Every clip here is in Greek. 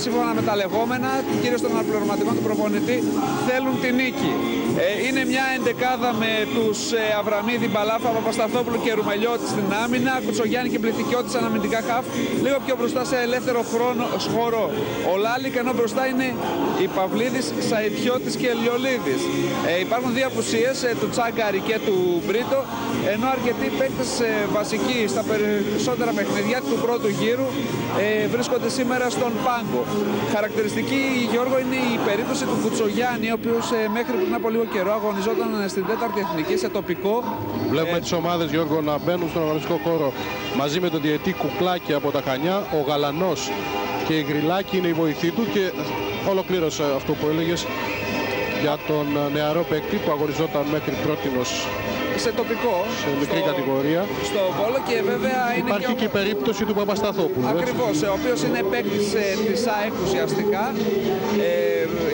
σύμφωνα με τα λεγόμενα, κυρίως των αναπληρωματικών του προπονητή, θέλουν τη νίκη. Είναι μια εντεκάδα με τους Αβραμίδη, Μπαλάφα, Παπασταθόπουλου και Ρουμελιώτη στην άμυνα, Κουτσογιάννη και Πληθικιώτη σαν αμυντικά χαφ. Λίγο πιο μπροστά σε ελεύθερο χώρο ο Λάλικ, ενώ μπροστά είναι η Παυλίδης, Σαϊτιώτης και Λιολίδης. Υπάρχουν δύο απουσίες, του Τσάγκαρη και του Μπρίτο, ενώ αρκετοί παίκτες βασικοί στα περισσότερα παιχνίδια του πρώτου γύρου βρίσκονται σήμερα στον πάγκο. Χαρακτηριστική, Γιώργο, είναι η περίπτωση του Κουτσογιάννη, ο οποίος μέχρι πριν από λίγο καιρό αγωνιζόταν στην 4η Εθνική σε τοπικό. Βλέπουμε τις ομάδες, Γιώργο, να μπαίνουν στον αγωνιστικό χώρο μαζί με τον διαιτή Κουκλάκη από τα Χανιά. Ο Γαλανός και η Γρυλάκη είναι η βοηθή του και ολοκλήρωσε αυτό που έλεγες για τον νεαρό παίκτη που αγωνιζόταν μέχρι πρότινος σε τοπικό, σε μικρή κατηγορία. Στο Βόλο και βέβαια είναι. Υπάρχει και η περίπτωση του Παπασταθόπουλου. Ακριβώς, ο οποίος είναι παίκτης της ΑΕΚ ουσιαστικά.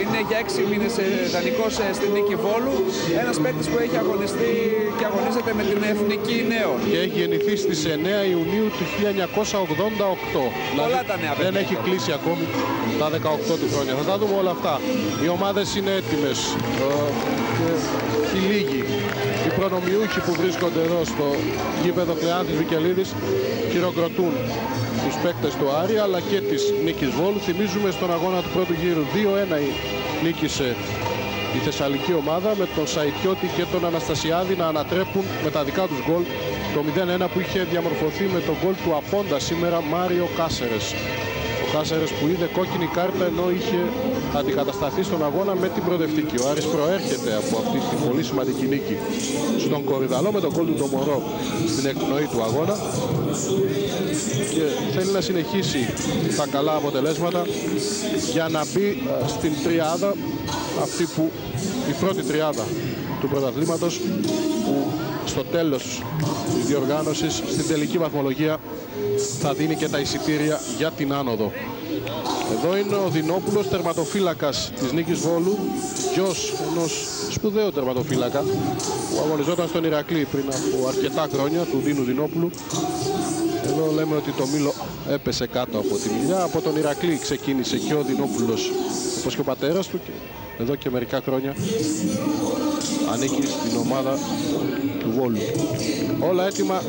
Είναι για 6 μήνες δανεικός στην Νίκη Βόλου. Ένας παίκτης που έχει αγωνιστεί και αγωνίζεται με την Εθνική Νέων. Και έχει γεννηθεί στις 9 Ιουνίου του 1988. Πολλά τα νέα δεν έχει κλείσει ακόμη τα 18 του χρόνια. Θα τα δούμε όλα αυτά. Οι ομάδες είναι έτοιμες. Οι λίγοι, οι προνομιούχοι που βρίσκονται εδώ στο γήπεδο Κλεάνθης Βικελίδης χειροκροτούν τους παίκτες του Άρη αλλά και της Νίκης Βόλου. Θυμίζουμε στον αγώνα του πρώτου γύρου 2-1 νίκησε η Θεσσαλική ομάδα με τον Σαϊτιώτη και τον Αναστασιάδη να ανατρέπουν με τα δικά τους γκολ το 0-1 που είχε διαμορφωθεί με τον γκολ του απόντα σήμερα Μάριο Κάσερες. Κάσερες που είδε κόκκινη κάρτα ενώ είχε αντικατασταθεί στον αγώνα με την προοδευτική. Ο Άρης προέρχεται από αυτή την πολύ σημαντική νίκη στον Κορυδαλό με τον γκολ του Ντομορό στην εκπνοή του αγώνα και θέλει να συνεχίσει τα καλά αποτελέσματα για να μπει στην τριάδα, αυτή που η πρώτη τριάδα του πρωταθλήματος που στο τέλος της διοργάνωσης στην τελική βαθμολογία θα δίνει και τα εισιτήρια για την άνοδο. Εδώ είναι ο Δινόπουλος, τερματοφύλακας της Νίκης Βόλου, γιος ενός σπουδαίου τερματοφύλακα που αγωνιζόταν στον Ηρακλή πριν από αρκετά χρόνια, του Δίνου Δινόπουλου. Εδώ λέμε ότι το μήλο έπεσε κάτω από τη μιλιά. Από τον Ηρακλή ξεκίνησε και ο Δινόπουλος, όπως και ο πατέρας του, και εδώ και μερικά χρόνια ανήκει στην ομάδα του Βόλου. Όλα έτοιμα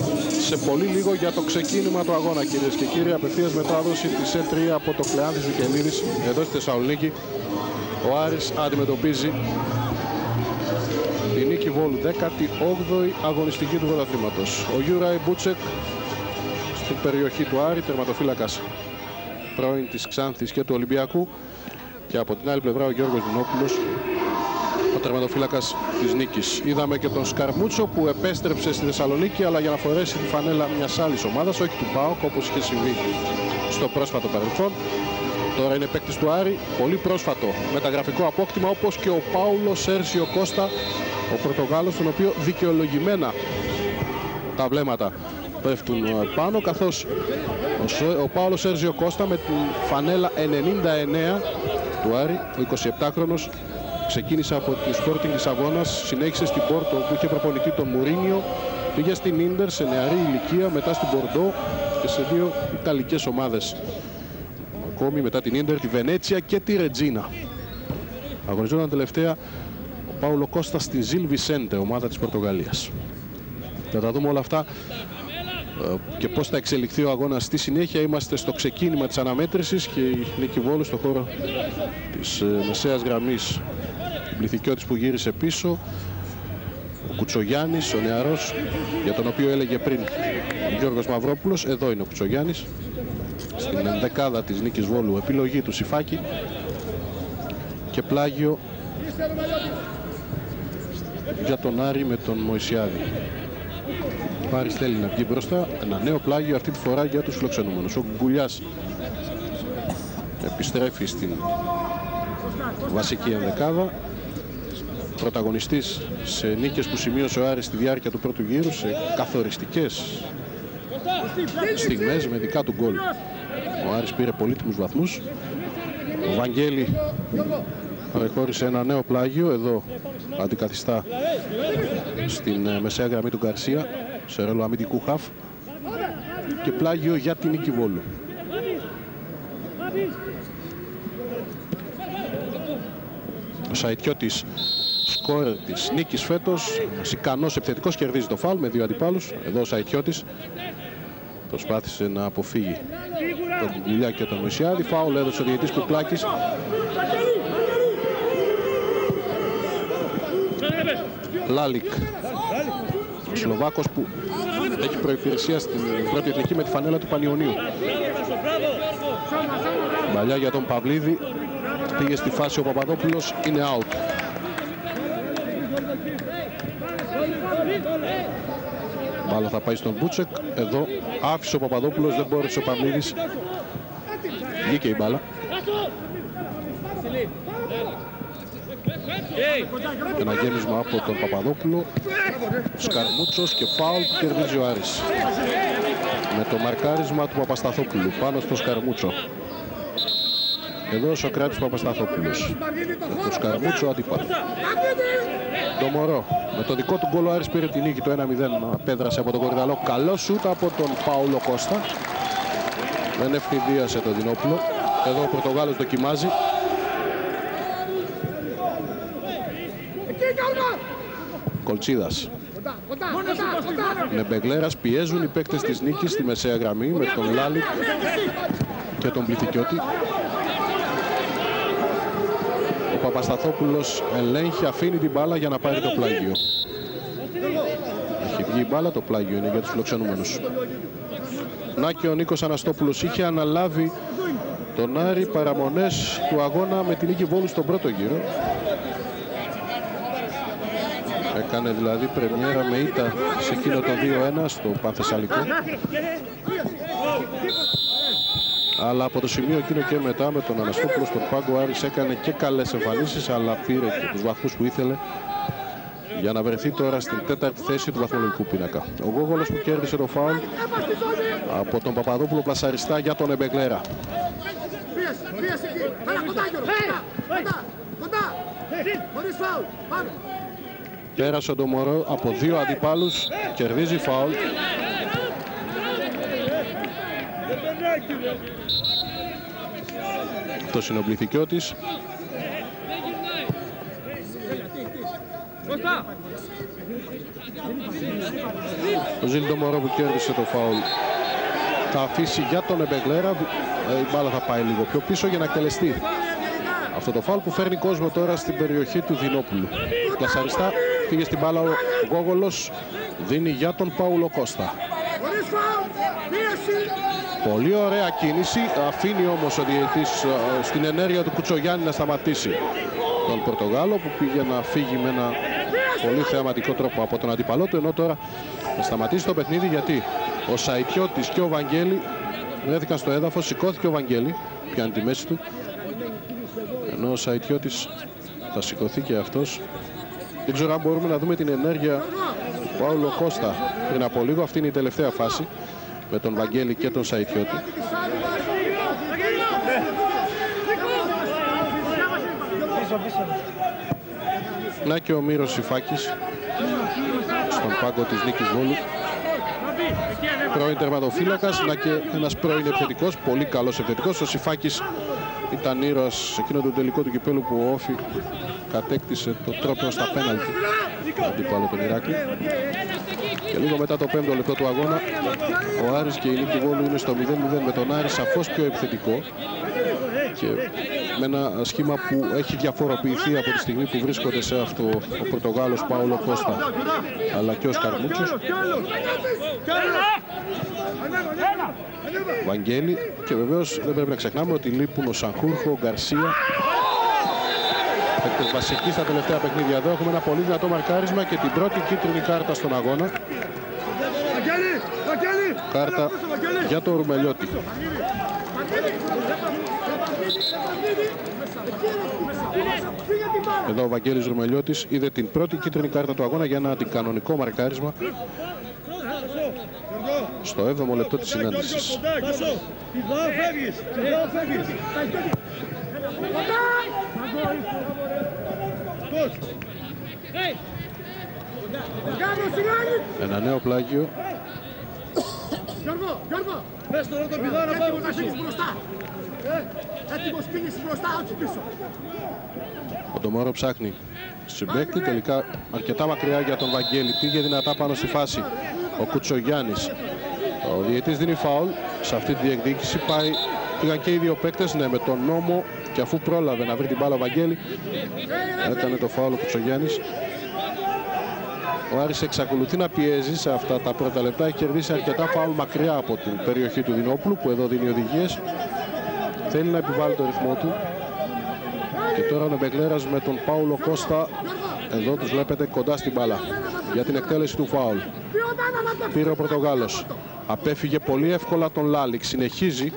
σε πολύ λίγο για το ξεκίνημα του αγώνα, κυρίες και κύριοι. Απευθείας μετάδοση της E3 από το Κλεάνθης Βικελίδης εδώ στη Θεσσαλονίκη. Ο Άρης αντιμετωπίζει τη Νίκη Βόλου, 18η αγωνιστική του πρωταθλήματος. Ο Γιούραη Μπούτσεκ στην περιοχή του Άρη, τερματοφύλακας πρώην της Ξάνθης και του Ολυμπιακού, και από την άλλη πλευρά ο Γιώργος Δινόπουλος, ο τερματοφύλακας της Νίκης. Είδαμε και τον Σκαρμούτσο που επέστρεψε στη Θεσσαλονίκη αλλά για να φορέσει τη φανέλα μιας άλλης ομάδας, όχι του ΠΑΟΚ όπως είχε συμβεί στο πρόσφατο παρελθόν. Τώρα είναι παίκτης του Άρη, πολύ πρόσφατο μεταγραφικό απόκτημα, όπως και ο Πάουλο Σέρζιο Κώστα, ο Πορτογάλος, τον οποίο δικαιολογημένα τα βλέμματα πέφτουν πάνω, καθώς ο Πάουλο Σέρζιο Κώστα με τη φανέλα 99 του Άρη, ο 27χρονος, ξεκίνησε από τη Sporting της Αβώνας, συνέχισε στην Πόρτο που είχε προπονητή τον Μουρίνιο, πήγε στην Ίντερ σε νεαρή ηλικία, μετά στην Μπορντό και σε δύο ιταλικές ομάδες ακόμη μετά την Ίντερ, τη Βενέτσια και τη Ρετζίνα. Αγωνιζόταν τελευταία ο Πάουλο Κώστα στη Ζιλ Βισέντε, ομάδα της Πορτογαλίας. Θα τα δούμε όλα αυτά και πώς θα εξελιχθεί ο αγώνας στη συνέχεια. Είμαστε στο ξεκίνημα της αναμέτρησης και η Νίκη Βόλου στο χώρο της μεσαίας γραμμής. Πληθικιώτης που γύρισε πίσω, ο Κουτσογιάννης, ο νεαρός, για τον οποίο έλεγε πριν ο Γιώργος Μαυρόπουλος. Εδώ είναι ο Κουτσογιάννης στην ενδεκάδα της Νίκης Βόλου, επιλογή του Σιφάκη, και πλάγιο για τον Άρη με τον Μωυσιάδη. Ο Άρης θέλει να βγει μπροστά, ένα νέο πλάγιο αυτή τη φορά για τους φιλοξενούμενους. Ο Γκουλιάς επιστρέφει στην βασική ενδεκάδα, πρωταγωνιστής σε νίκες που σημείωσε ο Άρης στη διάρκεια του πρώτου γύρου, σε καθοριστικές στιγμές με δικά του γκολ. Ο Άρης πήρε πολύτιμους βαθμούς. Ο Βαγγέλη παρεχώρησε ένα νέο πλάγιο, εδώ αντικαθιστά στην μεσαία γραμμή του Γκαρσία σε ρόλο αμυντικού χαφ, και πλάγιο για την Νίκη Βόλου. Ο Σαϊτιώτης, σκόρερ της νίκης φέτος, ικανός επιθετικός, κερδίζει το φάουλ με 2 αντιπάλους. Εδώ ο Σαϊτιώτης προσπάθησε να αποφύγει τον Κουκουλιά και τον Μωυσιάδη. Φάουλ έδωσε ο διαιτητής Κουκλάκης. Λάλικ, ο Σλοβάκος που έχει προϋπηρεσία στην πρώτη εθνική με τη φανέλα του Πανιωνίου. Μπαλιά για τον Παυλίδη, πήγε στη φάση ο Παπαδόπουλος, είναι out. Μπάλα θα πάει στον Μπούτσεκ, εδώ άφησε ο Παπαδόπουλος, δεν μπόρεσε ο Παυλίδης. Βγήκε η μπάλα. Ένα γέμισμα από τον Παπαδόπουλο. Σκαρμούτσος και φάουλ, κερδίζει ο Άρης. Με το μαρκάρισμα του Παπασταθόπουλου πάνω στο Σκαρμούτσο. Εδώ ο Σοκράτης Παπασταθόπουλος. Το Σκαρμούτσο αντίπαλο. Το Μωρό. Με το δικό του γκολ ο Άρης πήρε την νίκη, το 1-0. Απέδρασε από τον Κορδαλό. Καλό σούτ από τον Παύλο Κώστα. Δεν ευθυδίασε τον Δινόπουλο. Εδώ ο Πορτογάλος δοκιμάζει. Κολτσίδας. Με Μπεγλέρας πιέζουν οι παίκτες της νίκης στη μεσαία γραμμή με τον Λάλη και τον Πληθικιώτη. Ο Παπασταθόπουλος ελέγχει, αφήνει την μπάλα για να πάρει το πλάγιο. Έχει βγει η μπάλα, το πλάγιο είναι για τους φιλοξενούμενους. Να και ο Νίκος Αναστόπουλος είχε αναλάβει τον Άρη παραμονές του αγώνα με την νίκη Βόλου στον πρώτο γύρο. Έκανε δηλαδή πρεμιέρα με ήττα σε εκείνο το 2-1 στο Πανθεσσαλικό. Αλλά από το σημείο εκείνο και μετά με τον Αναστόπουλο στον πάγκο Άρης έκανε και καλές εμφανίσεις, αλλά πήρε και τους βαθμούς που ήθελε για να βρεθεί τώρα στην 4η θέση του βαθμολογικού πίνακα. Ο Γόγολος που κέρδισε το φάουλ από τον Παπαδόπουλο πλασαριστά για τον Εμπεγλέρα. Πέρασε τον Μωρό από 2 αντιπάλους, κερδίζει φάουλ. Το είναι ο Πληθικιώτης. Ο Ζήλντο Μωρό που κέρδισε το φάουλ θα αφήσει για τον Εμπεγλέρα. Η μπάλα θα πάει λίγο πιο πίσω για να εκτελεστεί αυτό το φάουλ που φέρνει κόσμο τώρα στην περιοχή του Δινόπουλου. Πλασαριστά πήγε στην μπάλα ο Γόγολος, δίνει για τον Παύλο Κώστα. Πολύ ωραία κίνηση, αφήνει όμως ο διαιτητής στην ενέργεια του Κουτσογιάννη να σταματήσει τον Πορτογάλο που πήγε να φύγει με ένα πολύ θεαματικό τρόπο από τον αντίπαλό του, ενώ τώρα θα σταματήσει το παιχνίδι γιατί ο Σαϊτιώτης και ο Βαγγέλη βρέθηκαν στο έδαφος. Σηκώθηκε ο Βαγγέλη, πιάνει τη μέση του, ενώ ο Σαϊτιώτης θα σηκωθεί και αυτός. Δεν ξέρω αν μπορούμε να δούμε την ενέργεια του Παύλο Κώστα πριν από λίγο. Αυτή είναι η τελευταία φάση με τον Βαγγέλη και τον Σαϊτιώτη. Να και ο Μύρος Σιφάκης στον πάγκο της Νίκης Βόλου. Πρώην τερματοφύλακας, να και ένας πρώην επιθετικός, πολύ καλός επιθετικός. Ο Σιφάκης ήταν ήρωας σε εκείνο το τελικό του κυπέλου που ο Όφη κατέκτησε το τρόπαιο στα πέναλτι αντίπαλο τον Ηράκλειο. Και λίγο μετά το 5ο λεπτό του αγώνα ο Άρης και η Νίκη Βόλου είναι στο 0-0 με τον Άρη σαφώς πιο επιθετικό και με ένα σχήμα που έχει διαφοροποιηθεί από τη στιγμή που βρίσκονται σε αυτό ο Πορτογάλος Παύλο Κώστα αλλά και ο Σκαρμούτσος. Βαγγέλη και βεβαίως δεν πρέπει να ξεχνάμε ότι λείπουν ο Σανχούρχο, ο Γκαρσία. Παίκτες βασικοί στα τελευταία παιχνίδια. Εδώ έχουμε ένα πολύ δυνατό μαρκάρισμα και την πρώτη κίτρινη κάρτα στον αγώνα. Κάρτα για τον Ρουμελιώτη. Εδώ ο Βαγγέλης Ρουμελιώτης είδε την πρώτη κίτρινη κάρτα του αγώνα για ένα αντικανονικό μαρκάρισμα στο 7ο λεπτό της συνάντησης. Ένα νέο πλάγιο Γιώργο, πες τώρα τον πηδά να πάμε μπροστά. Έτοιμος κίνηση μπροστά, όχι πίσω. Ο Ντομόρο ψάχνει συμπαίκτη, τελικά αρκετά μακριά για τον Βαγγέλη. Πήγε δυνατά πάνω στη φάση ο Κουτσογιάννης. Ο διαιτής δίνει φάουλ σε αυτή τη διεκδίκηση. Πήγαν και οι δύο παίκτες, ναι, με τον νόμο, και αφού πρόλαβε να βρει την μπάλα ο Βαγγέλη, έκανε το φάουλ ο Κουτσογιάννης. Ο Άρης εξακολουθεί να πιέζει σε αυτά τα πρώτα λεπτά. Έχει κερδίσει αρκετά φάουλ μακριά από την περιοχή του Δινόπουλου, που εδώ δίνει οδηγίες. Θέλει να επιβάλλει το ρυθμό του. Και τώρα ο Νεμπεγλέρας με τον Πάουλο Κώστα, εδώ τους βλέπετε κοντά στην μπάλα για την εκτέλεση του φάουλ. Πήρε ο Πορτογάλος. Απέφυγε πολύ εύκολα τον Λάλικ. Συνεχίζει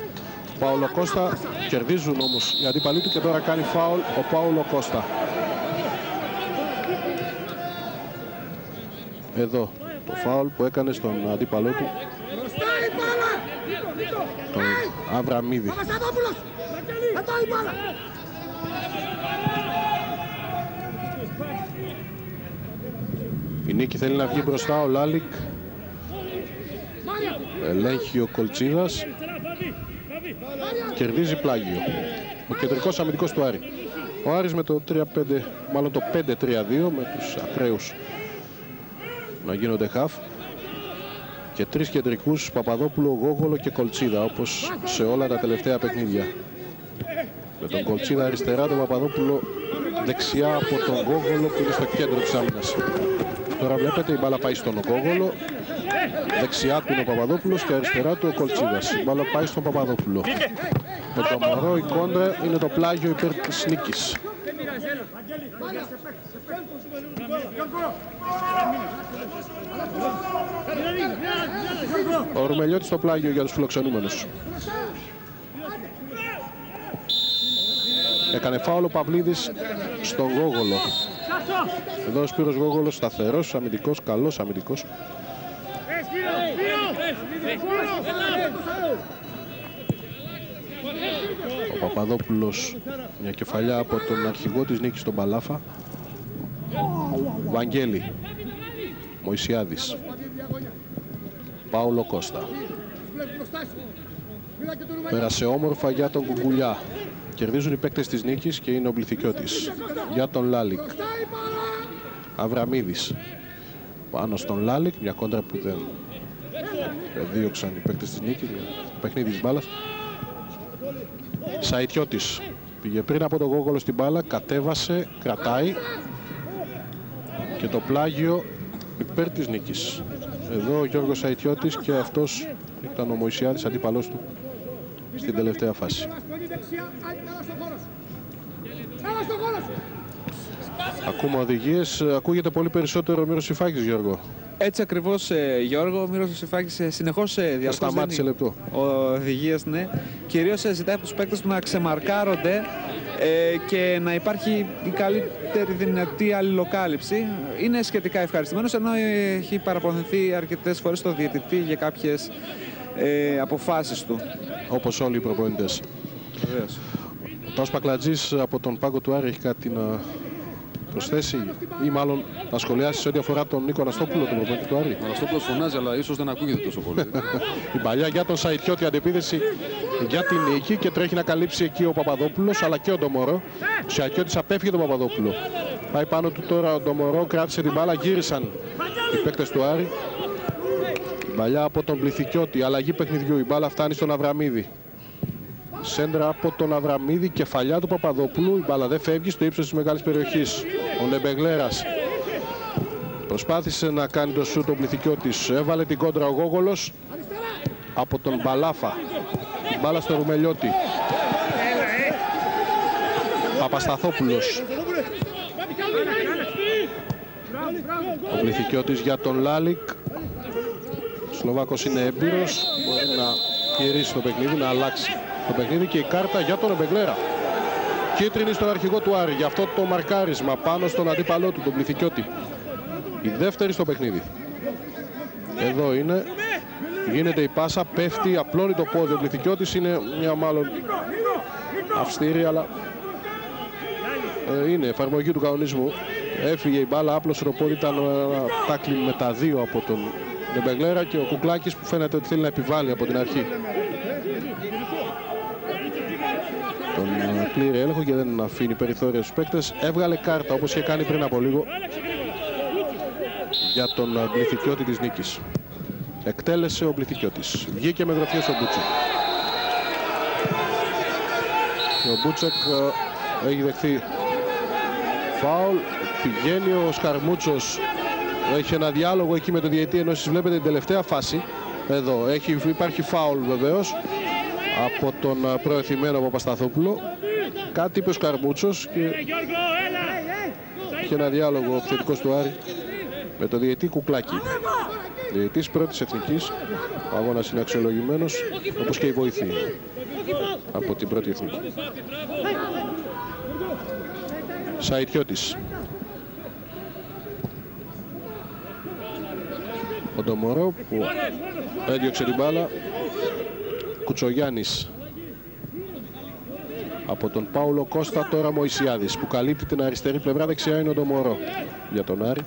ο Πάουλο Κώστα. Κερδίζουν όμως οι αντίπαλοι του και τώρα κάνει φάουλ ο Πάουλο Κώστα. Εδώ το φάουλ που έκανε στον αντίπαλό του, τον Αβραμίδη. Η Νίκη θέλει να βγει μπροστά, ο Λάλικ ελέγχει ο Κολτσίδας, κερδίζει πλάγιο ο κεντρικός αμυντικός του Άρη. Ο Άρης με το 3-5, μάλλον το 5-3-2, με τους ακραίους να γίνονται χαφ και τρεις κεντρικούς, Παπαδόπουλο, Γόγολο και Κολτσίδα, όπως σε όλα τα τελευταία παιχνίδια. Με τον Κολτσίδα αριστερά, τον Παπαδόπουλο δεξιά από τον Γόγολο που είναι στο κέντρο της άμυνας. Τώρα βλέπετε η μπάλα πάει στον Γόγολο, δεξιά του είναι ο Παπαδόπουλος και αριστερά του ο Κολτσίδας. Η μπάλα πάει στον Παπαδόπουλο. Με το Μωρό η κόντρα είναι το πλάγιο υπέρ της Νίκης. Ο Ρουμελιώτης στο πλάγιο για τους φιλοξενούμενους. Έκανε φάουλο ο Παυλίδης στον Γόγολο. Εδώ ο Σπύρος Γόγολος, σταθερός αμυντικός, καλός αμυντικός. Ο Παπαδόπουλος, μια κεφαλιά από τον αρχηγό της Νίκης, τον Παλάφα. Βαγγέλη, Μωυσιάδης, Πάουλο Κώστα. Πέρασε όμορφα για τον Κουκουλιά. Κερδίζουν οι παίκτες της Νίκης και είναι ο Μπληθικιώτης. Για τον Λάλικ. Αβραμίδης. Πάνω στον Λάλικ, μια κόντρα που δεν δίωξαν οι παίκτες της Νίκης, παιχνίδι της μπάλας. Σαϊτιώτης. Πήγε πριν από τον Γόγολο στην μπάλα, κατέβασε, κρατάει. Και το πλάγιο υπέρ της Νίκης. Εδώ ο Γιώργος Σαϊτιώτης και αυτός ήταν ο Μωυσιάδης, αντίπαλός του στην τελευταία φάση. Ακούμε οδηγίες, ακούγεται πολύ περισσότερο ο Μύρος Σιφάκης, Γιώργο. Έτσι ακριβώς, Γιώργο, ο Μύρος Σιφάκης συνεχώς σταμάτησε λεπτό. Οδηγίες, ναι. Κυρίως ζητάει από τους παίκτες που να ξεμαρκάρονται και να υπάρχει η καλύτερη δυνατή αλληλοκάλυψη. Είναι σχετικά ευχαριστημένος, ενώ έχει παραπονεθεί αρκετές φορές στο διαιτητή για κάποιες αποφάσεις του. Όπως όλοι οι προπονητές. Βεβαίως. Ο Τάος Πακλατζής από τον πάγκο του Άρη έχει κάτι να προσθέσει ή μάλλον να σχολιάσει σε ό,τι αφορά τον Νίκο Αναστόπουλο, τον προπονητή του Άρη? Ο Αναστόπουλος φωνάζει, αλλά ίσως δεν ακούγεται τόσο πολύ. Η παλιά για τον Σαϊτιώτη, αντεπίθεση για την Νίκη και τρέχει να καλύψει εκεί ο Παπαδόπουλος αλλά και ο Ντομορό. Ο Σαϊτιώτης απέφυγε τον Παπαδόπουλο. Πάει πάνω του τώρα ο Ντομορό, κράτησε την μπάλα, γύρισαν οι παίκτες του Άρη. Η παλιά από τον Πληθικιώτη, αλλαγή παιχνιδιού, η μπάλα φτάνει στον Αβραμίδη. Σέντρα από τον Αβραμίδη, κεφαλιά του Παπαδόπουλου, η μπάλα δεν φεύγει στο ύψος της μεγάλης περιοχής. Ο Νεμπεγλέρας προσπάθησε να κάνει το σούτ ο Πληθικιώτης, έβαλε την κόντρα ο Γόγολος από τον Μπαλάφα. Η μπάλα στο Ρουμελιώτη. Παπασταθόπουλος. Ο Πληθικιώτης για τον Λάλικ. Ο Σλοβάκος είναι έμπειρος, μπορεί να γυρίσει το παιχνίδι, να αλλάξει το παιχνίδι και η κάρτα για τον Εμπεγλέρα. Κίτρινη στον αρχηγό του Άρη για αυτό το μαρκάρισμα πάνω στον αντίπαλό του, τον Πληθικιώτη. Η δεύτερη στο παιχνίδι. Εδώ είναι, γίνεται η πάσα, πέφτει, απλώνει το πόδι. Ο Πληθικιώτης είναι μια μάλλον αυστηρή, αλλά είναι εφαρμογή του κανονισμού. Έφυγε η μπάλα, άπλωσε το πόδι, ήταν ένα τάκλιν με τα δύο από τον Νεμπεγλέρα και ο Κουκλάκης που φαίνεται ότι θέλει να επιβάλλει από την αρχή τον πλήρη έλεγχο και δεν αφήνει περιθώρια στους παίκτες. Έβγαλε κάρτα όπως είχε κάνει πριν από λίγο για τον Μπληθικιώτη της νίκης. Εκτέλεσε ο Μπληθικιώτης. Βγήκε με γροθιές ο Μπούτσεκ. Και ο Μπούτσεκ έχει δεχθεί φάουλ. Πηγαίνει ο Σκαρμούτσος. Έχει ένα διάλογο εκεί με τον διαιτητή, ενώ εσείς βλέπετε την τελευταία φάση. Εδώ υπάρχει φάουλ βεβαίως από τον προεθυμένο Παπασταθόπουλο. Κάτι είπε ο Σκαρμούτσος και είχε ένα διάλογο ο επιθετικός του Άρη με τον διαιτητή Κουκλάκη. Διαιτητής πρώτης εθνικής. Ο αγώνας είναι αξιολογημένος, όπως και η βοηθή από την πρώτη εθνική. Σαϊτιώτης. Ο Ντομορό που έδιωξε την μπάλα. Κουτσογιάννης από τον Πάουλο Κώστα. Τώρα Μωυσιάδης που καλύπτει την αριστερή πλευρά. Δεξιά είναι ο Ντομορό για τον Άρη.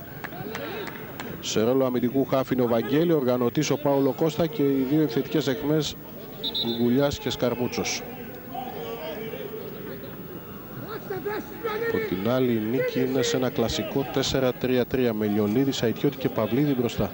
Σε ρόλο αμυντικού χάφ είναι ο Βαγγέλη, ο οργανωτής ο Πάουλο Κώστα και οι δύο επιθετικές αιχμές Γκουλιάς και Σκαρμούτσος. Από την άλλη η νίκη είναι σε ένα κλασικό 4-3-3 με Λιολίδη, Σαϊτιώτη και Παυλίδη μπροστά.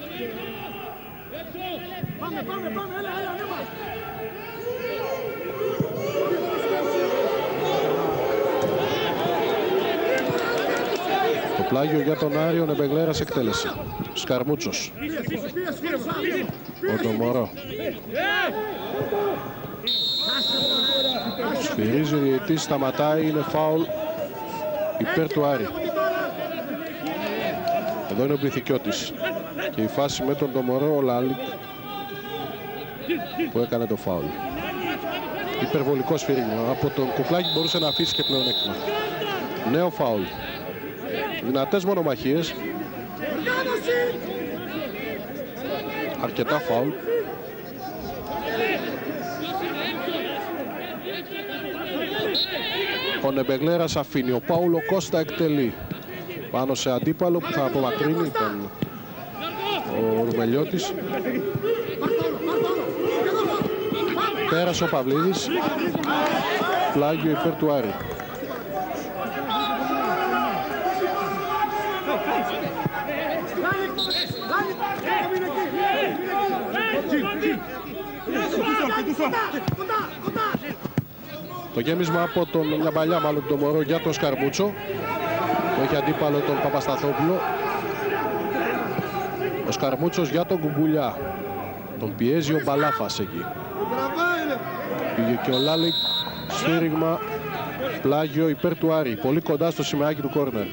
Το πλάγιο για τον Άρη, ο Νεμπεγλέρας εκτέλεσε. Σκαρμούτσος. Ο Ντομορό. Σφυρίζει ο διαιτητής, σταματάει, είναι φάουλ υπέρ του Άρη. Εδώ είναι ο Μπληθικιώτης και η φάση με τον Ντομορό, ο Λάλικ που έκανε το φάουλ. Υπερβολικό σφυρίγμα από τον Κουκλάκη, μπορούσε να αφήσει και πλεονέκτημα. Νέο φάουλ. Δυνατές μονομαχίες. Αρκετά φάουλ. Ο Νεμπεγλέρας αφήνει. Ο Πάουλο Κώστα εκτελεί πάνω σε αντίπαλο που θα απομακρύνει τον ο Ρουμελιώτης. Πέρασε ο Παυλίδης. Πλάγιο υπέρ του Άρη. Το γέμισμα από μια παλιά μάλλον τον Μωρό για τον Σκαρμούτσο που έχει αντίπαλο τον Παπασταθόπουλο. Ο Σκαρμούτσος για τον Κουγκουλιά. Τον πιέζει ο Μπαλάφας εκεί. Πήγε και ο Λάλικ. Σφύριγμα. Πλάγιο υπέρ του Άρη. Πολύ κοντά στο σημαίακι του κόρνερ.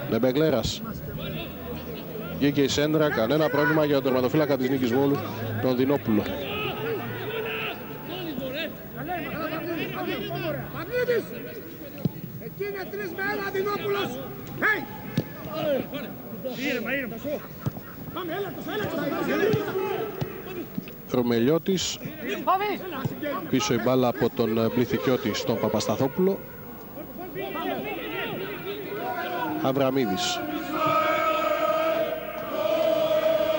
Νεμπεγλέρας. Βγήκε η σέντρα. Κανένα πρόβλημα για τον τερματοφύλακα της Νίκης Βόλου, τον Δινόπουλο. Εκεί είναι 3 με 1 Δινόπουλος. Πάμε, Ρουμελιώτης. Πίσω η μπάλα από τον Πληθικιώτη στον Παπασταθόπουλο. Αβραμίδης.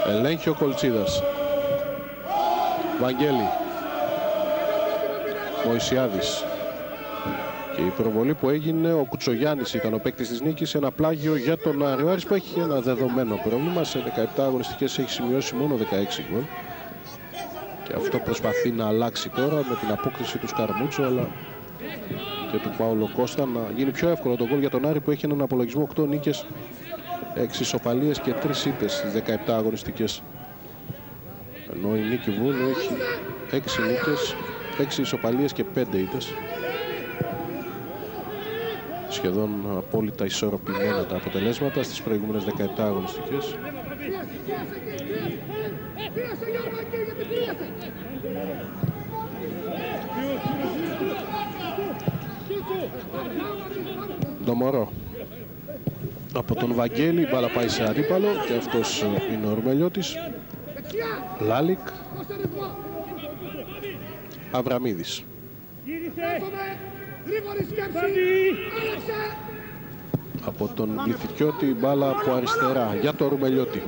Ελέγχει ο Κολτσίδας. Βαγγέλη. Μωυσιάδης. Και η προβολή που έγινε, ο Κουτσογιάννης ήταν ο παίκτης της νίκης, ένα πλάγιο για τον Άρη. Ο Άρης που έχει ένα δεδομένο πρόβλημα, σε 17 αγωνιστικές έχει σημειώσει μόνο 16 γκολ. Και αυτό προσπαθεί να αλλάξει τώρα με την απόκριση του Σκαρμούτσου αλλά και του Πάουλο Κώστα, να γίνει πιο εύκολο το γκολ για τον Άρη που έχει έναν απολογισμό 8 νίκες, 6 ισοπαλίες και 3 ήττες στις 17 αγωνιστικές. Ενώ η Νίκη Βούλου έχει 6 νίκες, 6 ισοπαλίες και 5 ήττες. Σχεδόν απόλυτα ισορροπημένα τα αποτελέσματα στις προηγούμενες 17 αγωνιστικές. Ντομορό. Από τον Βαγγέλη η μπάλα πάει σε αντίπαλο και αυτός είναι ο Ρουμελιώτης. Λάλικ. Αβραμίδης. από τον Πληθυκιώτη, η μπάλα από αριστερά για τον Ρουμελιώτη.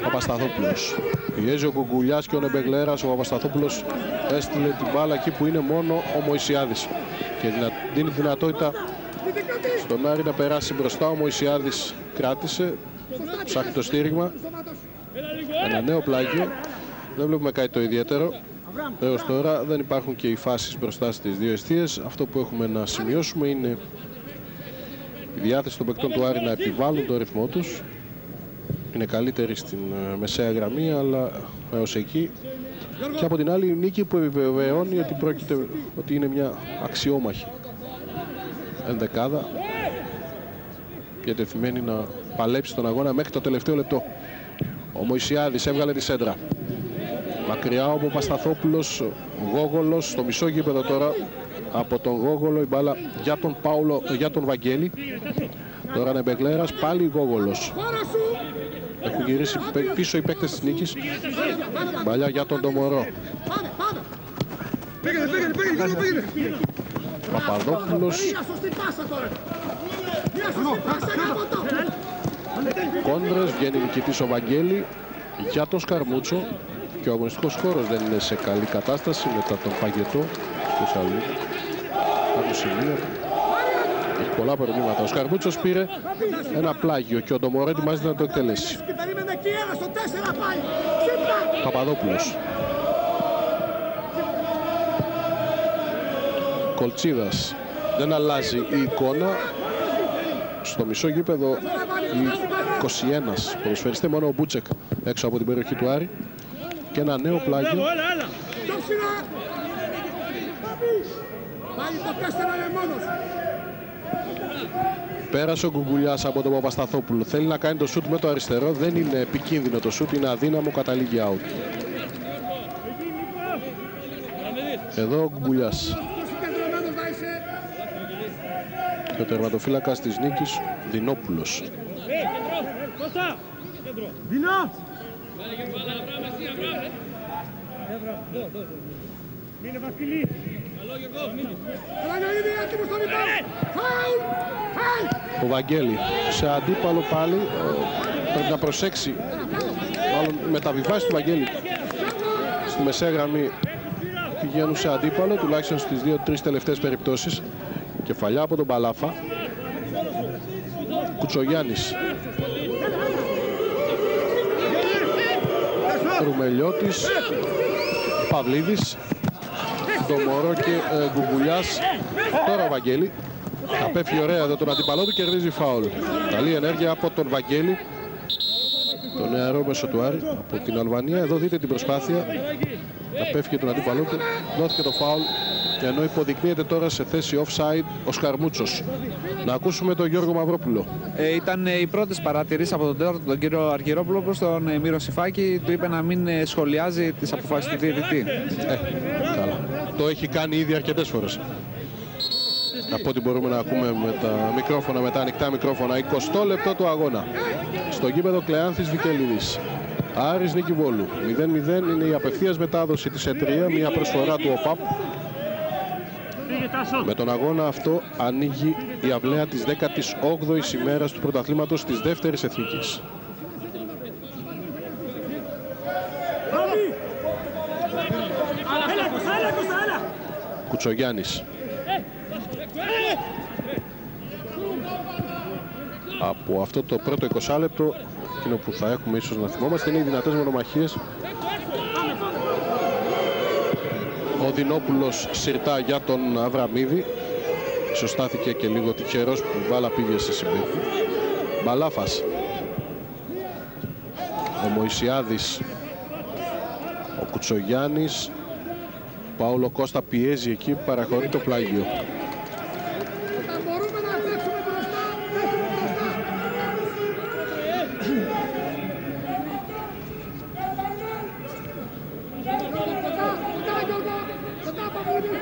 Παπασταθόπουλος. Πιέζει ο Κουγκουλιάς και ο Νεμπεγλέρας. Ο Παπασταθόπουλος έστειλε την μπάλα εκεί που είναι μόνο ο Μωυσιάδης και δίνει δυνατότητα στον Άρη να περάσει μπροστά. Ο Μωυσιάδης κράτησε, ψάχνει το στήριγμα. Ένα νέο πλάγιο. Δεν βλέπουμε κάτι το ιδιαίτερο. Έως τώρα δεν υπάρχουν και οι φάσεις μπροστά στις δύο εστίες. Αυτό που έχουμε να σημειώσουμε είναι η διάθεση των παικτών του Άρη να επιβάλλουν το ρυθμό τους. Είναι καλύτερη στην μεσαία γραμμή, αλλά έως εκεί. Και από την άλλη η νίκη που επιβεβαιώνει ότι είναι μια αξιόμαχη ενδεκάδα και τεθειμένη να παλέψει τον αγώνα μέχρι το τελευταίο λεπτό. Ο Μωυσιάδης έβγαλε τη σέντρα. Μακριά ο Παπασταθόπουλος, Γόγολος στο μισό γήπεδο τώρα. Από τον Γόγολο η μπάλα για τον Βαγγέλη. Τώρα Νεμπεγλέρας, πάλι Γόγολος. Έχουν γυρίσει πίσω οι παίκτες της νίκης. Μπαλιά για τον Ντομορό. Παπαδόπουλος. Κόντρες, βγαίνει νικητής ο Βαγγέλη για τον Σκαρμούτσο. Και ο αγωνιστικός χώρος δεν είναι σε καλή κατάσταση μετά τον παγετό του Σαλού. Από σημείο έχει πολλά προβλήματα. Ο Σκαρμούτσος πήρε ένα πλάγιο και ο Ντομορό ετοιμάζεται να το εκτελέσει. Παπαδόπουλος. Κολτσίδας. Δεν αλλάζει η εικόνα. Στο μισό γήπεδο οι 21 ποδοσφαιριστές, μόνο ο Μπούτσεκ έξω από την περιοχή του Άρη. Και ένα νέο πλάγιο. Πέρασε ο Γκουγκουλιάς από τον Παπασταθόπουλο. Θέλει να κάνει το σούτ με το αριστερό. Δεν είναι επικίνδυνο το σούτ, είναι αδύναμο, καταλήγει out. Εδώ ο Γκουγκουλιάς. Και ο τερματοφύλακας της νίκης, Δινόπουλος. Ο Βαγγέλη σε αντίπαλο πάλι. Πρέπει να προσέξει. Μάλλον μεταβιβάσει του Βαγγέλη στη μεσαία γραμμή πηγαίνουν σε αντίπαλο, τουλάχιστον στις 2-3 τελευταίες περιπτώσεις. Κεφαλιά από τον Μπαλάφα. Κουτσογιάννης. Ρουμελιώτης, Παυλίδης, Ντομορό και Γκουγκουλιάς. Τώρα ο Βαγγέλη. Απέφυγε ωραία εδώ τον αντίπαλό του, κερδίζει φάουλ. Καλή ενέργεια από τον Βαγγέλη, τον νεαρό μέσο του Άρη, από την Αλβανία. Εδώ δείτε την προσπάθεια. Απέφυγε τον αντίπαλό του, δόθηκε το φάουλ. Ενώ υποδεικνύεται τώρα σε θέση offside ο Σκαρμούτσος. Να ακούσουμε τον Γιώργο Μαυρόπουλο. Ήταν οι πρώτες παρατηρήσεις από τον τέταρτο, τον κύριο Αργυρόπουλο, προς τον Μύρο Σιφάκη. Του είπε να μην σχολιάζει τις αποφάσεις του διαιτητή. Καλά. Το έχει κάνει ήδη αρκετές φορές. Από ό,τι μπορούμε να ακούμε με τα μικρόφωνα, με τα ανοιχτά μικρόφωνα. 20 λεπτό του αγώνα. Στο γήπεδο Κλεάνθης Βικελίδης. Άρης Νίκη Βόλου. 0-0 είναι η απευθείας μετάδοση της ΕΤΡΙΑ, μια προσφορά του ΟΠΑΠ. Με τον αγώνα αυτό ανοίγει η αυλαία της 18ης ημέρας του πρωταθλήματος της δεύτερης εθνικής. Κουτσογιάννης. Από αυτό το πρώτο 20 λεπτό, εκείνο που θα έχουμε ίσως να θυμόμαστε, είναι οι δυνατές μονομαχίες. Ο Δινόπουλος συρτά για τον Αβραμίδη. Σωστάθηκε και λίγο τυχερός που η μπάλα πήγε σε συμπέκτη. Μπαλάφας. Ο Μωυσιάδης. Ο Κουτσογιάννης. Παύλο Κώστα πιέζει εκεί, παραχωρεί το πλάγιο.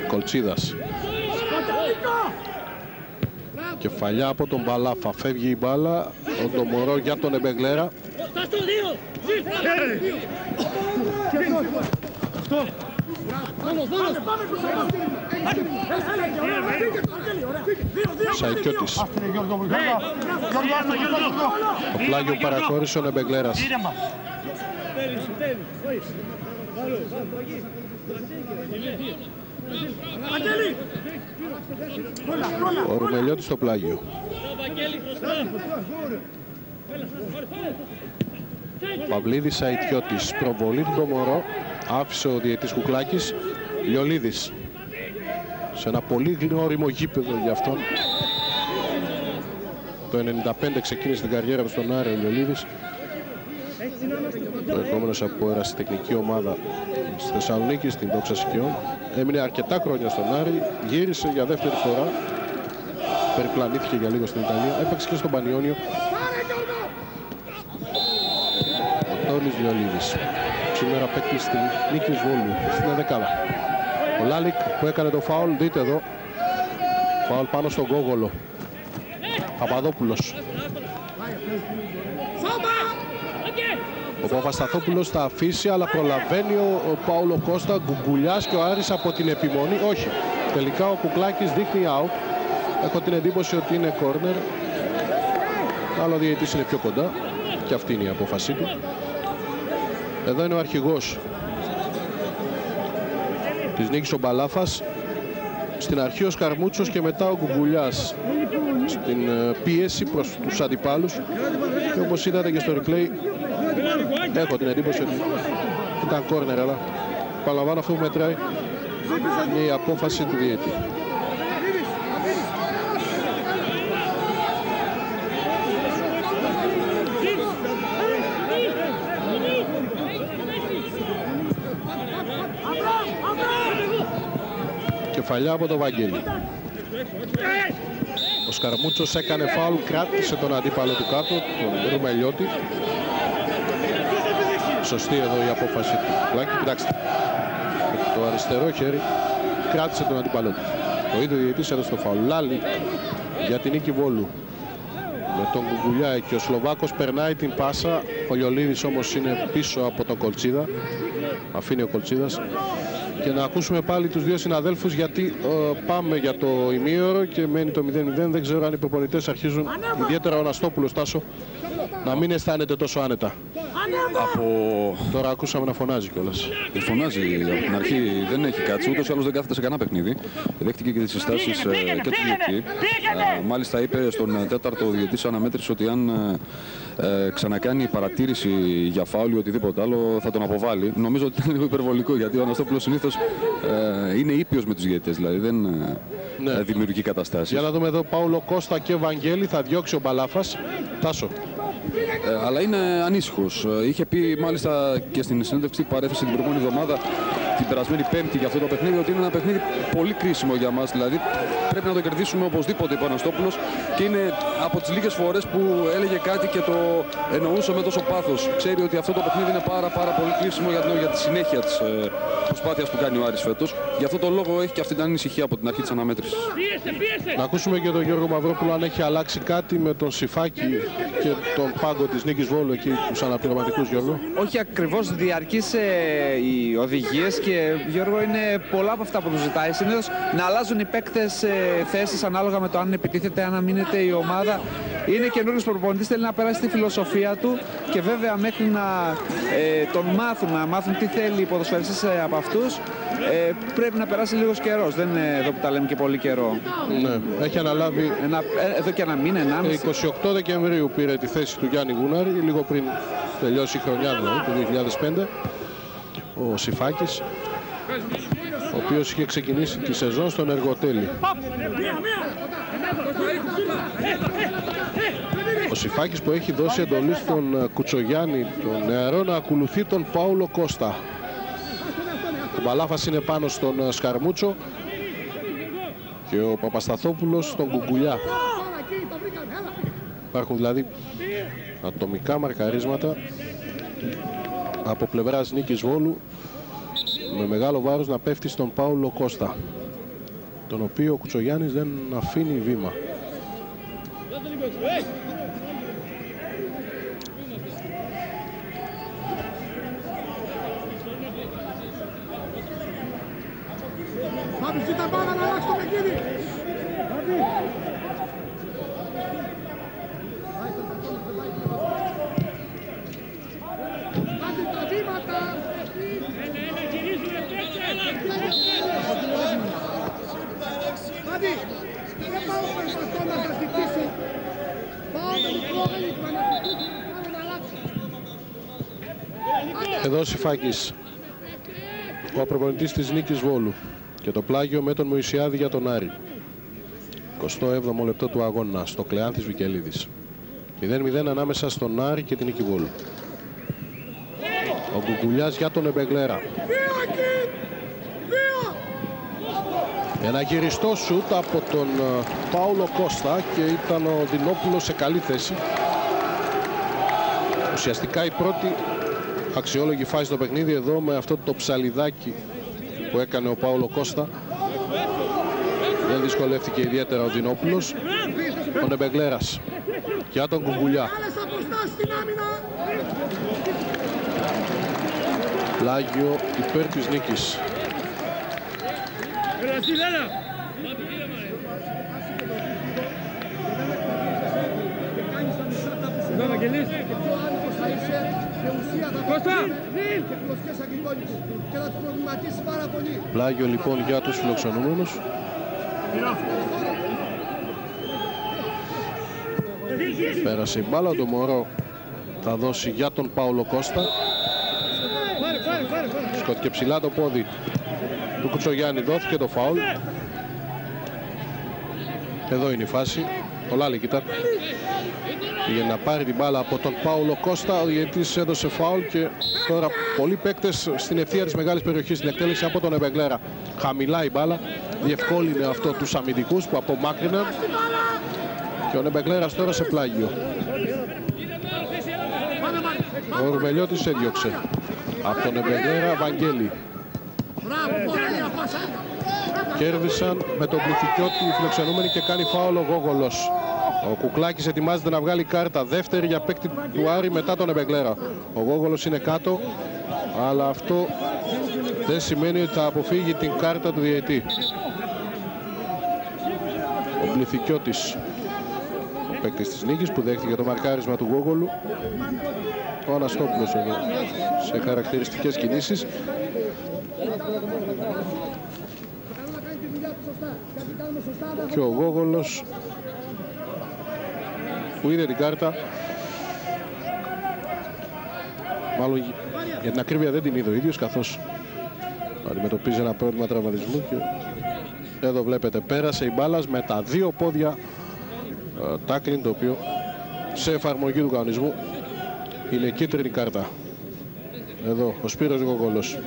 Κολτσίδας. Κεφαλιά από τον Μπαλάφα. Φεύγει η μπάλα. Ο Ντομορό για τον Εμπεγλέρα. Σαϊκιώτης. Το πλάγιο παραχώρησε ο Νεμπεγκλέρας. Ο Ρουμελιώτης στο πλάγιο. Παυλίδης, Σαϊκιώτης, προβολή του το μωρό, άφησε ο διαιτής Κουκλάκης. Λιολίδης σε ένα πολύ γνώριμο γήπεδο για αυτόν. Το 95 ξεκίνησε την καριέρα του στον Άρη ο Λιολίδης, προερχόμενος από ερασιτεχνική ομάδα στη Θεσσαλονίκη, στην Δόξα Σικιών. Έμεινε αρκετά χρόνια στον Άρη, γύρισε για δεύτερη φορά, περιπλανήθηκε για λίγο στην Ιταλία, έπαιξε και στον Πανιόνιο. Ο Τόνης Λιολίδης σήμερα παίκτη στην Νίκης Βόλου, στην δεκάδα. Ο Λάλικ που έκανε το φάουλ, δείτε εδώ, φάουλ πάνω στον Γόγολο. Παπαδόπουλος. Ο Παπασταθόπουλος θα αφήσει, αλλά προλαβαίνει ο Πάουλο Κώστα, Γκουγκουλιάς και ο Άρης από την επιμονή. Όχι, τελικά ο Κουκλάκης δείχνει out. Έχω την εντύπωση ότι είναι corner. Άλλο διαιτής είναι πιο κοντά και αυτή είναι η απόφασή του. Εδώ είναι ο αρχηγός της νίκης ο Μπαλάφας. Στην αρχή ο Σκαρμούτσος και μετά ο Γκουγκουλιάς στην πίεση προς τους αντιπάλους. Και όπως είδατε και στο replay, έχω την εντύπωση ότι ήταν κόρνερ, αλλά παραλαμβάνω αυτό που μετράει είναι η απόφαση του διαιτή. Κεφαλιά από το Βαγγέλη. Ο Σκαρμούτσος έκανε φάουλ, κράτησε τον αντίπαλο του κάτω, τον Ρουμελιώτη. Σωστή εδώ η απόφαση του Κουκλάκη. Κοιτάξτε, το αριστερό χέρι κράτησε τον αντίπαλο του. Ο ίδιο διαιτής έδωσε το φάουλ. Λάλη για την νίκη Βόλου με τον Γκουγκουλιά και ο Σλοβάκος περνάει την πάσα. Ο Λιολίδης όμως είναι πίσω από τον Κολτσίδα. Αφήνει ο Κολτσίδας. Και να ακούσουμε πάλι τους δύο συναδέλφους, γιατί πάμε για το ημίωρο και μένει το 0-0. Δεν ξέρω αν οι προπονητές αρχίζουν, ιδιαίτερα ο Αναστόπουλος, Τάσο, να μην αισθάνεται τόσο άνετα. Τώρα ακούσαμε να φωνάζει κιόλας. Φωνάζει από την αρχή, δεν έχει κάτσει, ούτως ή άλλως δεν κάθεται σε κανένα παιχνίδι. Δέχτηκε και τις συστάσεις και του διαιτή. Μάλιστα είπε στον τέταρτο διαιτής αναμέτρηση ότι αν ξανακάνει παρατήρηση για φάουλ ή οτιδήποτε άλλο θα τον αποβάλει. Νομίζω ότι ήταν λίγο υπερβολικό, γιατί ο Αναστόπουλος συνήθως είναι ήπιος με τους διαιτητές, δηλαδή δεν δημιουργεί καταστάσεις. Για να δούμε εδώ Πάουλο Κώστα και Βαγγέλη, θα διώξει ο Μπαλάφας. Τάσο. Αλλά είναι ανήσυχος. Είχε πει μάλιστα και στην συνέντευξη που παρέθεσε την προηγούμενη εβδομάδα, την περασμένη Πέμπτη, για αυτό το παιχνίδι, ότι είναι ένα παιχνίδι πολύ κρίσιμο για μας. Δηλαδή πρέπει να το κερδίσουμε οπωσδήποτε, είπε ο Αναστόπουλος, και είναι από τις λίγες φορές που έλεγε κάτι και το εννοούσε με τόσο πάθος. Ξέρει ότι αυτό το παιχνίδι είναι πάρα πολύ κρίσιμο για τη συνέχεια της προσπάθειας που κάνει ο Άρης φέτος. Γι' αυτό το λόγο έχει και αυτή την ανησυχία από την αρχή της αναμέτρησης. Να ακούσουμε και τον Γιώργο Μαυρόπουλο αν έχει αλλάξει κάτι με τον Σιφάκη και τον πάγκο της Νίκης Βόλου εκεί, τους αναπληρωματικούς, Γιώργο. Όχι ακριβώς, διαρκείς οι οδηγίες και, Γιώργο, είναι πολλά από αυτά που του ζητάει. Συνήθως να αλλάζουν οι παίκτες θέσεις ανάλογα με το αν επιτίθεται, αν αμήνεται η ομάδα. Είναι καινούριος προπονητής, θέλει να περάσει τη φιλοσοφία του και βέβαια μέχρι να τον μάθουν τι θέλει οι ποδοσφαιριστές από αυτούς, πρέπει να περάσει λίγος καιρός. Δεν είναι εδώ που τα λέμε και πολύ καιρό. Ναι, έχει αναλάβει εδώ και ένα μήνα, 1,5. 28 Δεκεμβρίου πήρε τη θέση του Γιάννη Γούναρη, λίγο πριν τελειώσει η χρονιά, δηλαδή, το 2005. Ο Σιφάκης, ο οποίος είχε ξεκινήσει τη σεζόν στον Εργοτέλη. Ο Σιφάκης που έχει δώσει εντολή στον Κουτσογιάννη, τον νεαρό, να ακολουθεί τον Πάουλο Κώστα. Ο Μπαλάφας είναι πάνω στον Σκαρμούτσο και ο Παπασταθόπουλος στον Γκουγκουλιά. Υπάρχουν δηλαδή ατομικά μαρκαρίσματα από πλευράς Νίκης Βόλου, με μεγάλο βάρος να πέφτει στον Πάουλο Κώστα, τον οποίο ο Κουτσογιάννης δεν αφήνει βήμα. Πάμε ζητά μπάλα να αλλάξει το παιχνίδι. Πάτε τα βήματα. Πάτε, δεν πάω περπατώ να σας δεικτήσω. Πάω με μικρό γαλίκμα να σας δείξω. Πάω να αλλάξω. Εδώ Σιφάκης, ο προπονητής της Νίκης Βόλου, και το πλάγιο με τον Μωυσιάδη για τον Άρη. 27ο λεπτό του αγώνα στο Κλεάνθης Βικελίδης. 0-0 ανάμεσα στον Άρη και την Νίκη Βόλου. Ο Κουκουλιάς για τον Εμπεγκλέρα. Ένα γυριστό σουτ από τον Πάουλο Κώστα και ήταν ο Δινόπουλος σε καλή θέση. Ουσιαστικά η πρώτη αξιόλογη φάση στο παιχνίδι εδώ, με αυτό το ψαλιδάκι που έκανε ο Πάουλο Κώστα. Δεν δυσκολεύτηκε ιδιαίτερα ο Δινόπουλος. Ο Νεμπεγκλέρας για τον Κουκουλιά. Πλάγιο υπέρ της νίκης. Πλάγιο λοιπόν για τους φιλοξενούμενους. Πέρασε η μπάλα, το Μωρό θα δώσει για τον Πάουλο Κώστα. Σκότηκε ψηλά το πόδι του Κουτσογιάννη, δόθηκε το φάουλ. Εδώ είναι η φάση. Ο Λάλη κοιτά. Πήγε να πάρει την μπάλα από τον Πάουλο Κώστα. Ο διαιτητής έδωσε φάουλ και τώρα πολλοί παίκτες στην ευθεία της μεγάλης περιοχής στην εκτέλεση από τον Εμπεγκλέρα. Χαμηλά η μπάλα. Διευκόλυνε αυτό τους αμυντικούς που απομάκρυναν. Και ο Εμπεγκλέρας τώρα σε πλάγιο. Ο Ρουμελιώτης έδιωξε από τον Εμπεγκλέρα. Βαγγέλη. Κέρδισαν με τον Πληθυκιώτη οι φιλοξενούμενοι και κάνει φάουλ ο Γόγολος. Ο Κουκλάκης ετοιμάζεται να βγάλει κάρτα δεύτερη για παίκτη του Άρη μετά τον Εμπεγκλέρα. Ο Γόγολος είναι κάτω, αλλά αυτό δεν σημαίνει ότι θα αποφύγει την κάρτα του διαιτητή. Ο Πληθυκιώτης, ο παίκτης της νίκης που δέχτηκε το μαρκάρισμα του Γόγολου. Ο Αναστόπουλος εδώ σε χαρακτηριστικές κινήσεις. Και ο Γόγολος που είδε την κάρτα, μάλλον για την ακρίβεια δεν την είδε ο ίδιος, καθώς αντιμετωπίζει ένα πρόβλημα τραυματισμού. Και εδώ βλέπετε πέρασε η μπάλα με τα δύο πόδια, τάκλιν, το οποίο σε εφαρμογή του κανονισμού είναι κίτρινη κάρτα. Εδώ ο Σπύρος Γογολός.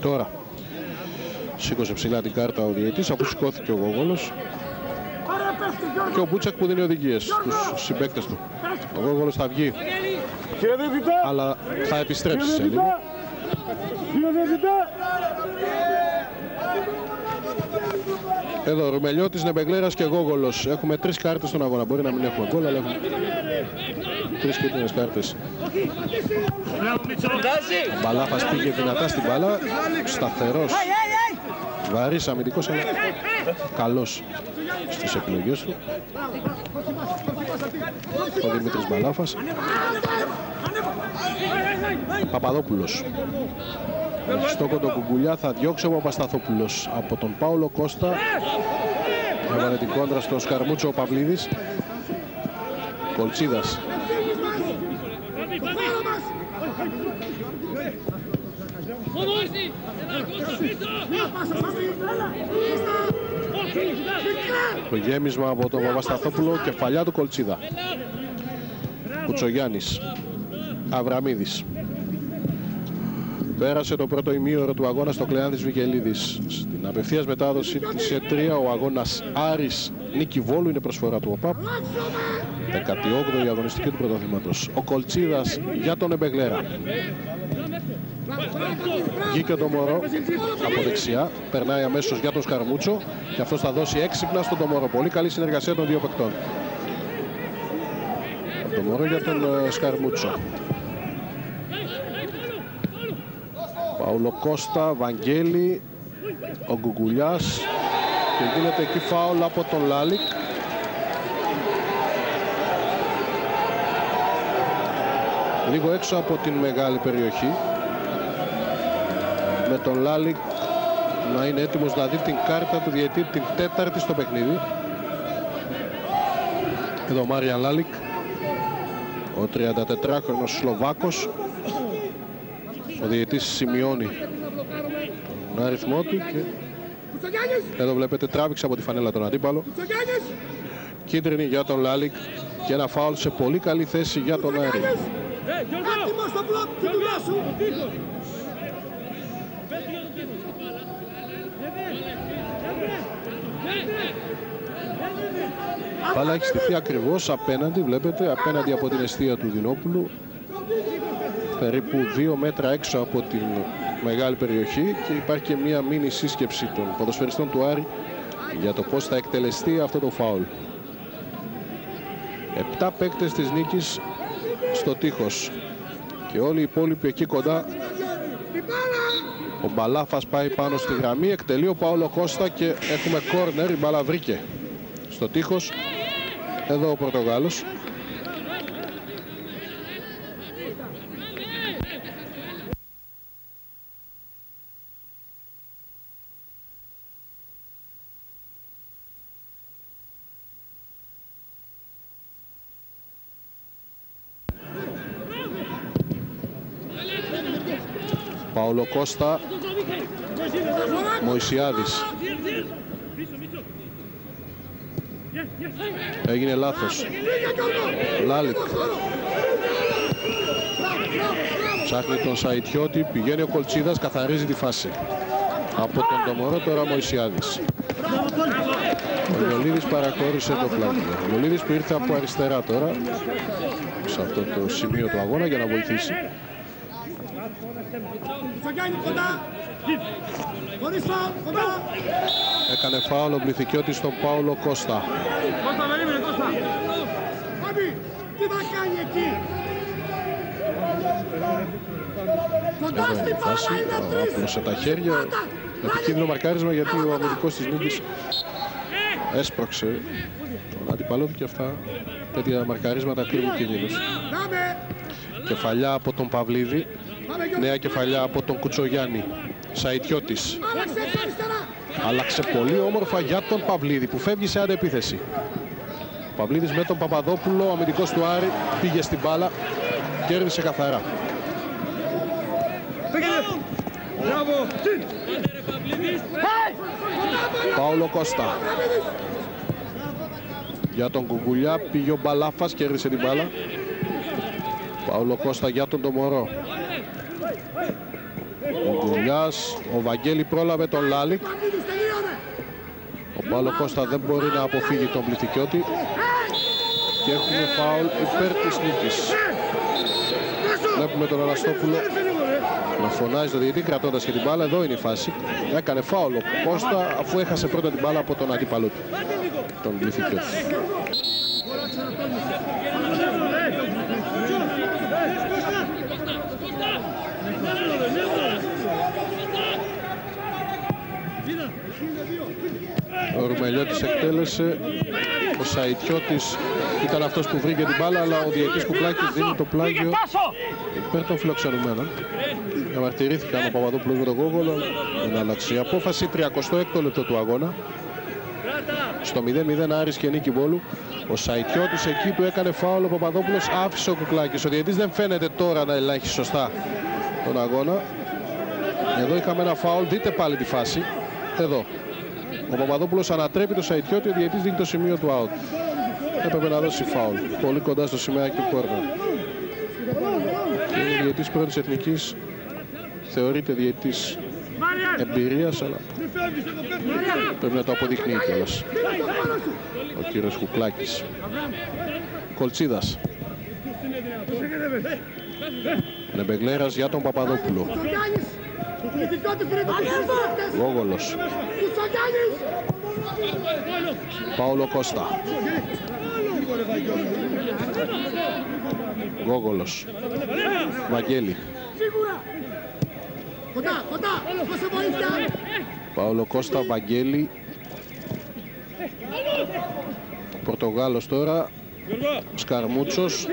Τώρα σήκωσε ψηλά την κάρτα ο διαιτητής, αφού σηκώθηκε ο Γόγολος, και ο Μπούτσακ που δίνει οδηγίες στους συμπαίκτες του. Ο Γόγολος θα βγει, αλλά θα επιστρέψει σε λίγο. Εδώ Ρουμελιώτης, Νεμπεγκλέρας και Γόγολος. Έχουμε τρεις κάρτες στον αγώνα. Μπορεί να μην έχουμε γκολ, αλλά έχουμε τρεις κίτρινες κάρτες. Ο Μπαλάφας πήγε δυνατά στην μπάλα. Σταθερός, βαρύς αμυντικός, αλλά καλός στις επιλογές του. Ο Δημήτρης Μπαλάφας. Παπαδόπουλος. Στο κοντοκουγκουλιά θα διώξει ο Παπασταθόπουλος από τον Πάουλο Κώστα. Έβαλε την κόντρα στο Σκαρμούτσο ο Παυλίδης. Κολτσίδας. Το γέμισμα από τον Παπασταθόπουλο, κεφαλιά του Κολτσίδα. Κουτσογιάννης. Αβραμίδης. Πέρασε το πρώτο ημίωρο του αγώνα στο Κλεάνθης Βικελίδης. Στην απευθείας μετάδοση της ΕΤΡΙΑ ο αγώνας Άρης Νίκη Βόλου είναι προσφορά του ΟΠΑΠ. 18η αγωνιστική του πρωταθλήματος. Ο Κολτσίδας για τον Εμπεγλέρα. Βγήκε το Μωρό από δεξιά, περνάει αμέσως για τον Σκαρμούτσο και αυτός θα δώσει έξυπνα στον Μωρό. Πολύ καλή συνεργασία των δύο παικτών. το μωρό για τον Σκαρμούτσο. Παύλο Κώστα, Βαγγέλη, ο Γκουγκουλιάς και γίνεται εκεί φάουλ από τον Λάλικ. Λίγο έξω από την μεγάλη περιοχή, με τον Λάλικ να είναι έτοιμος να δει την κάρτα του διαιτητή, την τέταρτη στο παιχνίδι. Εδώ ο Μάριαν Λάλικ, ο 34χρονος Σλοβάκος. Ο διαιτητής σημειώνει τον αριθμό του και εδώ βλέπετε τράβηξε από τη φανέλα τον αντίπαλο. Κίτρινη για τον Λάλικ και ένα φάουλ σε πολύ καλή θέση για τον Άρη. Μπάλα έχει στηθεί ακριβώς απέναντι, βλέπετε, απέναντι από την εστία του Δινόπουλου. Περίπου 2 μέτρα έξω από την μεγάλη περιοχή και υπάρχει και μία μίνι σύσκεψη των ποδοσφαιριστών του Άρη για το πώς θα εκτελεστεί αυτό το φάουλ. 7 παίκτες της νίκης στο τείχος και όλοι οι υπόλοιποι εκεί κοντά. Ο Μπαλάφας πάει πάνω στη γραμμή, εκτελεί ο Παύλο Κώστα και έχουμε κόρνερ. Η μπάλα βρήκε στο τείχος. Εδώ ο Πορτογάλος. Παύλο Κώστα, Μωυσιάδης. Έγινε λάθος. Λάλικ. Ψάχνει τον Σαϊτιώτη, πηγαίνει ο Κολτσίδας, καθαρίζει τη φάση. Από τον Τομορό τώρα Μωυσιάδης. Ο Ιωλίδης παρακόρυσε το πλάγιο. Ο Ιωλίδης που ήρθε από αριστερά τώρα, σε αυτό το σημείο του αγώνα για να βοηθήσει. Έκανε φάουλ ο Μπληθικιώτης στον Παύλο Κώστα. Κώστα, περίμενε, Κώστα. Φάμπη, τι θα κάνει εκεί. Κοντά στη μπάλα είναι τρεις. Άπλωσε τα χέρια. Επικίνδυνο μαρκάρισμα γιατί ο αμυντικός της νίκης έσπρωξε τον αντιπαλό του και αυτά. Τέτοια μαρκαρίσματα κρύβουν κινδύνους. Κεφαλιά από τον Παυλίδη. Νέα κεφαλιά από τον Κουτσογιάννη. Σαϊτιώτης. Άλλαξε πολύ όμορφα για τον Παυλίδη που φεύγει σε αντεπίθεση. Παυλίδης με τον Παπαδόπουλο, ο αμυντικός του Άρη, πήγε στην μπάλα, κέρδισε καθαρά. Παύλο Κώστα. Για τον Κουκουλιά πήγε ο Μπαλάφας, κέρδισε την μπάλα. Παύλο Κώστα για τον Τομορό. Ο Γκουλιάς, ο Βαγγέλη πρόλαβε τον Λάλικ. Ο Παύλο Κώστα δεν μπορεί να αποφύγει τον Πληθικιώτη. Και έχουμε φάουλ υπέρ της νίκης. Βλέπουμε τον Αναστόπουλο να φωνάζει το διαιτητή κρατώντας και την μπάλα. Εδώ είναι η φάση. Έκανε φάουλ ο Κώστα αφού έχασε πρώτα την μπάλα από τον αντίπαλό του, τον Πληθικιώτη. Ο Ρουμελιώτης εκτέλεσε, ο Σαϊτιώτης ήταν αυτός που βρήκε την μπάλα, αλλά ο διαιτητής Κουκλάκης δίνει το πλάγιο υπέρ των φιλοξενουμένων. Διαμαρτυρήθηκαν ο Παπαδόπουλος με τον Γόγολο, δεν άλλαξε η απόφαση. 36ο λεπτό του αγώνα. Στο 0-0 Άρης και νίκη Βόλου. Ο Σαϊτιώτης εκεί του έκανε φάουλ, ο Παπαδόπουλος άφησε ο Κουκλάκης. Ο διαιτητής δεν φαίνεται τώρα να ελέγχει σωστά τον αγώνα. Εδώ είχαμε ένα φάουλ, δείτε πάλι τη φάση. Εδώ. Ο Παπαδόπουλος ανατρέπει το Σαϊτιώτη, ο διαιτητής δίνει το σημείο του out. Έπρεπε να δώσει φάουλ, πολύ κοντά στο σημαίακι του κόρνερ. Ο διαιτητής πρώτης εθνικής θεωρείται διαιτητής εμπειρίας, αλλά πρέπει να το αποδεικνύει κιόλας. Ο κύριος Κουκλάκης. Κολτσίδας. Λεμπεγλέρας για τον Παπαδόπουλο. Γόγολος. Πάολο Κώστα. Γόγολος. Βαγγέλη. Πάολο Κώστα, Βαγγέλη. Πορτογάλος τώρα. Σκαρμούτσος.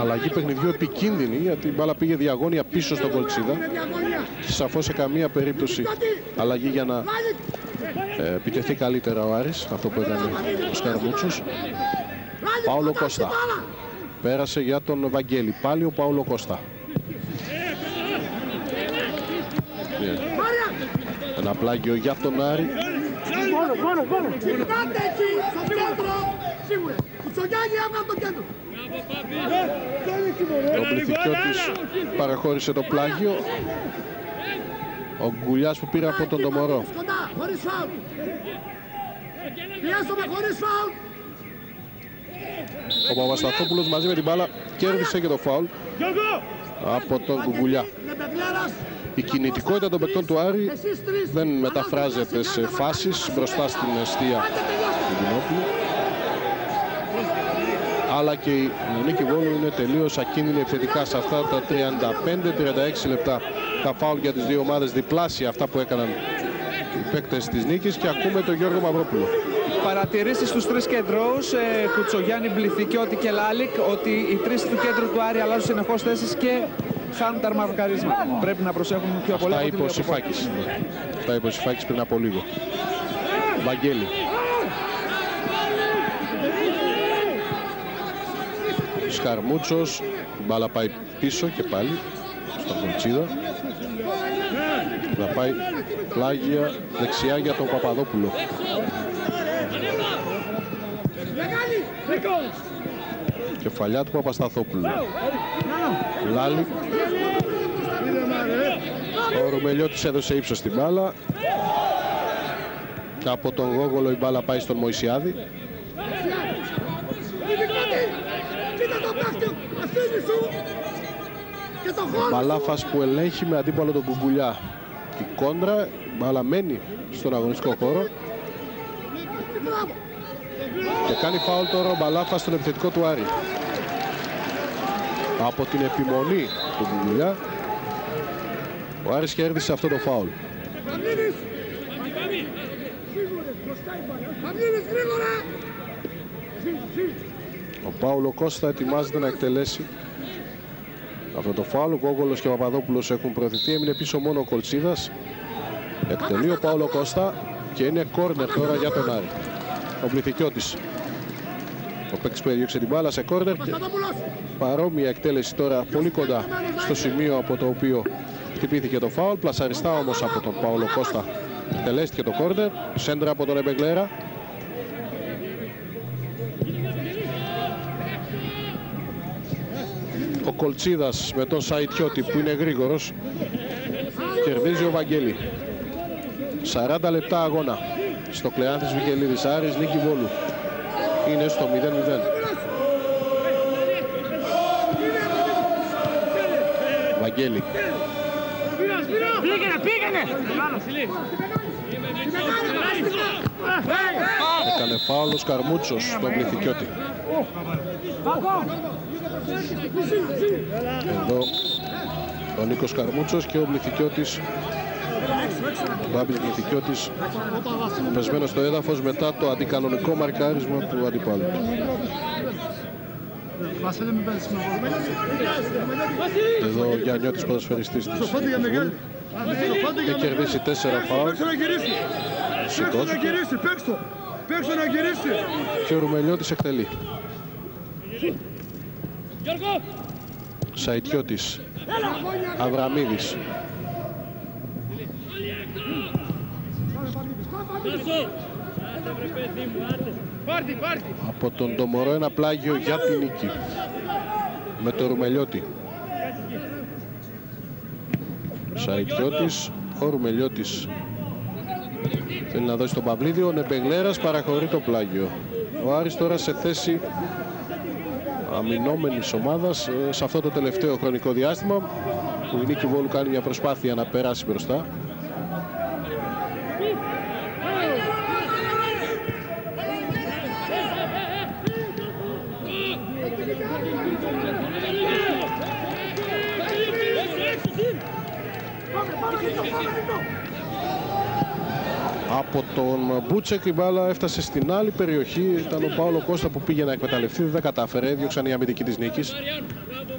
Αλλαγή παιχνιδιού επικίνδυνη, γιατί η μπάλα πήγε διαγώνια πίσω στον Κολτσίδα. Σαφώς σε καμία περίπτωση αλλαγή για να επιτεθεί καλύτερα ο Άρης, αυτό που έκανε ο Σκαρμούτσος. Πάολο Κώστα. Πέρασε για τον Βαγγέλη. Πάλι ο Πάολο Κώστα. Ένα πλάγιο για τον Άρη. Ο Πληθυκιώτης παραχώρησε το πλάγιο. Ο Γκουλιάς που πήρε από τον Τομορό. Ο Παπασταθόπουλος μαζί με την μπάλα κέρδισε και το φάουλ από τον Κουκουλιά. Η κινητικότητα των παικτών του Άρη δεν μεταφράζεται σε φάσεις μπροστά στην αιστεία του Δημόπουλου. Αλλά και η Νίκη Βόλου είναι τελείως ακίνδυνη επιθετικά σε αυτά τα 35-36 λεπτά. Τα φάουλ για τις δύο ομάδες διπλάσια αυτά που έκαναν οι παίκτες της Νίκης, και ακούμε τον Γιώργο Μαυρόπουλο. Παρατηρήσεις στους τρεις κεντρώους, Κουτσογιάννη, Μπληθικιώτη και Λάλικ, ότι οι τρεις του κέντρου του Άρη αλλάζουν συνεχώς θέσεις και χάνουν τα μαρκαρίσματα. Πρέπει να προσέχουν πιο πολύ. Αυτά είπε ο Σιφάκης. Αυτά είπε ο Σιφάκης πριν από λίγο. Βαγγέλη. Σκαρμούτσος. Μπάλα πάει πίσω και πάλι στον Κολτσίδα. Θα πάει πλάγια δεξιά για τον Παπαδόπουλο. Κεφαλιά του Παπασταθόπουλου. Λάλη. Ο Ρουμελιώτης έδωσε ύψος στην μπάλα. Από τον Γόγολο η μπάλα πάει στον Μωυσιάδη. Μπαλάφας που ελέγχει με αντίπαλο τον Κουκουλιά. Η κόντρα, μπάλα μένει στον αγωνιστικό χώρο. Και κάνει φάουλ τώρα ο Μπαλάφας στον επιθετικό του Άρη. Από την επιμονή του Κουκουλιά, ο Άρης κέρδισε αυτό το φάουλ. Ο Πάολο Κώστα ετοιμάζεται να εκτελέσει αυτό το φάουλ. Ο Γκόγολος και ο Παπαδόπουλος έχουν προωθηθεί. Έμεινε πίσω μόνο ο Κολτσίδας. Εκτελεί ο Πάολο Κώστα και είναι κόρνερ τώρα για τον Άρη. Ο Πληθυκιώτης, ο παίκτης που έδιωξε την μπάλα σε κόρνερ, και παρόμοια εκτέλεση τώρα πολύ κοντά στο σημείο από το οποίο χτυπήθηκε το φάουλ. Πλασαριστά όμως από τον Πάολο Κώστα εκτελέστηκε το κόρνερ. Σέντρα από τον Εμπεγκλέρα. Ο Κολτσίδας με τον Σαϊτιώτη που είναι γρήγορος. Κερδίζει ο Βαγγέλη. 40 λεπτά αγώνα στο Κλεάνθης Βικελίδης. Άρης Νίκη Βόλου. Είναι στο 0-0. Βαγγέλη. Έκανε φάουλ ο Σκαρμούτσος στον Πληθυκιώτη. Εδώ ο Νίκος Σκαρμούτσος και ο Πληθυκιώτης, ο Μπάμπης Πληθυκιώτης, πεσμένος στο έδαφος μετά το αντικανονικό μαρκάρισμα του αντιπάλου. Εδώ ο Γιαννιώτης, ποδοσφαιριστής της Βουλ, και κερδίσει 4 φάουλ. Και ο Ρουμελιώτης εκτελεί. Σαϊτιώτης, Αβραμίδης. Από τον Τομορό ένα πλάγιο για την νίκη με το Ρουμελιώτη. Σαϊτιώτης, ο Ρουμελιώτης θέλει να δώσει τον Παυλίδη. Ο Νεμπεγλέρας παραχωρεί το πλάγιο. Ο Άρης τώρα σε θέση αμυνόμενης ομάδας σε αυτό το τελευταίο χρονικό διάστημα. που η Νίκη Βόλου κάνει μια προσπάθεια να περάσει μπροστά. Από τον Μπούτσεκ η μπάλα έφτασε στην άλλη περιοχή. Ήταν ο Πάολο Κώστα που πήγε να εκμεταλλευτεί, δεν κατάφερε, έδιωξαν οι αμυντικοί της νίκης.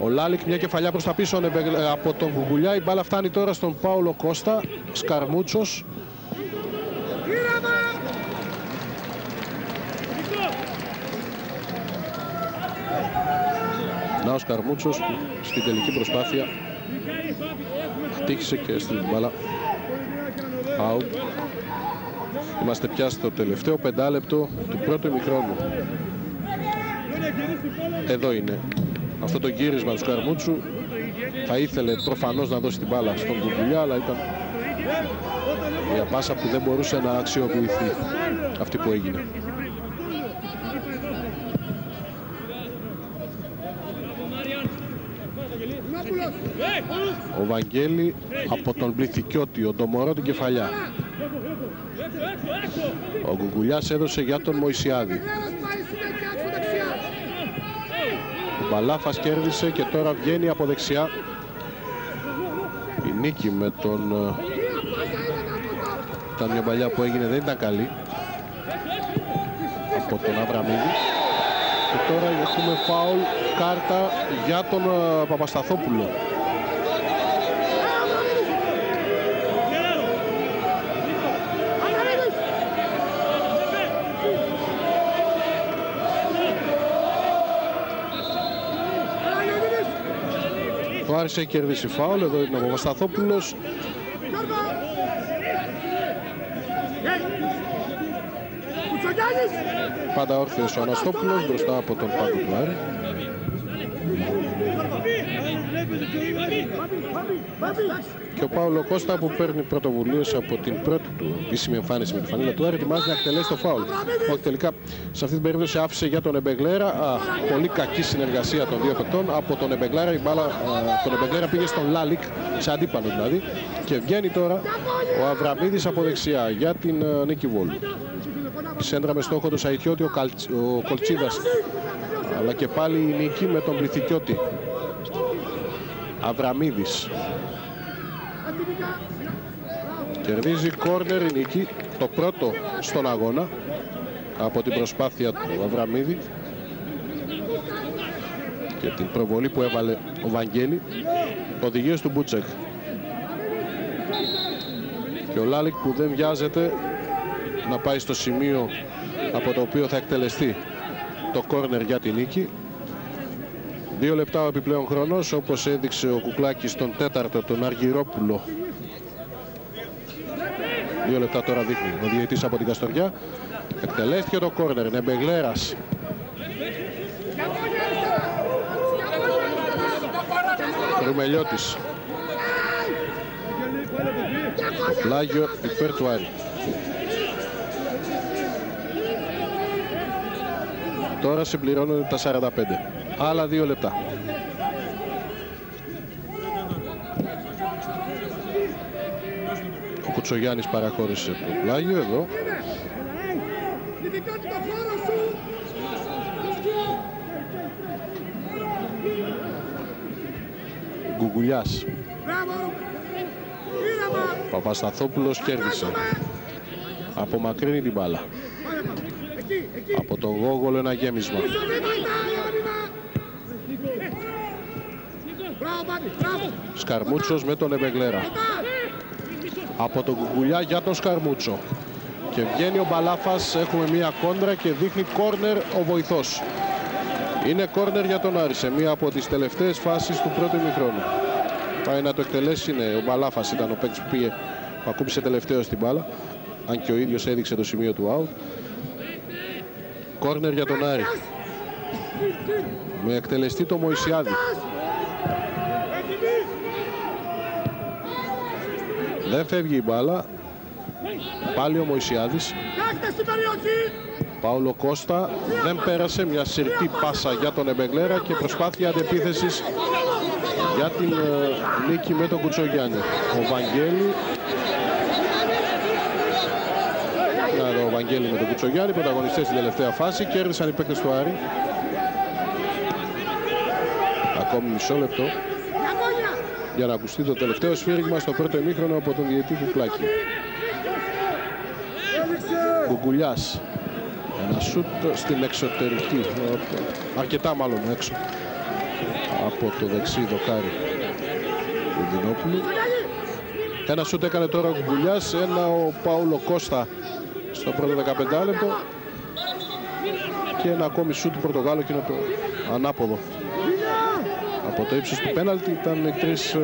Ο Λάλικ, μια κεφαλιά προς τα πίσω από τον Γκουγκουλιά. Η μπάλα φτάνει τώρα στον Πάολο Κώστα. Σκαρμούτσος. Να ο Σκαρμούτσος που στην τελική προσπάθεια χτύχησε και στην μπάλα out. Είμαστε πια στο τελευταίο πεντάλεπτο του πρώτου ημιχρόνου. Εδώ είναι αυτό το γύρισμα του Σκαρμούτσου. Θα ήθελε προφανώς να δώσει την μπάλα στον Γκουγκουλιά, αλλά ήταν μια πάσα που δεν μπορούσε να αξιοποιηθεί αυτή που έγινε. Ο Βαγγέλη από τον Πληθικιώτη, ο Ντομορό την κεφαλιά. Ο Γκουγκουλιάς έδωσε για τον Μωυσιάδη. Ο Μπαλάφας κέρδισε και τώρα βγαίνει από δεξιά. Η νίκη με τον... Ήταν μια παλιά που έγινε, δεν ήταν καλή. Από τον Αβραμίδη. Και τώρα έχουμε φάουλ, κάρτα για τον Παπασταθόπουλο. Ο Άρης έχει κερδίσει φάουλ, εδώ είναι ο Παπασταθόπουλος. Πάντα όρθιος ο Αναστόπουλος μπροστά από τον πάγκο του Άρη. Και ο Πάολο Κώστα που παίρνει πρωτοβουλίες από την πρώτη του επίσημη εμφάνιση με τη φανέλα του Άρη, ετοιμάζει να εκτελέσει το φάουλ. Όχι, τελικά σε αυτή την περίπτωση άφησε για τον Εμπεγλέρα. Πολύ κακή συνεργασία των δύο παικτών. Από τον Εμπεγλέρα η μπάλα, τον Εμπεγλέρα πήγε στον Λάλικ, σε αντίπαλο δηλαδή. Και βγαίνει τώρα ο Αβραμίδης από δεξιά για την Νίκη Βόλου. Σέντρα με στόχο τον Σαϊτιώτη, ο Κολτσίδας. Αλλά και πάλι η Νίκη με τον Πληθικιώτη. Αβραμίδης. Κερδίζει κόρνερ η Νίκη, το πρώτο στον αγώνα από την προσπάθεια του Αβραμίδη και την προβολή που έβαλε ο Βαγγέλη. Οδηγίες του Μπούτσεκ. Και ο Λάλικ που δεν βιάζεται να πάει στο σημείο από το οποίο θα εκτελεστεί το κόρνερ για την νίκη. 2 λεπτά ο επιπλέον χρόνος, όπως έδειξε ο Κουκλάκης στον τέταρτο, τον Αργυρόπουλο. 2 λεπτά τώρα δείχνει ο διαιτητής από την Καστοριά. Εκτελέστηκε το κόρνερ, Νεμπεγλέρας. Ρουμελιώτης. Πλάγιο υπέρ του Άρη. Τώρα συμπληρώνονται τα 45. Άλλα 2 λεπτά. Ο Κουτσογιάννης παραχώρησε το Πλάγιο εδώ. Γκουγκουλιάς. Παπασταθόπουλος κέρδισε. Απομακρύνει την μπάλα. Από τον Γόγολο ένα γέμισμα. Σκαρμούτσος με τον Εμπεγλέρα. Από τον Γκουγκουλιά για τον Σκαρμούτσο. Και βγαίνει ο Μπαλάφας, έχουμε μία κόντρα και δείχνει κόρνερ ο βοηθός. Είναι κόρνερ για τον Άρη σε μία από τις τελευταίες φάσεις του πρώτου ημιχρόνου. Πάει να το εκτελέσει, είναι ο Μπαλάφας, ήταν ο παίκτης που πήγε, που ακούμπησε τελευταίο στην μπάλα. Αν και ο ίδιος έδειξε το σημείο του out. Κόρνερ για τον Άρη. Με εκτελεστή το Μωυσιάδη. Δεν φεύγει η μπάλα. Πάλι ο Μωυσιάδης. Πάολο Κώστα δεν πέρασε, μια συρτή πάσα για τον Εμπεγλέρα και προσπάθεια αντεπίθεσης για την νίκη με τον Κουτσογιάννη. Ο Βαγγέλη. Ο Βαγγέλη με τον Κουτσογιάννη, πρωταγωνιστές στην τελευταία φάση. Κέρδισαν οι παίκτες του Άρη. Ακόμη μισό λεπτό για να ακουστεί το τελευταίο σφύριγμα στο πρώτο ημίχρονο από τον διαιτητή Κουκλάκη. Γκουγκουλιάς. Ένα σούτ στην εξωτερική. Αρκετά μάλλον έξω από το δεξί δοκάρι του Δινόπουλου. Ένα σούτ έκανε τώρα ο Γκουγκουλιάς, ένα ο Πάουλο Κώστα στο πρώτο 15 λεπτό και ένα ακόμη σούτ του Πορτογάλου και είναι το ανάποδο. Από το ύψος του πέναλτι ήταν οι τρεις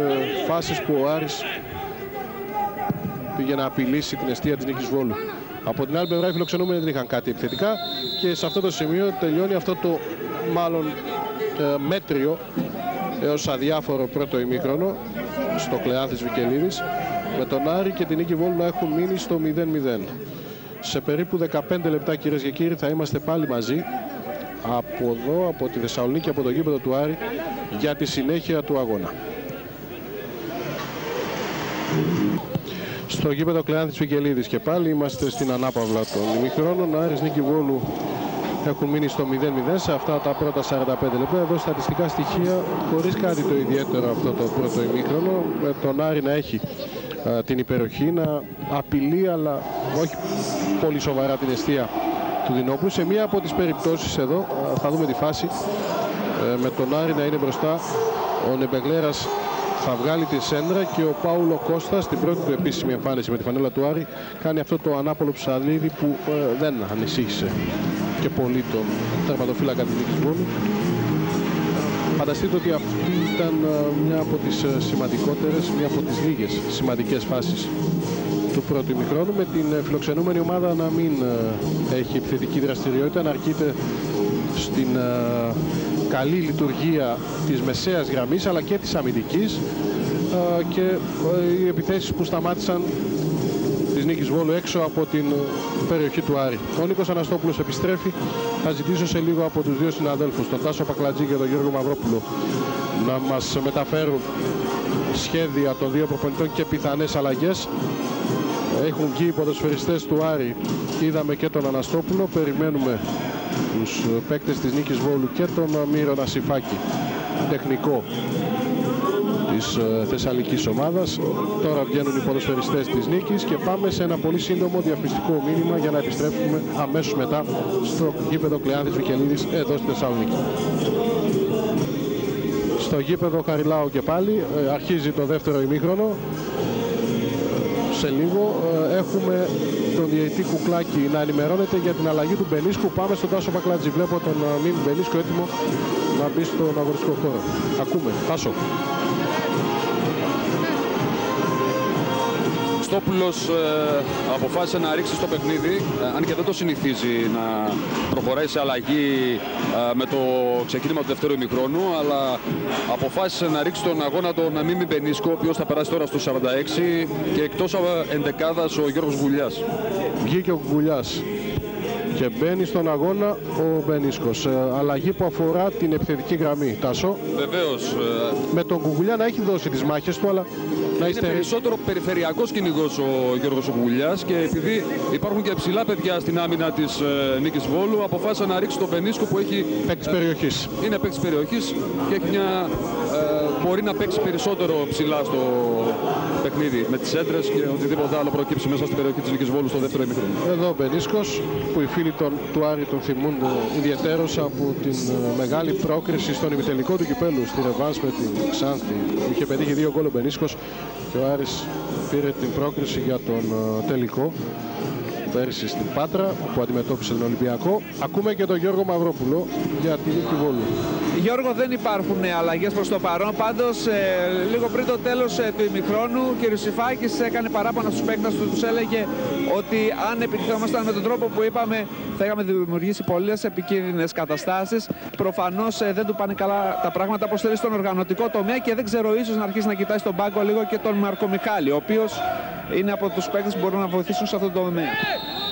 φάσεις που ο Άρης πήγε να απειλήσει την εστία της νίκης Βόλου. Από την άλλη πλευρά οι φιλοξενούμενοι δεν είχαν κάτι επιθετικά και σε αυτό το σημείο τελειώνει αυτό το μάλλον μέτριο έως αδιάφορο πρώτο ημίχρονο στο Κλεάνθης Βικελίδης, με τον Άρη και την νίκη Βόλου να έχουν μείνει στο 0-0. Σε περίπου 15 λεπτά, κυρίες και κύριοι, θα είμαστε πάλι μαζί από εδώ, από τη Θεσσαλονίκη, από το γήπεδο του Άρη, για τη συνέχεια του αγώνα. Στο γήπεδο Κλεάνθης Βικελίδης και πάλι είμαστε στην ανάπαυλα των ημιχρόνων. Άρης νίκη Βόλου έχουν μείνει στο 0-0 σε αυτά τα πρώτα 45 λεπτά. Εδώ στατιστικά στοιχεία χωρίς κάτι το ιδιαίτερο αυτό το πρώτο ημίχρονο. Με τον Άρη να έχει την υπεροχή, να απειλεί αλλά όχι πολύ σοβαρά την εστία του Δινόπουλου. Σε μία από τις περιπτώσεις εδώ θα δούμε τη φάση με τον Άρη να είναι μπροστά. Ο Νεμπεγλέρας θα βγάλει τη σέντρα και ο Πάουλο Κώστα στην πρώτη του επίσημη εμφάνιση με τη φανέλα του Άρη κάνει αυτό το ανάπολο ψαλίδι που δεν ανησύχησε και πολύ τον τερματοφύλακα της νίκης Βόλου. Φανταστείτε ότι αυτή ήταν μια από τις σημαντικότερες, μια από τις λίγες σημαντικές φάσεις του πρώτου ημιχρόνου, με την φιλοξενούμενη ομάδα να μην έχει επιθετική δραστηριότητα, να αρκείται στην καλή λειτουργία της μεσαίας γραμμής αλλά και της αμυντικής και οι επιθέσεις που σταμάτησαν της νίκης Βόλου έξω από την περιοχή του Άρη. Ο Νίκος Αναστόπουλος επιστρέφει. Θα ζητήσω σε λίγο από τους δύο συναδέλφους, τον Τάσο Πακλατζή και τον Γιώργο Μαυρόπουλο, να μας μεταφέρουν σχέδια των δύο προπονητών και πιθανές αλλαγές. Έχουν βγει οι ποδοσφαιριστές του Άρη. Είδαμε και τον Αναστόπουλο. Περιμένουμε τους παίκτες της νίκης Βόλου και τον Μύρο Νασιφάκη, τεχνικό της θεσσαλικής ομάδας. Τώρα βγαίνουν οι ποδοσφαιριστές της νίκης και πάμε σε ένα πολύ σύντομο διαφημιστικό μήνυμα για να επιστρέψουμε αμέσως μετά στο γήπεδο Κλεάνθης Βικελίδης εδώ στη Θεσσαλονίκη. Στο γήπεδο Χαριλάου και πάλι αρχίζει το δεύτερο ημίχρονο. Σε λίγο έχουμε τον διαιτητή Κουκλάκη να ενημερώνεται για την αλλαγή του Μπενίσκου. Πάμε στον Τάσο Πακλατζή. Βλέπω τον Μίμη Μπενίσκο έτοιμο να μπει στον αγωνιστικό χώρο. Ακούμε. Τάσο. Στόπουλος αποφάσισε να ρίξει στο παιχνίδι, αν και δεν το συνηθίζει να προχωράει σε αλλαγή με το ξεκίνημα του δεύτερου ημιχρόνου, αλλά αποφάσισε να ρίξει τον αγώνα τον Μίμη Μπενίσκο, ο οποίος θα περάσει τώρα στο 46 και εκτός εντεκάδας ο Γιώργος Γκουλιάς. Βγήκε ο Γκουλιάς και μπαίνει στον αγώνα ο Μπενίσκος. Αλλαγή που αφορά την επιθετική γραμμή. Τάσο. Βεβαίως. Με τον Γκουλιά να έχει δώσει τις μάχες του, αλλά να είναι περισσότερο περιφερειακός κυνηγός ο Γιώργος Γκουλιάς και επειδή υπάρχουν και ψηλά παιδιά στην άμυνα της νίκης Βόλου, αποφάσισε να ρίξει τον Μπενίσκο που έχει παίκτης περιοχής. Είναι παίκτης περιοχής και έχει μια, μπορεί να παίξει περισσότερο ψηλά στο παιχνίδι με τις έντρες και οτιδήποτε άλλο προκύψει μέσα στην περιοχή της νίκης Βόλου στο δεύτερο ημίχρονο. Εδώ ο Μπενίσκος, που οι φίλοι του Άρη τον θυμούν ιδιαιτέρως από την μεγάλη πρόκριση στον ημιτελικό του κυπέλου στη ρεβάνς με την Ξάνθη. Είχε πετύχει 2 γκολ ο Μπενίσκος και ο Άρης πήρε την πρόκριση για τον τελικό πέρυσι στην Πάτρα που αντιμετώπισε τον Ολυμπιακό. Ακούμε και τον Γιώργο Μαυρόπουλο για την νίκη Βόλου. Γιώργο, δεν υπάρχουν αλλαγές προς το παρόν, πάντως λίγο πριν το τέλος του ημιχρόνου ο κ. Νασιφάκης έκανε παράπονα στους παίκτες του, τους έλεγε ότι αν επιτυχόμασταν με τον τρόπο που είπαμε θα είχαμε δημιουργήσει πολλές επικίνδυνες καταστάσεις. Προφανώς δεν του πάνε καλά τα πράγματα όπως θέλει στον οργανωτικό τομέα και δεν ξέρω, ίσως να αρχίσει να κοιτάει στον πάγκο λίγο και τον Μάρκο Μιχάλη, ο οποίος είναι από τους παίκτες που μπορούν να βοηθήσουν σε αυτό το τομέα.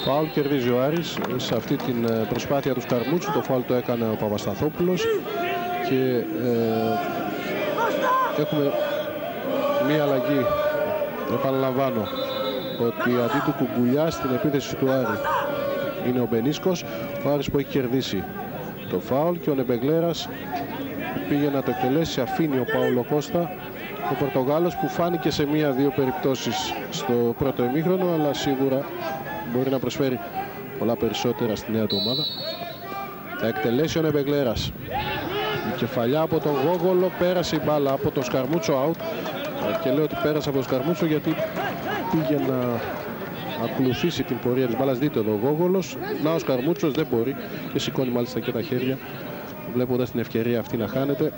Φάουλ κερδίζει ο Άρης σε αυτή την προσπάθεια του Σκαρμούτσου. Το φάουλ το έκανε ο Παπασταθόπουλος και έχουμε μία αλλαγή. Επαναλαμβάνω ότι αντί του Κουγκουλιά στην επίθεση του Άρη είναι ο Μπενίσκος, ο Άρης που έχει κερδίσει το φάουλ, και ο Νεμπεγλέρας πήγε να το εκτελέσει. Αφήνει ο Παύλο Κώστα, ο Πορτογάλος, που φάνηκε σε μία-δύο περιπτώσεις στο πρώτο ημίχρονο, αλλά σίγουρα μπορεί να προσφέρει πολλά περισσότερα στη νέα του ομάδα. Θα εκτελέσει ο Νεμπεγλέρας. Η κεφαλιά από τον Γόγολο, πέρασε η μπάλα από τον Σκαρμούτσο out, και λέω ότι πέρασε από τον Σκαρμούτσο γιατί πήγε να ακολουθήσει την πορεία της μπάλας. Δείτε εδώ ο Γόγολος, να ο Σκαρμούτσος δεν μπορεί, και σηκώνει μάλιστα και τα χέρια, βλέποντας την ευκαιρία αυτή να χάνεται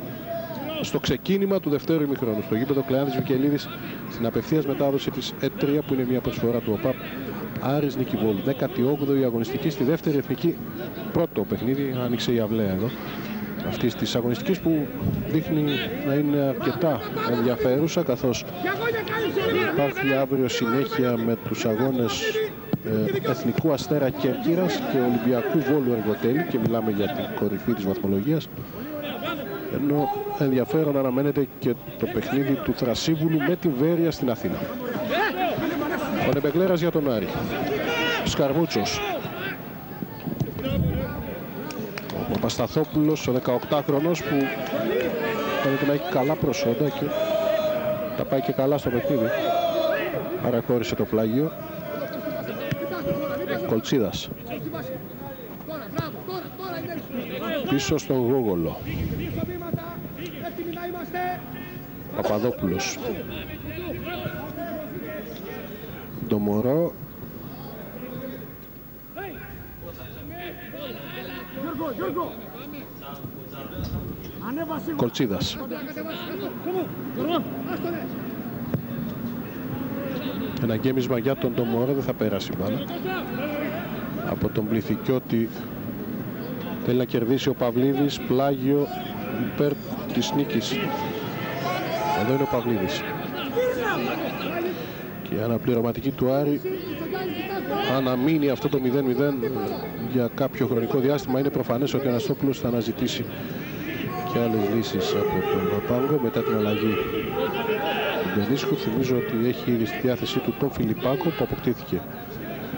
στο ξεκίνημα του δευτέρου ημιχρόνου στο γήπεδο Κλεάνθης Βικελίδης, στην απευθείας μετάδοση της E3, που είναι μια προσφορά του ΟΠΑΠ Άρης Νίκη Βόλου. 18η αγωνιστική στη δεύτερη εθνική. Πρώτο παιχνίδι, άνοιξε η αυλαία εδώ αυτής της αγωνιστικής, που δείχνει να είναι αρκετά ενδιαφέρουσα, καθώς υπάρχει αύριο συνέχεια με τους αγώνες Εθνικού Αστέρα Κέρκυρας και Ολυμπιακού Βόλου Εργοτέλη, και μιλάμε για την κορυφή της βαθμολογίας, ενώ ενδιαφέρον αναμένεται και το παιχνίδι του Θρασίβουλου με την Βέρεια στην Αθήνα. Ο Νεμπεγλέρας για τον Άρη. Σκαρμούτσος. Ο Παπασταθόπουλος, ο 18χρονος, που φαίνεται να έχει καλά προσόντα και τα πάει και καλά στο παιχνίδι. Παραχώρησε το πλάγιο. Κολτσίδας. Πίσω στον Γόγολο. Παπαδόπουλος. Ντομορό. Κολτσίδας. Ένα γκέμισμα για τον Ντομορό, δεν θα πέράσει μπάλα. Από τον Πληθικιώτη θέλει να κερδίσει ο Παυλίδης, πλάγιο υπέρ της νίκης. Εδώ είναι ο Παυλίδης. Και η αναπληρωματική του Άρη, αν μείνει αυτό το 0-0 για κάποιο χρονικό διάστημα, είναι προφανές ότι ο Αναστόπουλος θα αναζητήσει και άλλες λύσεις από τον Πάγκο μετά την αλλαγή του Μπενίσκου. Θυμίζω ότι έχει ήδη στη διάθεσή του τον Φιλιππάκο, που αποκτήθηκε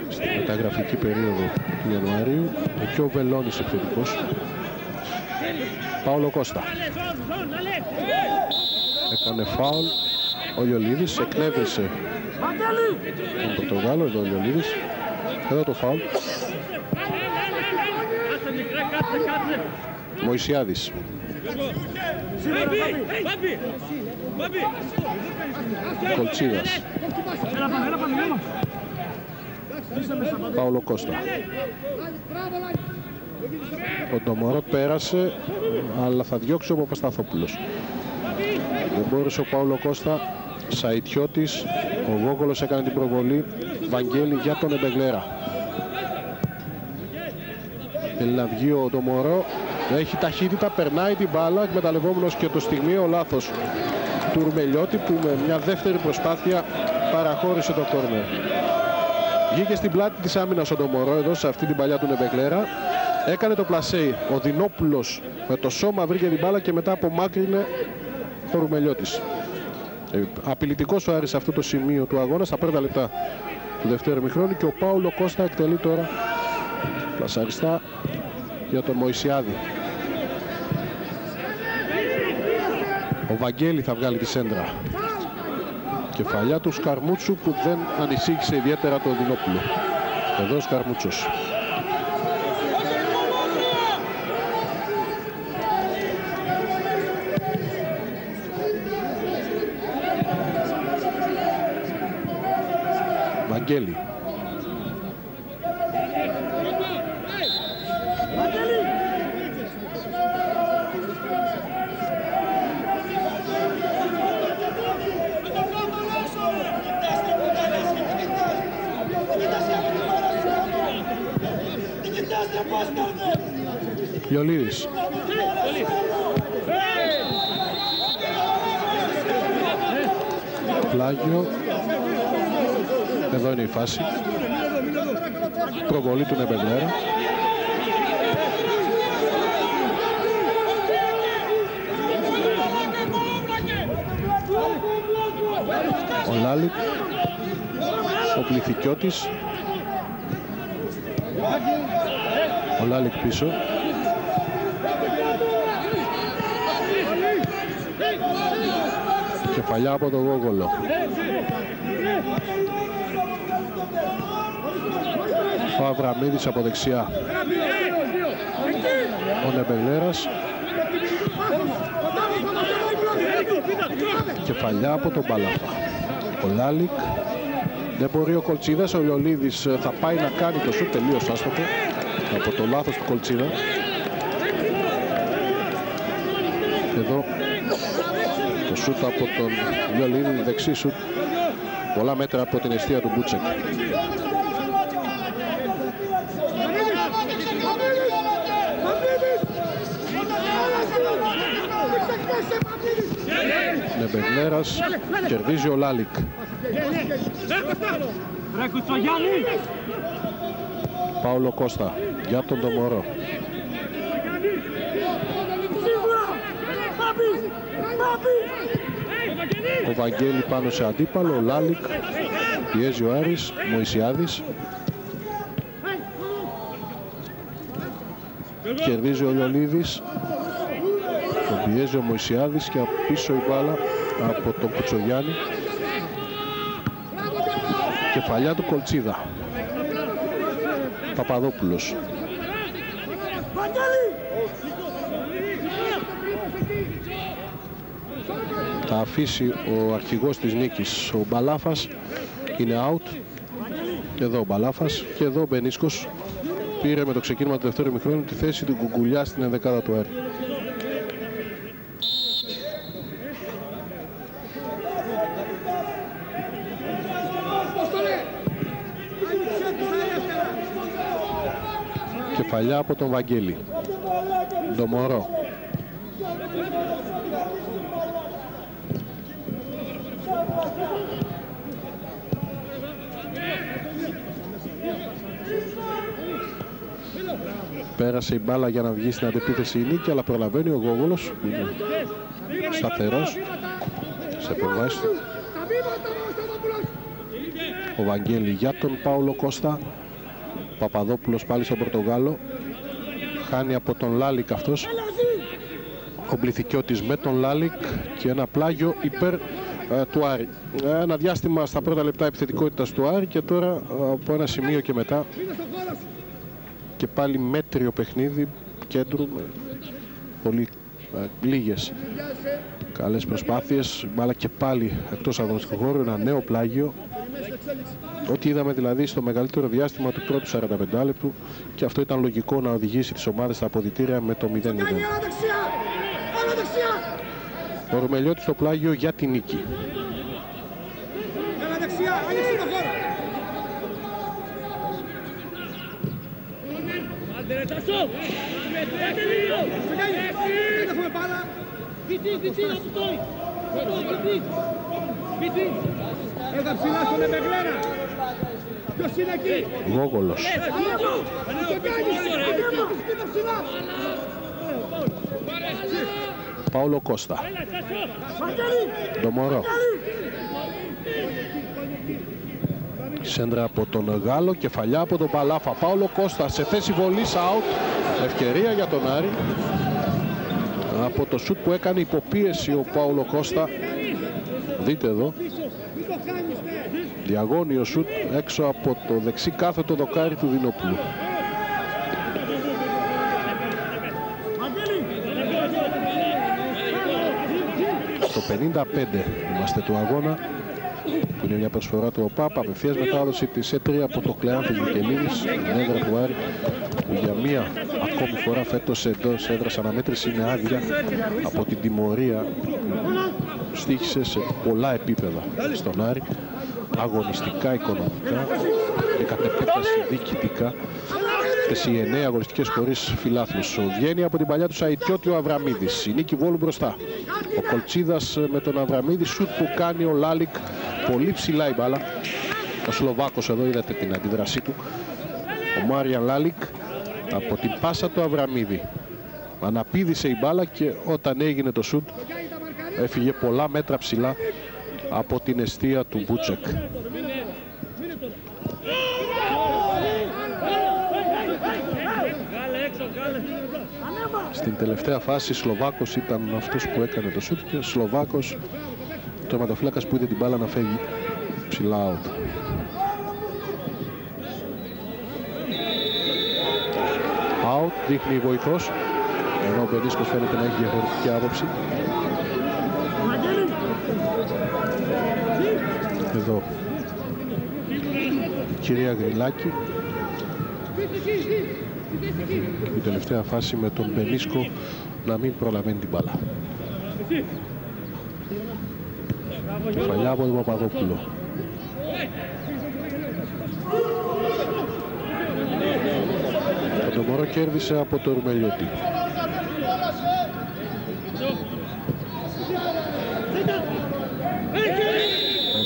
στη μεταγραφική περίοδο του Ιανουαρίου, και ο Βελώνης επιθετικός. Παύλο Κώστα. Έκανε φάουλ ο Λιολίδης, εκνεύρισε τον Πορτογάλο. Εδώ ο Λιολίδης, εδώ το φάουλ. Μωυσιάδης. Κολτσίδας. Παύλο Κώστα. Ο Ντομορό πέρασε, αλλά θα διώξει ο Παπασταθόπουλος. Δεν μπόρεσε ο Παύλο Κώστα. Σαϊτιώτης. Ο Γόγολος έκανε την προβολή. Βαγγέλη για τον Νεμπεγλέρα. Θέλει να βγει ο Ντομορό. Έχει ταχύτητα, περνάει την μπάλα, εκμεταλλευόμενος και το στιγμίο λάθος του Ρουμελιώτη, που με μια δεύτερη προσπάθεια παραχώρησε το κόρνερ. Βγήκε στην πλάτη της άμυνας ο Ντομορό εδώ σε αυτή την παλιά του Νεμπεγλέρα. Έκανε το πλασέι. Ο Δινόπουλος με το σώμα βρήκε την μπάλα και μετά απομάκρυνε ο Ρουμελιώτης. Απειλητικός ο Άρης σε αυτό το σημείο του αγώνα, στα πρώτα λεπτά του δευτέρου ημιχρόνου, και ο Παύλο Κώστα εκτελεί τώρα πλασαριστά για τον Μωυσιάδη. Ο Βαγγέλη θα βγάλει τη σέντρα. Κεφαλιά του Σκαρμούτσου, που δεν ανησύχησε ιδιαίτερα τον Δινόπουλο. Εδώ ο Σκαρμούτσος. Βαγγέλη. Λιολίδης. Πλάγιο. Εδώ είναι η φάση. Προβολή του Νεμπεγλέρα. Λάλικ, ο Πληθικιώτης, ο Λάλικ πίσω. Κεφαλιά από τον Γόγολο. Ο Αβραμίδης από δεξιά. Ο Νεμπελέρας. Κεφαλιά από τον Μπαλάφα. Ο Λάλικ. Δεν μπορεί ο Κολτσίδας. Ο Λιολίδης θα πάει να κάνει το σουτ τελείως άστοχο από το λάθος του Κολτσίδα. Εδώ το σουτ από τον Λιολίδη, δεξί σουτ, πολλά μέτρα από την εστία του Μπούτσεκ. Νεμπεγνέρας, κερδίζει ο Λάλικ. Πάολο Κώστα για τον Ντομορό. Ο Βαγγέλη πάνω σε αντίπαλο, ο Λάλικ, πιέζει ο Άρης, Μωυσιάδης. Κερδίζει ο Λιολίδης, τον πιέζει ο Μωυσιάδης και πίσω η μπάλα από τον Κουτσογιάννη. Κεφαλιά του Κολτσίδα. Παπαδόπουλος. Θα αφήσει ο αρχηγός της νίκης, ο Μπαλάφας, είναι out. Και εδώ ο Μπαλάφας και εδώ ο Μπενίσκος πήρε με το ξεκίνημα του δεύτερου ημιχρόνου τη θέση του Γκουγκουλιά στην ενδεκάδα του Άρη. Κεφαλιά από τον Βαγγέλη. Ντομορό. Πέρασε η μπάλα για να βγει στην αντεπίθεση η νίκη, αλλά προλαβαίνει ο Γόγολος που είναι σταθερός σε επεμβάσεις. Ο Βαγγέλη για τον Πάολο Κώστα. Παπαδόπουλος πάλι στον Πορτογάλο. Χάνει από τον Λάλικ αυτός. Ο Μπληθικιώτης με τον Λάλικ και ένα πλάγιο υπέρ του Άρη. Ένα διάστημα στα πρώτα λεπτά επιθετικότητας του Άρη και τώρα από ένα σημείο και μετά και πάλι μέτριο παιχνίδι κέντρου με πολύ λίγες καλές προσπάθειες. Μπάλα και πάλι εκτός αγωνιστικού χώρου, ένα νέο πλάγιο. Ό,τι είδαμε δηλαδή στο μεγαλύτερο διάστημα του πρώτου 45 λεπτού και αυτό ήταν λογικό να οδηγήσει τις ομάδες στα αποδυτήρια με το 0-0. Ο Ρουμελιώτης στο πλάγιο για την νίκη. Γόγολος. Πάολο Κώστα. Ντομορό. Σέντρα από τον Γάλλο, κεφαλιά από τον Παλάφα. Πάολο Κώστα σε θέση βολής out. Ευκαιρία για τον Άρη. Από το σουτ που έκανε υποπίεση ο Πάολο Κώστα. Δείτε εδώ. Διαγώνιο σουτ έξω από το δεξί κάθετο δοκάρι του Δινόπουλου. Στο 55 είμαστε του αγώνα, που είναι μια προσφορά του ΟΠΑΠ. Απευθείας μετάδοση της ΕΤΡΙ από το Κλεάνθης Μικελίδης, έδρα του Άρη, που για μία ακόμη φορά φέτος εντός έδρας αναμέτρηση είναι άδεια από την τιμωρία που στοίχησε σε πολλά επίπεδα στον Άρη, αγωνιστικά, οικονομικά και κατ' επέκταση διοικητικά. Οι 9 αγωνιστικές χωρίς φιλάθλους. Βγαίνει από την παλιά του Σαϊτιώτη ο Αβραμίδης. Η νίκη Βόλου μπροστά. Ο Κολτσίδας με τον Αβραμίδη. Σουτ που κάνει ο Λάλικ. Πολύ ψηλά η μπάλα. Ο Σλοβάκος εδώ είδατε την αντίδρασή του. Ο Μάριαν Λάλικ από την πάσα του Αβραμίδη. Αναπήδησε η μπάλα και όταν έγινε το σουτ έφυγε πολλά μέτρα ψηλά από την εστία του Μπούτσεκ. Στην τελευταία φάση Σλοβάκος ήταν αυτός που έκανε το σούτ και Σλοβάκος, το τερματοφύλακας που είδε την μπάλα να φεύγει ψηλά out. Out, δείχνει η βοηθός, ενώ ο Μπενίσκος φαίνεται να έχει διαφορετική άποψη. Εδώ η κυρία Γρυλάκη. Και η τελευταία φάση με τον Μπενίσκο να μην προλαβαίνει την μπάλα. Κεφαλιά από τον Παπαδόπουλο. Ο Ντομορό κέρδισε από το Ρουμελιώτη.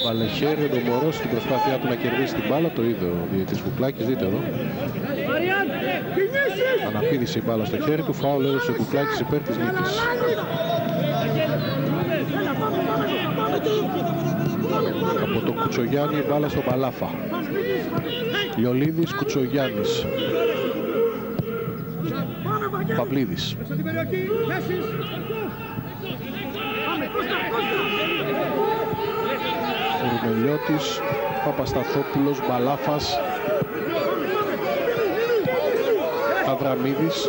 Έβαλε χέρι ο Ντομορό στην προσπάθειά του να κερδίσει την μπάλα. Το είδε ο διαιτητής Κουκλάκης, δείτε εδώ. Αναπήδησε η μπάλα στο χέρι του, φάουλ έδωσε ο Κουκλάκης υπέρ της νίκης. Από τον Κουτσογιάννη η μπάλα στον Παλάφα. Λιολίδης, Κουτσογιάννης. Παυλίδης. Ρουμελιώτης, Παπασταθόπουλος, Μπαλάφας, Αβραμίδης.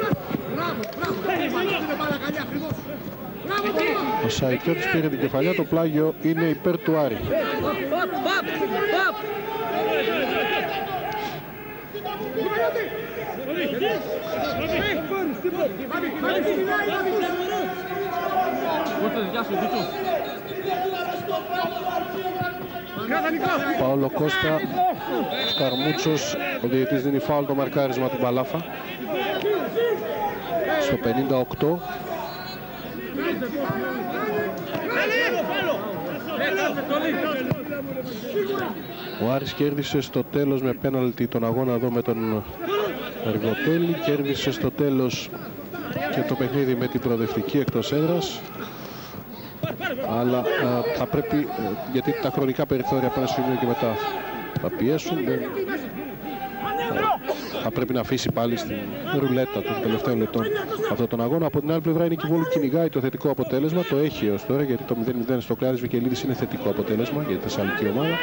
Ο Σαϊκιώτης πήρε την κεφαλιά, το πλάγιο είναι υπέρ του Άρη. Παόλο Κώστα, Σκαρμούτσος, ο διαιτητής δίνει φάουλ το μαρκάρισμα του Μπαλάφα. Στο 58. Ο Άρης κέρδισε στο τέλος με πέναλτι τον αγώνα εδώ με τον Εργοτέλη. Κέρδισε στο τέλος και το παιχνίδι με την προοδευτική εκτός έδρας. Αλλά θα πρέπει, γιατί τα χρονικά περιθώρια από ένα σημείο και μετά θα πιέσουν, θα πρέπει να αφήσει πάλι στην ρουλέτα των τελευταίων λεπτών αυτόν τον αγώνα. Από την άλλη πλευρά η Νίκη Βόλου κυνηγάει το θετικό αποτέλεσμα, το έχει έως τώρα, γιατί το 0-0 στο Κλάρις Βικελίδης είναι θετικό αποτέλεσμα για τη Θεσσαλική ομάδα.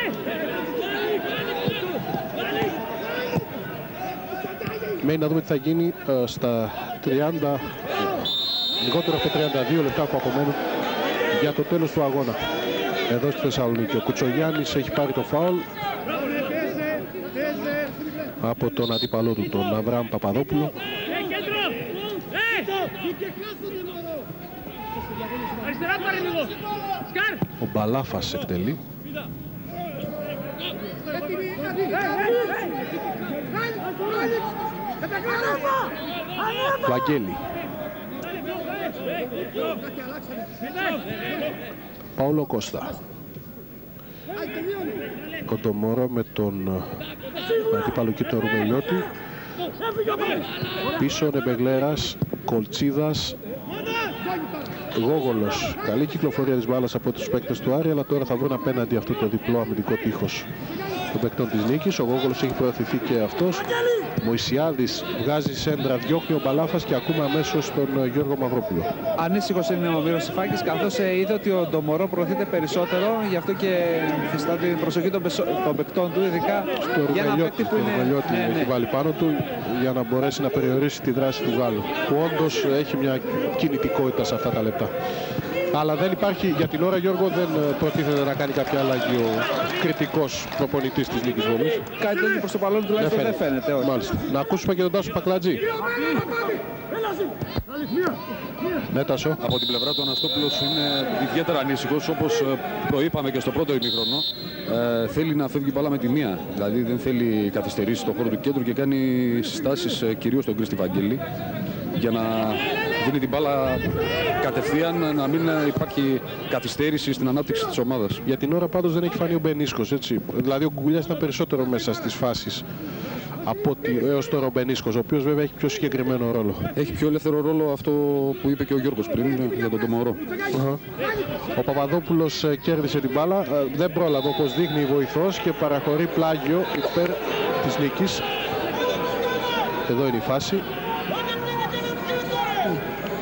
Μένει να δούμε τι θα γίνει στα 30, λιγότερο από 32 λεπτά που απομένουν για το τέλος του αγώνα εδώ στη Θεσσαλονίκη. Ο Κουτσογιάννης έχει πάρει το φάουλ από τον αντίπαλό του, τον Αβραάμ Παπαδόπουλο. Ο Μπαλάφας εκτελεί. Βαγγέλη. Παόλο Κώστα. Κοντομόρο με τον αντίπαλο και τον Ρουμελιώτη. Πίσω Νεμπεγλέρας, Κολτσίδας, Γόγολος. Καλή κυκλοφορία της μπάλας από τους παίκτες του Άρη, αλλά τώρα θα βρουν απέναντι αυτό το διπλό αμυντικό τείχος των παίκτων της νίκης. Ο Γόγολος έχει προωθηθεί και αυτός. Μωυσιάδης βγάζει σέντρα, διώχνει ο Μπαλάφας και ακούμε αμέσως τον Γιώργο Μαυρόπουλο. Ανήσυχος είναι ο Μύρος Σιφάκης, καθώς είδε ότι ο Ντομορό προωθείται περισσότερο, γι' αυτό και φυσικά την προσοχή των παικτών του, ειδικά για ένα παίκτη που είναι... έχει βάλει πάνω του για να μπορέσει να περιορίσει τη δράση του Γάλλου, που όντως έχει μια κινητικότητα σε αυτά τα λεπτά. Αλλά δεν υπάρχει, για την ώρα Γιώργο δεν προτίθεται να κάνει κάποια αλλαγή ο κριτικός προπονητής της Νίκης Βόλης. Κάτι τέτοιο προς το παρόν τουλάχιστον δεν φαίνεται. Όχι. Μάλιστα. Να ακούσουμε και τον Τάσο Πακλατζή. Ναι, Τάσο. Από την πλευρά του Αναστόπουλος είναι ιδιαίτερα ανήσυχος, όπως προείπαμε και στο πρώτο ημίχρονο. Θέλει να φεύγει μπάλα με τη μία, δηλαδή δεν θέλει καθυστερήσει στον χώρο του κέντρου και κάνει συστάσεις κυρίως στον Κρίστη Βαγγέλη για να δίνει την μπάλα κατευθείαν, να μην υπάρχει καθυστέρηση στην ανάπτυξη της ομάδας. Για την ώρα πάντως δεν έχει φανεί ο Μπενίσκος, έτσι. Δηλαδή ο Κουκουλιάς ήταν περισσότερο μέσα στις φάσεις από έως τώρα ο Μπενίσκος, ο οποίος βέβαια έχει πιο συγκεκριμένο ρόλο. Έχει πιο ελεύθερο ρόλο αυτό που είπε και ο Γιώργος πριν για τον Τομορό. Ο Παπαδόπουλος κέρδισε την μπάλα, δεν πρόλαβε όπως δείχνει η βοηθός και παραχωρεί πλάγιο υπέρ της νίκης. Εδώ είναι η φάση.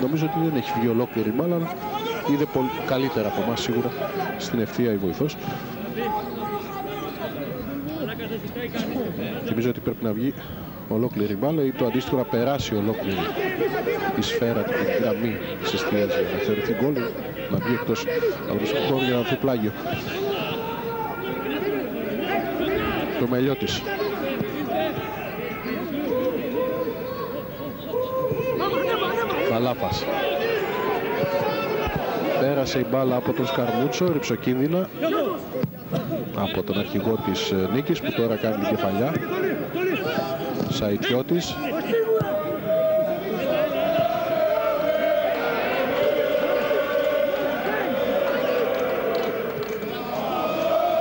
Νομίζω ότι δεν έχει βγει ολόκληρη μπάλα, αλλά είδε πολύ καλύτερα από εμάς σίγουρα στην ευθεία η βοηθός. Θυμίζω ότι πρέπει να βγει ολόκληρη μπάλα ή το αντίστοιχο να περάσει ολόκληρη η σφαίρα, την γραμμή της εστίας για να θεωρηθεί γκολ, να βγει εκτός από το χώρο για να δοθεί πλάγιο. Το Μελιώτης. Καλάφας. Πέρασε η μπάλα από τον Σκαρμούτσο, ρυψοκίνδυνα από τον αρχηγό της νίκης που τώρα κάνει την κεφαλιά. Σαϊτιώτης.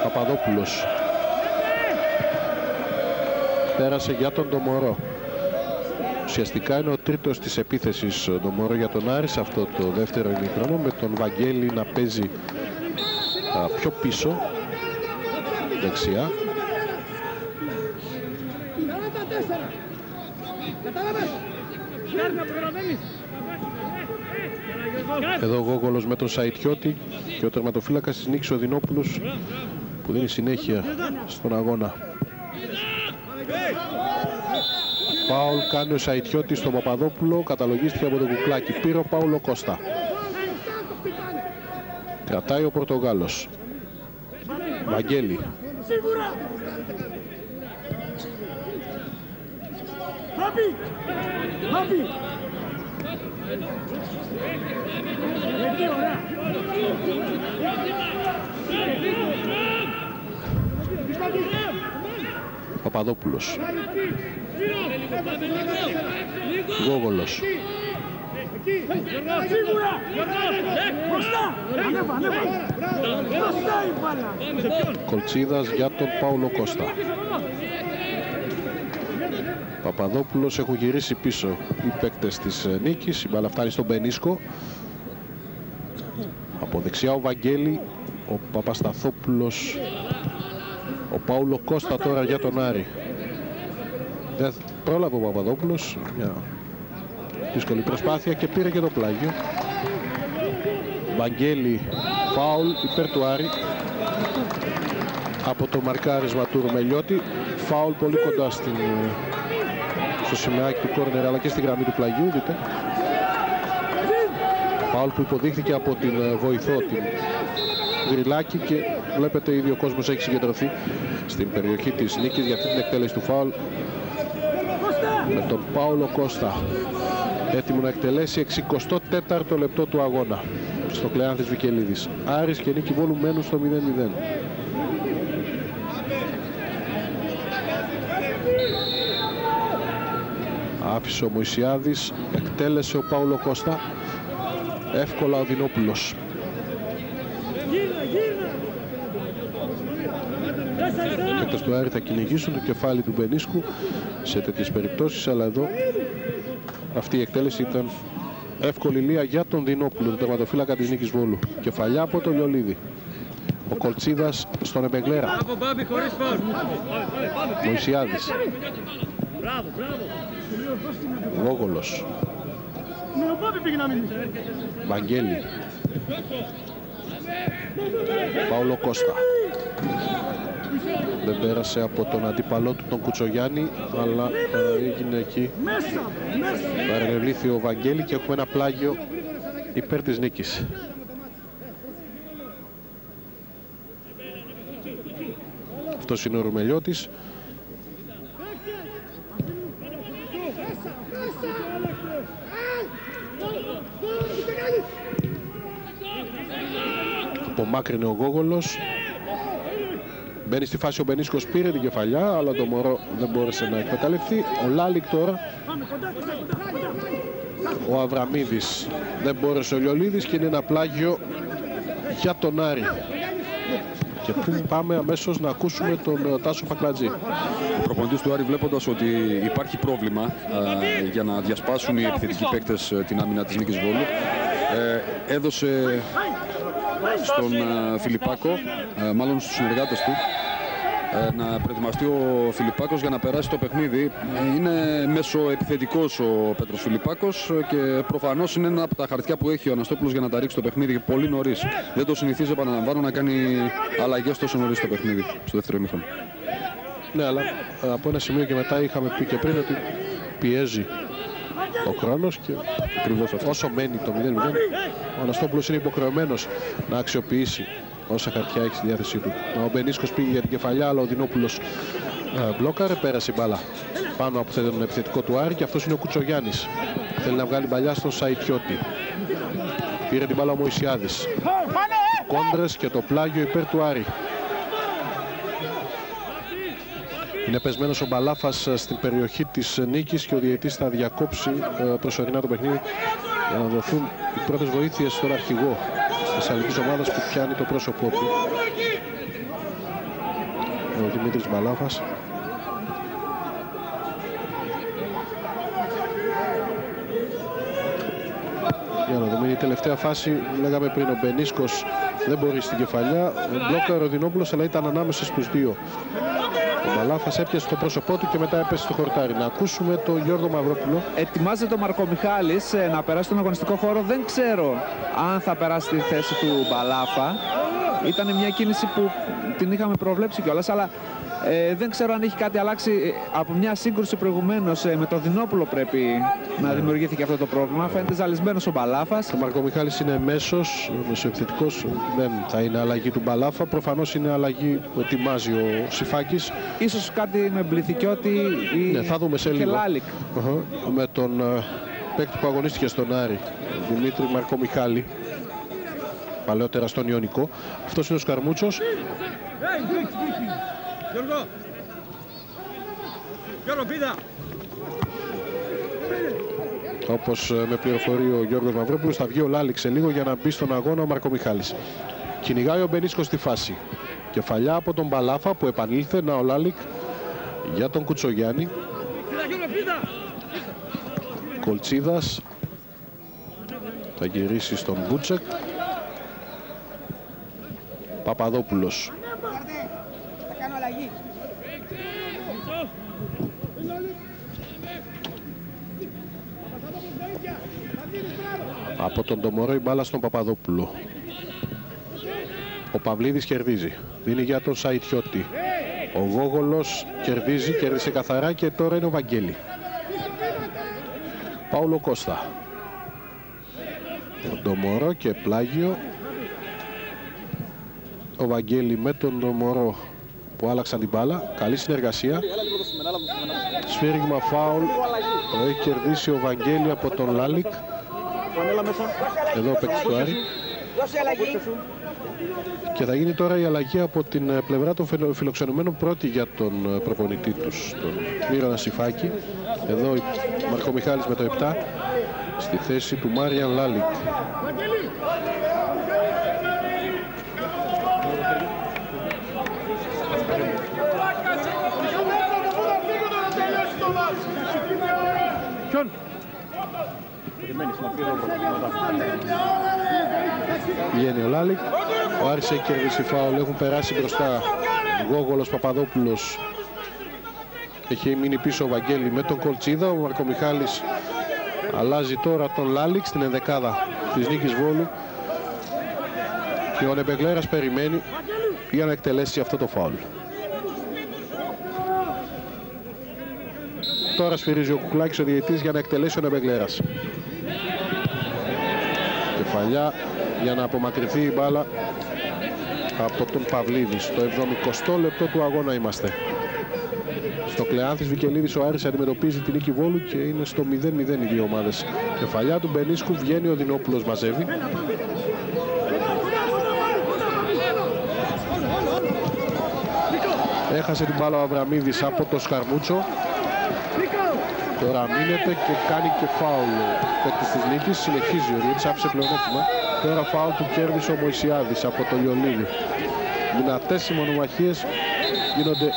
Παπαδόπουλος. Πέρασε για τον Τομορό. Ουσιαστικά είναι ο τρίτος της επίθεσης ο Τομορό για τον Άρη σε αυτό το δεύτερο ημίχρονο, με τον Βαγγέλη να παίζει πιο πίσω δεξιά. Εδώ ο Γόγολος με τον Σαϊτιώτη και ο τερματοφύλακας της νίκης ο Δινόπουλος που δίνει συνέχεια στον αγώνα. Φάουλ κάνει ο Σαϊτιώτης στον Παπαδόπουλο, καταλογίστηκε από τον Κουκλάκη. Πήρε ο Πάουλο Κώστα. Κρατάει ο Πορτογάλος. Βαγγέλη. Παπαδόπουλος. Γόγολος. Κολτσίδας για τον Πάουλο Κώστα. Παπαδόπουλος, έχουν γυρίσει πίσω οι παίκτες της νίκης. Η μπάλα φτάνει στον Μπενίσκο. Από δεξιά ο Βαγγέλη, ο Παπασταθόπουλος, ο Πάουλο Κώστα τώρα για τον Άρη. Δεν πρόλαβε ο Παπαδόπουλος, μια δύσκολη προσπάθεια και πήρε και το πλάγιο. Βαγγέλη, φάουλ υπέρ του Άρη από το μαρκάρισμα του Ρουμελιώτη. Φάουλ πολύ κοντά στο σημαίακι του κόρνερ αλλά και στη γραμμή του πλαγιού, δείτε. Φάουλ που υποδείχθηκε από την βοηθό, την Γρυλάκη, και βλέπετε ήδη ο κόσμος έχει συγκεντρωθεί στην περιοχή της νίκης για αυτή την εκτέλεση του φάουλ με τον Πάουλο Κώστα έτοιμο να εκτελέσει 64ο λεπτό του αγώνα στο Κλεάνθης Βικελίδης. Άρης και Νίκη Βόλου μένουν στο 0-0. Άφησε ο Μωυσιάδης, εκτέλεσε ο Πάουλο Κώστα, εύκολα ο Δινόπουλος. Οι παίκτες του Άρη θα κυνηγήσουν το κεφάλι του Μπενίσκου σε τέτοιες περιπτώσεις, αλλά εδώ αυτή η εκτέλεση ήταν εύκολη λία για τον Δινόπουλο, τον τερματοφύλακα της Νίκης Βόλου. Κεφαλιά από τον Λιολίδη. Ο Κολτσίδας στον Εμπεγλέρα. Μωυσιάδης. Γόγολος. Βαγγέλη. Πάουλο Κώστα. Δεν πέρασε από τον αντίπαλό του τον Κουτσογιάννη, αλλά έγινε εκεί. Παρενευλήθη ο Βαγγέλη και έχουμε ένα πλάγιο υπέρ της νίκης. Αυτός είναι ο Ρουμελιώτης. Απομάκρυνε ο Γόγολος. Μπαίνει στη φάση ο Μπενίσκος, πήρε την κεφαλιά, αλλά το Μωρό δεν μπόρεσε να εκμεταλλευτεί. Ο Λάλικ τώρα. Ο Αβραμίδης δεν μπόρεσε, ο Λιολίδης, και είναι ένα πλάγιο για τον Άρη. Και πού πάμε αμέσως να ακούσουμε τον Τάσο Πακλατζή. Ο προπονητής του Άρη, βλέποντας ότι υπάρχει πρόβλημα για να διασπάσουν οι επιθετικοί παίκτες την άμυνα της Νίκης Βόλου, έδωσε στον Φιλιππάκο, μάλλον στους συνεργάτες του, να προετοιμαστεί ο Φιλιππάκος για να περάσει το παιχνίδι. Είναι μεσοεπιθετικός ο Πέτρος Φιλιππάκος και προφανώς είναι ένα από τα χαρτιά που έχει ο Αναστόπουλος για να τα ρίξει το παιχνίδι πολύ νωρίς. Δεν το συνηθίζει, επαναλαμβάνω, να κάνει αλλαγές τόσο νωρίς στο παιχνίδι, στο δεύτερο ημίχρονο. Ναι, αλλά από ένα σημείο και μετά είχαμε πει και πριν ότι πιέζει ο χρόνος και ακριβώς όσο μένει το 0-0, ο Αναστόπουλος είναι υποχρεωμένος να αξιοποιήσει όσα χαρτιά έχει στη διάθεσή του. Ο Μπενίσκος πήγε για την κεφαλιά, αλλά ο Δινόπουλος μπλόκαρε, πέρασε η μπάλα πάνω από τον επιθετικό του Άρη και αυτός είναι ο Κουτσογιάννης. Θέλει να βγάλει μπαλιά στον Σαϊτιώτη. Πήρε την μπάλα ο Μωυσιάδης. Κόντρες και το πλάγιο υπέρ του Άρη. Είναι πεσμένος ο Μπαλάφας στην περιοχή της νίκης και ο διαιτητής θα διακόψει προσωρινά το παιχνίδι για να δοθούν οι πρώτες βοήθειες στον αρχηγό της αλληλικής ομάδας που πιάνει το πρόσωπό του. Ο Δημήτρης Μπαλάφας. Για να δούμε η τελευταία φάση. Λέγαμε πριν, ο Μπενίσκος δεν μπορεί στην κεφαλιά. Μπλόκαρε ο Δινόπουλος, αλλά ήταν ανάμεσα στους δύο. Ο Μπαλάφας έπιασε το πρόσωπό του και μετά έπεσε στο χορτάρι. Να ακούσουμε τον Γιώργο Μαυρόπουλο. Ετοιμάζεται ο Μαρκομιχάλης να περάσει στον αγωνιστικό χώρο. Δεν ξέρω αν θα περάσει τη θέση του Μπαλάφα. Ήταν μια κίνηση που την είχαμε προβλέψει κιόλας, αλλά δεν ξέρω αν έχει κάτι αλλάξει. Από μια σύγκρουση προηγουμένως με τον Δινόπουλο πρέπει να δημιουργήθηκε αυτό το πρόβλημα. Φαίνεται ζαλισμένος ο Μπαλάφας. Ο Μαρκομιχάλης είναι μεσοεπιθετικός. Δεν θα είναι αλλαγή του Μπαλάφα. Προφανώς είναι αλλαγή που ετοιμάζει ο Σιφάκης. Ίσως κάτι με Μπληθικιώτη ή ναι, θα δούμε σε λίγο. Λάλικ. Με τον παίκτη που αγωνίστηκε στον Άρη, Δημήτρη Μαρκομιχάλη, παλαιότερα στον Ιωνικό. Αυτός είναι ο Σκαρμούτσος. Όπως με πληροφορεί ο Γιώργος Μαυρόπουλος, θα βγει ο Λάλικ σε λίγο για να μπει στον αγώνα ο Μαρκομιχάλης. Κυνηγάει ο Μπενίσκος στη φάση. Κεφαλιά από τον Μπαλάφα που επανήλθε. Να ο Λάλικ για τον Κουτσογιάννη. Κολτσίδας θα γυρίσει στον Μπούτσεκ. Παπαδόπουλος. Από τον Τομορό η μπάλα στον Παπαδόπουλο. Ο Παυλίδης κερδίζει. Δίνει για τον Σαϊτιώτη. Ο Γόγολος κερδίζει, κέρδισε καθαρά και τώρα είναι ο Βαγγέλη. Παύλο Κώστα. Ο Τομορό και πλάγιο. Ο Βαγγέλη με τον Τομορό που άλλαξαν την μπάλα. Καλή συνεργασία. Σφύριγμα φάουλ. Το έχει κερδίσει ο Βαγγέλη από τον Λάλικ. Εδώ ο παίκτης του Άρη. Και θα γίνει τώρα η αλλαγή από την πλευρά των φιλοξενουμένων, πρώτη για τον προπονητή τους, τον Μύρονα Σιφάκη. Εδώ ο Μαρκομιχάλης με το 7 στη θέση του Μάριαν Λάλικ. Βγαίνει ο Λάλικ. Ο Άρης έχει κερδίσει φάουλ. Έχουν περάσει μπροστά Γόγολος, Παπαδόπουλος. Έχει μείνει πίσω ο Βαγγέλη με τον Κολτσίδα. Ο Μαρκομιχάλης αλλάζει τώρα τον Λάλικ στην ενδεκάδα της Νίκης Βόλου. Και ο Νεμπεγλέρας περιμένει για να εκτελέσει αυτό το φάουλ. Τώρα σφυρίζει ο Κουκλάκης, ο διαιτητής, για να εκτελέσει ο Νεμπεγλέρας. Κεφαλιά για να απομακρυνθεί η μπάλα από τον Παυλίδη. Στο 70ο λεπτό του αγώνα είμαστε. Στο Κλεάνθης Βικελίδης ο Άρης αντιμετωπίζει την Νίκη Βόλου και είναι στο 0-0 οι δύο ομάδες. Κεφαλιά του Μπενίσκου, βγαίνει ο Δινόπουλος, μαζεύει. Έχασε την μπάλα ο Αβραμίδης από το Σκαρμούτσο. Τώρα μείνεται και κάνει και φάουλ ο παίκτης της Νίκης. Συνεχίζει ο διαιτητής, άφησε πλεονέκτημα. Τώρα φάουλ του κέρδισε ο Μωυσιάδης από το Ιωλίδη. δυνατές οι μονομαχίες γίνονται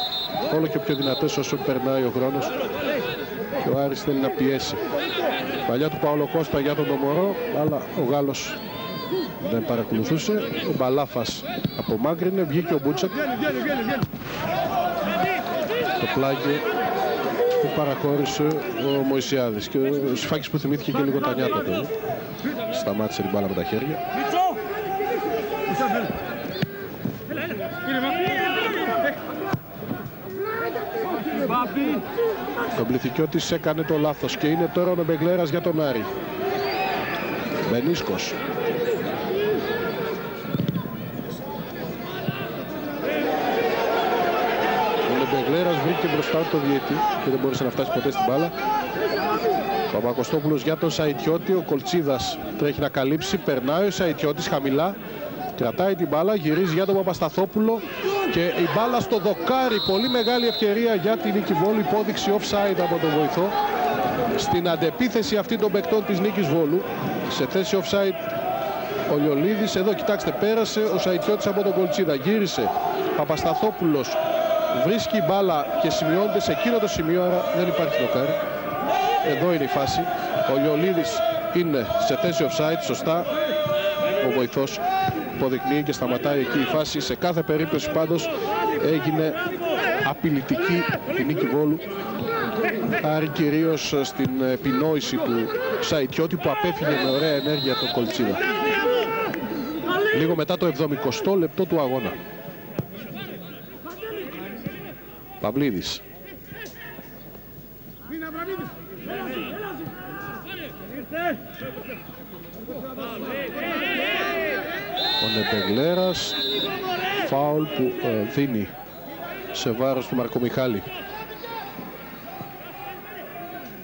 όλο και πιο δυνατές όσο περνάει ο χρόνος και ο Άρης θέλει να πιέσει. Παλιά του Παόλο Κώστα για τον Τομορό, αλλά ο Γάλλος δεν παρακολουθούσε. Ο Μπαλάφας απομάκρυνε, βγήκε ο Μπούτσακ. Το πλάγι που παραχώρησε ο Μωυσιάδης και ο Σφάκης που θυμήθηκε και λίγο τα νιάτα του. Σταμάτησε την μπάλα με τα χέρια. Το Μπληθικιώτης έκανε το λάθος και είναι τώρα ο Νεμπεγλέρας για τον Άρη. Μπενίσκος. Ο Νεμπεγλέρας βρήκε μπροστά το διαιτή και δεν μπόρεσε να φτάσει ποτέ στην μπάλα. Ο Παπακοστόπουλος για τον Σαϊτιώτη. Ο Κολτσίδας τρέχει να καλύψει. Περνάει ο Σαϊτιώτης χαμηλά. Κρατάει την μπάλα, γυρίζει για τον Παπασταθόπουλο και η μπάλα στο δοκάρι. Πολύ μεγάλη ευκαιρία για την Νίκη Βόλου. Υπόδειξη offside από τον βοηθό. Στην αντεπίθεση αυτή των παικτών της Νίκης Βόλου. Σε θέση offside ο Λιολίδης. Εδώ κοιτάξτε, πέρασε ο Σαϊτιώτης από τον Κολτσίδα. Γύρισε. Παπασταθόπουλος βρίσκει η μπάλα και σημειώνεται σε εκείνο το σημείο, άρα δεν υπάρχει δοκάρι. Εδώ είναι η φάση. Ο Λιολίδης είναι σε θέση offside, σωστά. Ο βοηθός υποδεικνύει και σταματάει εκεί η φάση. Σε κάθε περίπτωση πάντως έγινε απειλητική η Νίκη Βόλου. Άρη κυρίως στην επινόηση του Σαϊτιώτη που απέφυγε με ωραία ενέργεια τον Κολτσίδα. Λίγο μετά το 70ο λεπτό του αγώνα. Παυλίδης. Ο Νεμπεγλέρας, φάουλ που δίνει σε βάρος του Μαρκομιχάλη.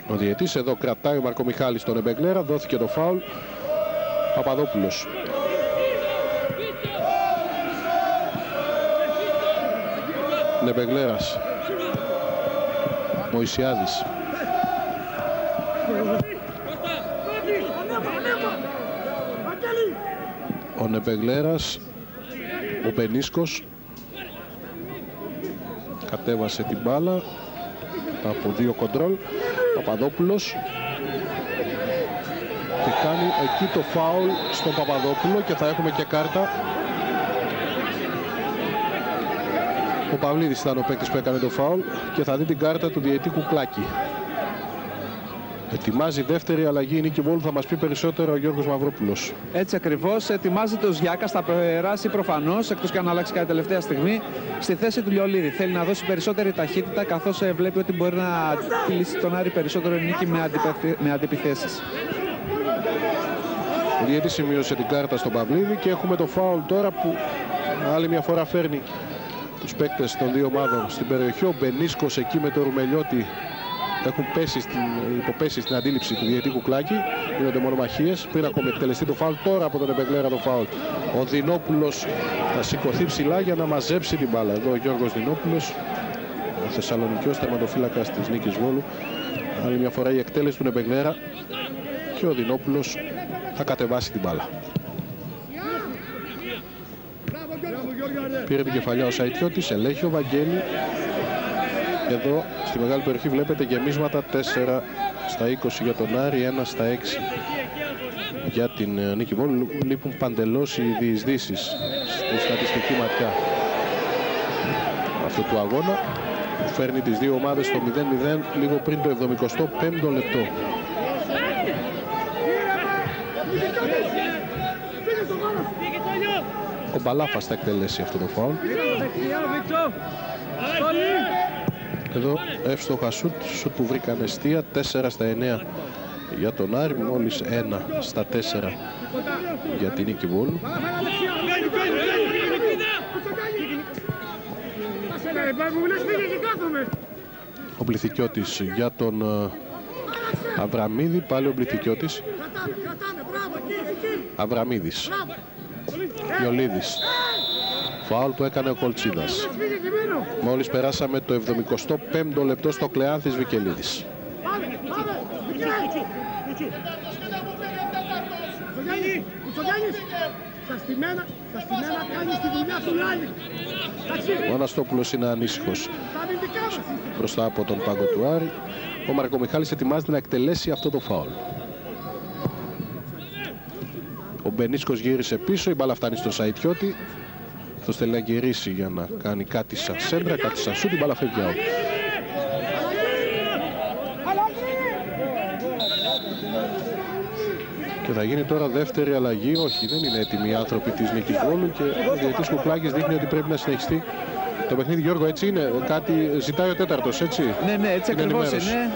Ο διαιτής εδώ κρατάει ο Μαρκομιχάλης στον Νεμπεγλέρα, δόθηκε το φάουλ. Παπαδόπουλος. Νεμπεγλέρας. Μωυσιάδης. Ο Νεμπεγλέρας, ο Μπενίσκος κατέβασε την μπάλα από δύο κοντρόλ. Παπαδόπουλος και κάνει εκεί το φάουλ στον Παπαδόπουλο και θα έχουμε και κάρτα. Ο Παυλίδης ήταν ο παίκτης που έκανε το φάουλ και θα δει την κάρτα του διαιτή Κουκλάκη. Ετοιμάζει δεύτερη αλλαγή η Νίκη Βόλου, θα μας πει περισσότερο ο Γιώργος Μαυρόπουλος. Έτσι ακριβώς, ετοιμάζεται ο Ζιάκας, θα περάσει προφανώς, εκτός και αν αλλάξει κάτι τελευταία στιγμή, στη θέση του Λιολίδη. Θέλει να δώσει περισσότερη ταχύτητα, καθώς βλέπει ότι μπορεί να κλείσει τον Άρη περισσότερο η Νίκη με αντιπιθέσεις. Ο διαιτής σημείωσε την κάρτα στον Παυλίδη και έχουμε το φάουλ τώρα που άλλη μια φορά φέρνει τους παίκτες των δύο ομάδων στην περιοχή. Ο Μπενίσκος εκεί με το Ρουμελιώτη έχουν υποπέσει στην αντίληψη του διαιτή Κουκλάκη. Γίνονται μονομαχίες πριν ακόμα εκτελεστεί το φάουλ. Τώρα από τον Εμπεγλέρα το φάουλ. Ο Δινόπουλος θα σηκωθεί ψηλά για να μαζέψει την μπάλα. Εδώ ο Γιώργος Δινόπουλος, ο Θεσσαλονικιός τερματοφύλακας της Νίκης Βόλου. Άλλη μια φορά η εκτέλεση του Εμπεγλέρα και ο Δινόπουλος θα κατεβάσει την μπάλα. Πήρε την κεφαλιά ο Σαϊτιώτης, ελέγχει ο Βαγγέλη. Εδώ στη μεγάλη περιοχή βλέπετε γεμίσματα 4 στα 20 για τον Άρη, 1 στα 6 για την Νίκη Βόλου. Λείπουν παντελώς οι διεισδύσεις στη στατιστική ματιά αυτού του αγώνα που φέρνει τις δύο ομάδες στο 0-0 λίγο πριν το 75ο λεπτό. Ο Μπαλάφας θα εκτελέσει αυτό το φάουλ. Εδώ εύστοχα σουτ που βρήκαν εστία, 4 στα 9 για τον Άρη, μόλις 1 στα 4 για την Νίκη Βόλου. Ο Μπληθικιώτης για τον Αβραμίδη, πάλι ο Μπληθικιώτης. Αβραμίδης. Ιολίδης. Φάουλ που έκανε ο Κολτσίδας. Μόλις περάσαμε το 75ο λεπτό στο Κλεάνθης Βικελίδης. Στα στημένα. Στα στημένα κάνεις τη δουλειά του Λάλη. Ο Αναστόπουλος είναι ανήσυχος Τα αμυντικά μας. μπροστά από τον πάγκο του Άρη. Ο Μαρκομιχάλης ετοιμάζεται να εκτελέσει αυτό το φάουλ. Ο Μπενίσκος γύρισε πίσω, η μπάλα φτάνει στον Σαϊτιώτη. Αυτός θέλει να γυρίσει για να κάνει κάτι σαν σέντρα, κάτι σαν σούτ, η μπάλα φεύγει out. Και θα γίνει τώρα δεύτερη αλλαγή. Όχι, δεν είναι έτοιμοι οι άνθρωποι της Νίκης Βόλου και ο διαιτητής Κουπλάκης δείχνει ότι πρέπει να συνεχιστεί το παιχνίδι. Γιώργο, έτσι είναι, κάτι ζητάει ο τέταρτος, έτσι? Ναι, έτσι ακριβώς είναι.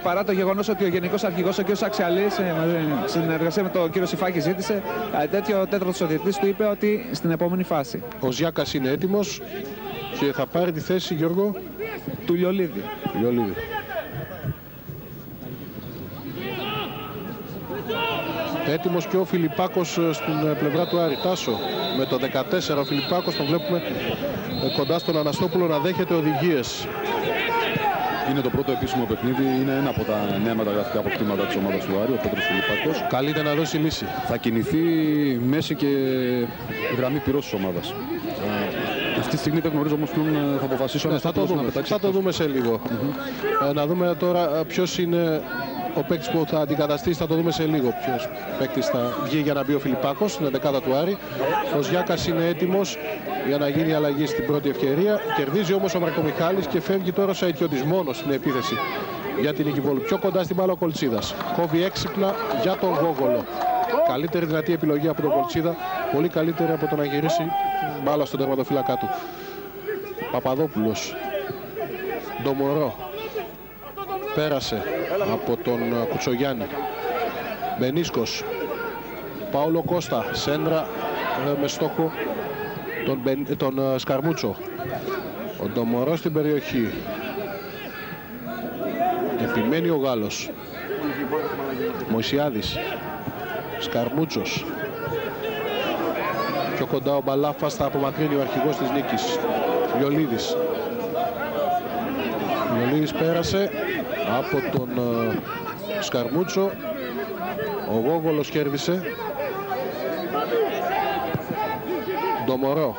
Παρά το γεγονός ότι ο Γενικός Αρχηγός, ο κ. Αξιαλής, στην συνεργασία με τον κ. Σιφάκη ζήτησε κάτι τέτοιο, ο τέταρτος ο διαιτητής του είπε ότι στην επόμενη φάση. Ο Ζιάκας είναι έτοιμος και θα πάρει τη θέση, Γιώργο, Του Λιολίδη. Έτοιμος και ο Φιλιππάκος στην πλευρά του Άρη. Τάσο με το 14, ο Φιλιππάκος τον βλέπουμε κοντά στον Αναστόπουλο να δέχεται οδηγίες. Είναι το πρώτο επίσημο παιχνίδι, είναι ένα από τα νέα μεταγραφικά αποκτήματα της ομάδας του Άρη, ο Πέτρος Φιλιππάκος. Καλείται να δώσει λύση. Θα κινηθεί μέση και γραμμή πυρός της ομάδας. Αυτή τη στιγμή δεν γνωρίζω όμως ποιον θα αποφασίσω να πετάξει. Θα το δούμε σε λίγο. Να δούμε τώρα ποιος είναι ο παίκτης που θα αντικαταστήσει, θα το δούμε σε λίγο. Ποιος παίκτης θα βγει για να μπει ο Φιλιππάκος στην 11η του Άρη. Ο Ζιάκας είναι έτοιμος για να γίνει αλλαγή στην πρώτη ευκαιρία. Κερδίζει όμως ο Μαρκομιχάλης και φεύγει τώρα ο Σαϊτιώτης μόνος στην επίθεση για την Νίκη Βόλου. Πιο κοντά στην μπάλα ο Κολτσίδας. Κόβει έξυπνα για τον Γόγολο. Καλύτερη δυνατή επιλογή από τον Κολτσίδα. Πολύ καλύτερη από το να γυρίσει μπάλα στον τερματοφύλακα του. Παπαδόπουλος. Ντομορό. Πέρασε από τον Κουτσογιάννη. Μπενίσκος. Παόλο Κώστα. Σέντρα με στόχο τον Σκαρμούτσο. Ο Ντομορό στην περιοχή. Επιμένει ο Γάλλος. Μωυσιάδης. Σκαρμούτσος. Πιο κοντά ο Μπαλάφας, θα απομακρύνει ο αρχηγός της νίκης. Λιολίδης. Λιολίδης πέρασε από τον Σκαρμούτσο. Ο Γόγολος κέρδισε. Ντομορό.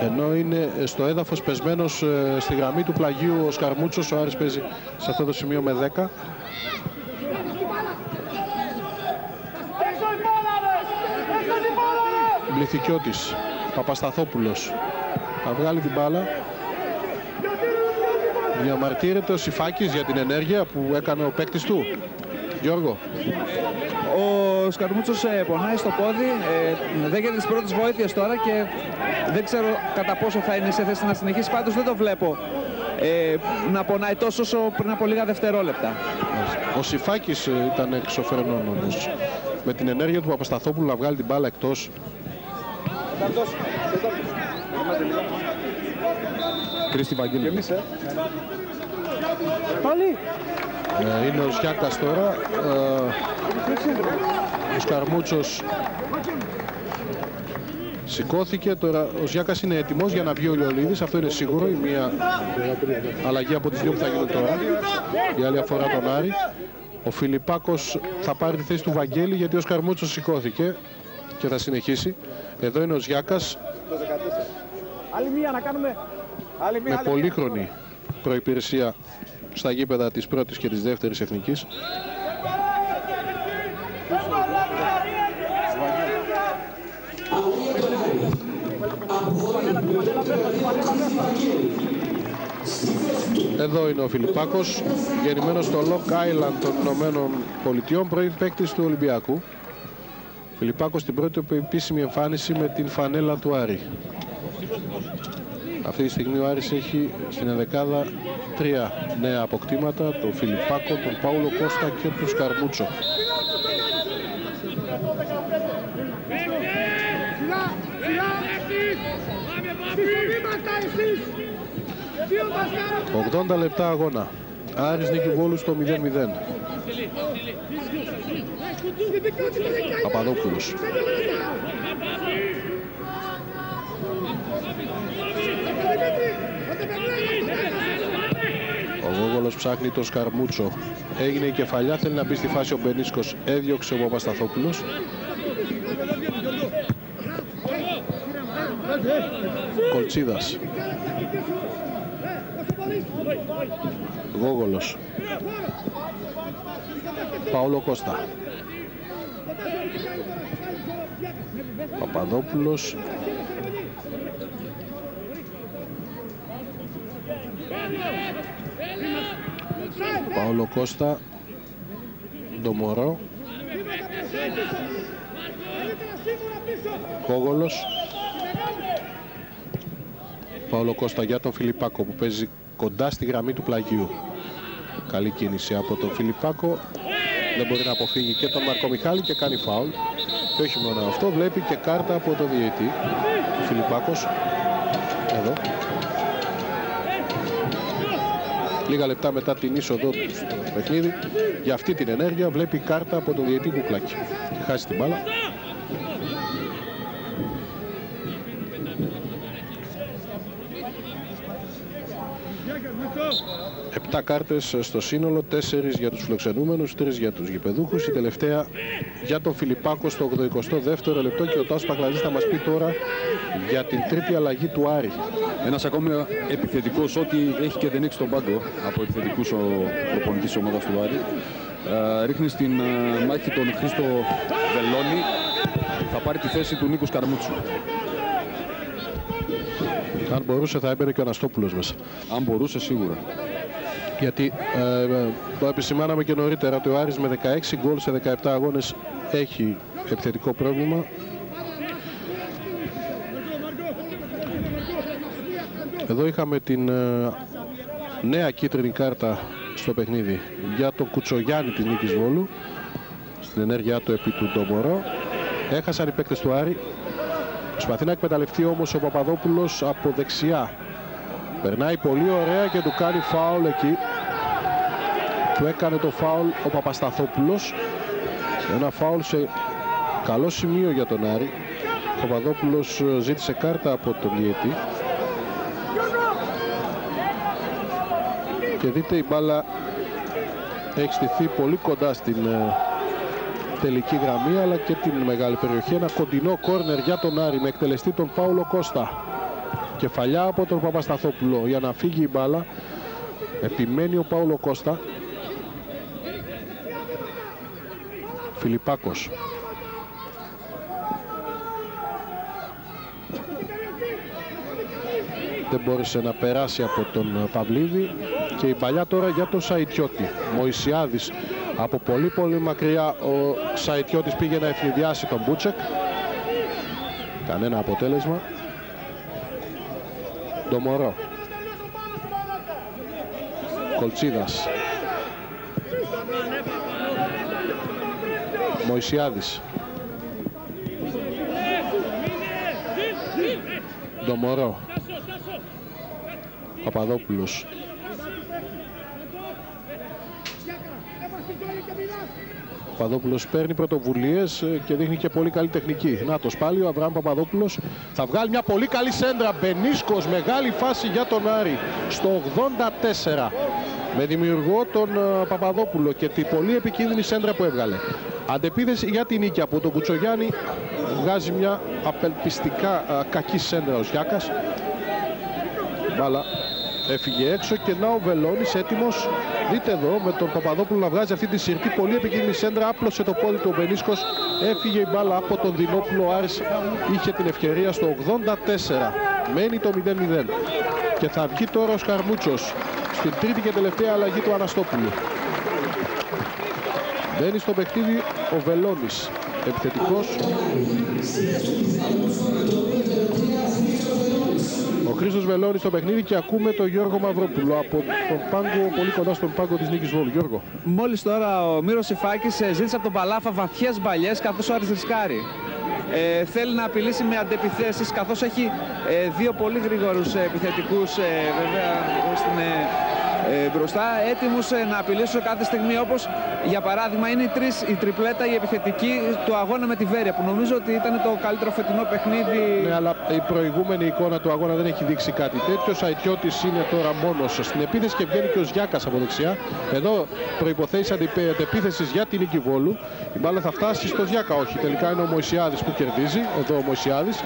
Ενώ είναι στο έδαφος πεσμένος στη γραμμή του πλαγίου ο Σκαρμούτσος. Ο Άρης παίζει σε αυτό το σημείο με 10. Μπληθικιώτης. Παπασταθόπουλος. Θα βγάλει την μπάλα. Διαμαρτύρεται ο Σιφάκης για την ενέργεια που έκανε ο παίκτης του. Γιώργο. Ο Σκαρμούτσος πονάει στο πόδι, δέχεται τις πρώτες βοήθειες τώρα και δεν ξέρω κατά πόσο θα είναι σε θέση να συνεχίσει. Πάντως δεν το βλέπω να πονάει τόσο όσο πριν από λίγα δευτερόλεπτα. Ο Σιφάκης ήταν εξωφρενών όμως. Με την ενέργεια του Παπασταθόπουλου να βγάλει την μπάλα εκτός. Κρίστη Βαγγέλη. Είναι ο Ζιάκας τώρα. Ο Σκαρμούτσος σηκώθηκε. Τώρα ο Ζιάκας είναι έτοιμος για να βγει ο Λιολίδης. Αυτό είναι σίγουρο. Η μία αλλαγή από τις δύο που θα γίνουν τώρα. Η άλλη αφορά τον Άρη. Ο Φιλιππάκος θα πάρει τη θέση του Βαγγέλη γιατί ο Σκαρμούτσος σηκώθηκε και θα συνεχίσει. Εδώ είναι ο Ζιάκας με πολύχρονη προϋπηρεσία στα γήπεδα της πρώτης και της δεύτερης εθνικής. Εδώ είναι ο Φιλιππάκος, γεννημένος στο Long Island των Ηνωμένων Πολιτειών, πρώην παίκτης του Ολυμπιακού. Φιλιππάκος στην πρώτη επίσημη εμφάνιση με την φανέλα του Άρη. Αυτή τη στιγμή ο Άρης έχει στην ενδεκάδα 3 νέα αποκτήματα, τον Φιλιππάκο, τον Παόλο Κώστα και τον Σκαρμούτσο. Σιγά, 80 λεπτά αγώνα. Άρης Νίκη Βόλου στο 0-0. Παπαδόπουλος. Ο Γόγολος ψάχνει τον Σκαρμούτσο. Έγινε η κεφαλιά, θέλει να μπει στη φάση ο Μπενίσκος. Έδιωξε ο Παπασταθόπουλος. Κολτσίδας. Γόγολος. Παόλο Κώστα. Παπαδόπουλος. Παόλο Κώστα. Ντομορό. Γόγολος. Παόλο Κώστα για τον Φιλιππάκο που παίζει κοντά στη γραμμή του πλαγίου. Καλή κίνηση από τον Φιλιππάκο. Δεν μπορεί να αποφύγει και τον Μαρκο Μιχάλη και κάνει φάουλ. Και όχι μόνο αυτό, βλέπει και κάρτα από τον διαιτητή. Ο Φιλιππάκος. Εδώ. Λίγα λεπτά μετά την είσοδο του στο παιχνίδι, για αυτή την ενέργεια βλέπει κάρτα από τον διαιτητή Κουκλάκη. Χάσει την μπάλα. Επτά κάρτες στο σύνολο, 4 για τους φιλοξενούμενους, 3 για τους γηπεδούχους. Η τελευταία για τον Φιλιππάκο στο 82ο λεπτό και ο Τάσος Παγκλαδής θα μας πει τώρα για την τρίτη αλλαγή του Άρη. Ένας ακόμη επιθετικός, ό,τι έχει και δεν έχει στον πάγκο από επιθετικούς ο προπονητής της ομάδας του Άρη. Ρίχνει στην μάχη τον Χρήστο Βελώνη, θα πάρει τη θέση του Νίκου Σκαρμούτσου. Αν μπορούσε θα έμπαινε και ο Αναστόπουλος μέσα. Αν μπορούσε σίγουρα. Γιατί το επισημάναμε και νωρίτερα ότι ο Άρης με 16 γκολ σε 17 αγώνες έχει επιθετικό πρόβλημα. Εδώ είχαμε την νέα κίτρινη κάρτα στο παιχνίδι για τον Κουτσογιάννη της Νίκης Βόλου στην ενέργειά του επί του Ντομορό. Έχασαν οι παίκτες του Άρη. Προσπαθεί να εκμεταλλευτεί όμως ο Παπαδόπουλος από δεξιά. Περνάει πολύ ωραία και του κάνει φάουλ εκεί. Του έκανε το φάουλ ο Παπασταθόπουλος. Ένα φάουλ σε καλό σημείο για τον Άρη. Ο Παπαδόπουλος ζήτησε κάρτα από τον διαιτητή. Και δείτε, η μπάλα έχει στηθεί πολύ κοντά στην τελική γραμμή αλλά και την μεγάλη περιοχή. Ένα κοντινό κόρνερ για τον Άρη με εκτελεστή τον Παόλο Κώστα. Κεφαλιά από τον Παπασταθόπουλο για να φύγει η μπάλα. Επιμένει ο Παόλο Κώστα. Φιλιππάκος. Δεν μπόρεσε να περάσει από τον Παυλίδη. Και η παλιά τώρα για τον Σαϊτιώτη. Μωυσιάδης από πολύ μακριά. Ο Σαϊτιώτης πήγε να ευνηδιάσει τον Μπούτσεκ. Κανένα αποτέλεσμα. Ντομορό. Κολτσίδας. Μωυσιάδης. Ντομορό. Παπαδόπουλος. Ο Παπαδόπουλος παίρνει πρωτοβουλίες και δείχνει και πολύ καλή τεχνική. Νάτος πάλι ο Αβραάμ Παπαδόπουλος θα βγάλει μια πολύ καλή σέντρα. Μπενίσκος, μεγάλη φάση για τον Άρη στο 84 με δημιουργό τον Παπαδόπουλο και την πολύ επικίνδυνη σέντρα που έβγαλε. Αντεπίθεση για την νίκη από τον Κουτσογιάννη. Βγάζει μια απελπιστικά κακή σέντρα ο Γιάκας. Μπάλα έφυγε έξω και να ο Βελώνης έτοιμος. Δείτε εδώ με τον Παπαδόπουλο να βγάζει αυτή τη συρτή πολύ επικίνδυνη σέντρα. Άπλωσε το πόδι του ο Μπενίσκος. Έφυγε η μπάλα από τον Δινόπουλο. Ο Άρης είχε την ευκαιρία στο 84. Μένει το 0-0. Και θα βγει τώρα ο Σκαρμούτσος στην τρίτη και τελευταία αλλαγή του Αναστόπουλου. Μπαίνει στο παιχνίδι ο Βελώνης. Επιθετικός. Ο Χρήστος Βελώνης στο παιχνίδι και ακούμε τον Γιώργο Μαυρόπουλο από τον πάγκο, πολύ κοντά στον πάγκο της Νίκης Βόλου. Γιώργο. Μόλις τώρα ο Μύρος Ιφάκης ζήτησε από τον Παλάφα βαθιές μπαλιές καθώς ο Άρης ρισκάρει. Θέλει να απειλήσει με αντεπιθέσεις καθώς έχει δύο πολύ γρήγορους επιθετικούς βέβαια στην μπροστά, έτοιμους να απειλήσουν κάθε στιγμή, όπως για παράδειγμα είναι η τριπλέτα, η επιθετική του αγώνα με τη Βέρεια, που νομίζω ότι ήταν το καλύτερο φετινό παιχνίδι. Ναι, αλλά η προηγούμενη εικόνα του αγώνα δεν έχει δείξει κάτι τέτοιο. Ο Σαϊτιώτης είναι τώρα μόνος στην επίθεση και βγαίνει και ο Ζιάκας από δεξιά. Εδώ προϋποθέσεις αντεπίθεσης για την νίκη Βόλου. Η μπάλα θα φτάσει στο Ζιάκα, όχι. Τελικά είναι ο Μωυσιάδης που κερδίζει. Εδώ ο Μωυσιάδης.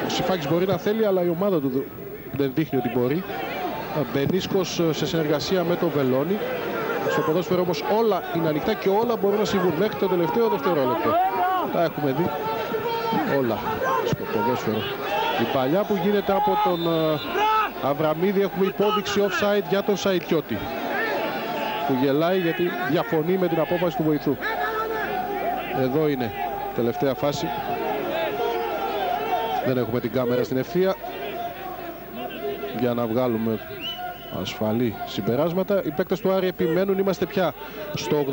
Ο Σιφάκης μπορεί να θέλει, αλλά η ομάδα του δεν δείχνει ότι μπορεί. Μπενίσκος σε συνεργασία με τον Βελόνι. Στο ποδόσφαιρο όμως όλα είναι ανοιχτά και όλα μπορούν να συμβούν μέχρι το τελευταίο δευτερόλεπτο. Τα έχουμε δει όλα στο ποδόσφαιρο. Η παλιά που γίνεται από τον Αβραμίδη, έχουμε υπόδειξη offside για τον Σαϊτιώτη, που γελάει γιατί διαφωνεί με την απόφαση του βοηθού. Εδώ είναι τελευταία φάση. Δεν έχουμε την κάμερα στην ευθεία για να βγάλουμε ασφαλή συμπεράσματα. Οι παίκτες του Άρη επιμένουν. Είμαστε πια στο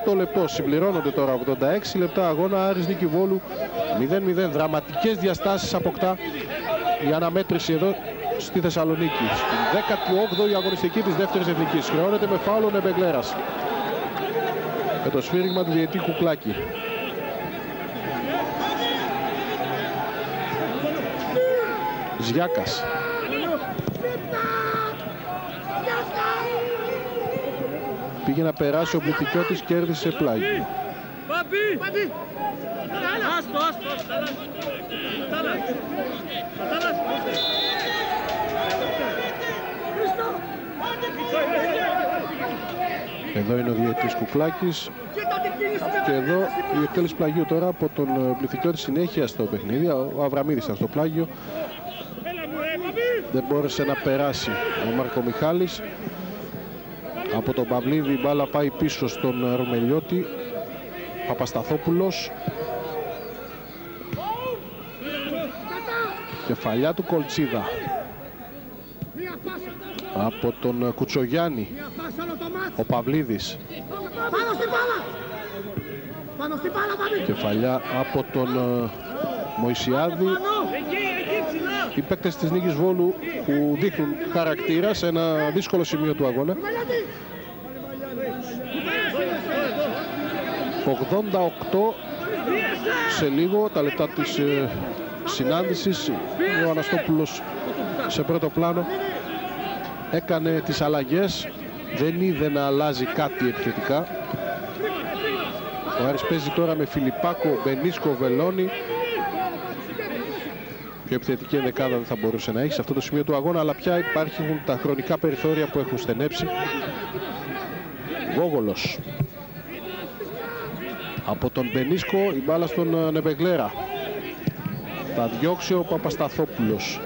86ο λεπτό. Συμπληρώνονται τώρα 86 λεπτά αγώνα. Άρης νίκη Βόλου 0-0. Δραματικές διαστάσεις αποκτά η αναμέτρηση εδώ στη Θεσσαλονίκη. Στην 18η αγωνιστική της δεύτερης εθνικής. Χρεώνεται με φάουλο Νεμπεγλέρας. Με το σφύριγμα του διαιτή Κουκλάκη. Ζιάκας. Πήγε να περάσει ο Πληθυκιώτης, κέρδισε πλάγι. Εδώ είναι ο διαιτής Κουκλάκης. Και εδώ η εκτέλεση πλαγίου τώρα από τον Πληθυκιώτη, συνέχεια στο παιχνίδι. Ο Αβραμίδης ήταν στο πλάγιο. Δεν μπόρεσε να περάσει ο Μάρκο Μιχάλης. Από τον Παυλίδη η μπάλα πάει πίσω στον Ρουμελιώτη. Παπασταθόπουλος. Κεφαλιά του Κολτσίδα. Από τον Κουτσογιάννη. Ο Παυλίδης. Κεφαλιά από τον Μωυσιάδη. Οι παίκτες της νίκης Βόλου που δείχνουν χαρακτήρα σε ένα δύσκολο σημείο του αγώνα. 88 σε λίγο τα λεπτά της συνάντησης. Ο Αναστόπουλος σε πρώτο πλάνο έκανε τις αλλαγές. Δεν είδε να αλλάζει κάτι επιθετικά. Ο Άρης παίζει τώρα με Φιλιππάκο, Μπενίσκο, Βελόνι. Πιο επιθετική ενδεκάδα δεν θα μπορούσε να έχει σε αυτό το σημείο του αγώνα, αλλά πια υπάρχουν τα χρονικά περιθώρια που έχουν στενέψει. Γόγολος. Από τον Μπενίσκο η μπάλα στον Νεμπεγλέρα. Θα διώξει ο Παπασταθόπουλος.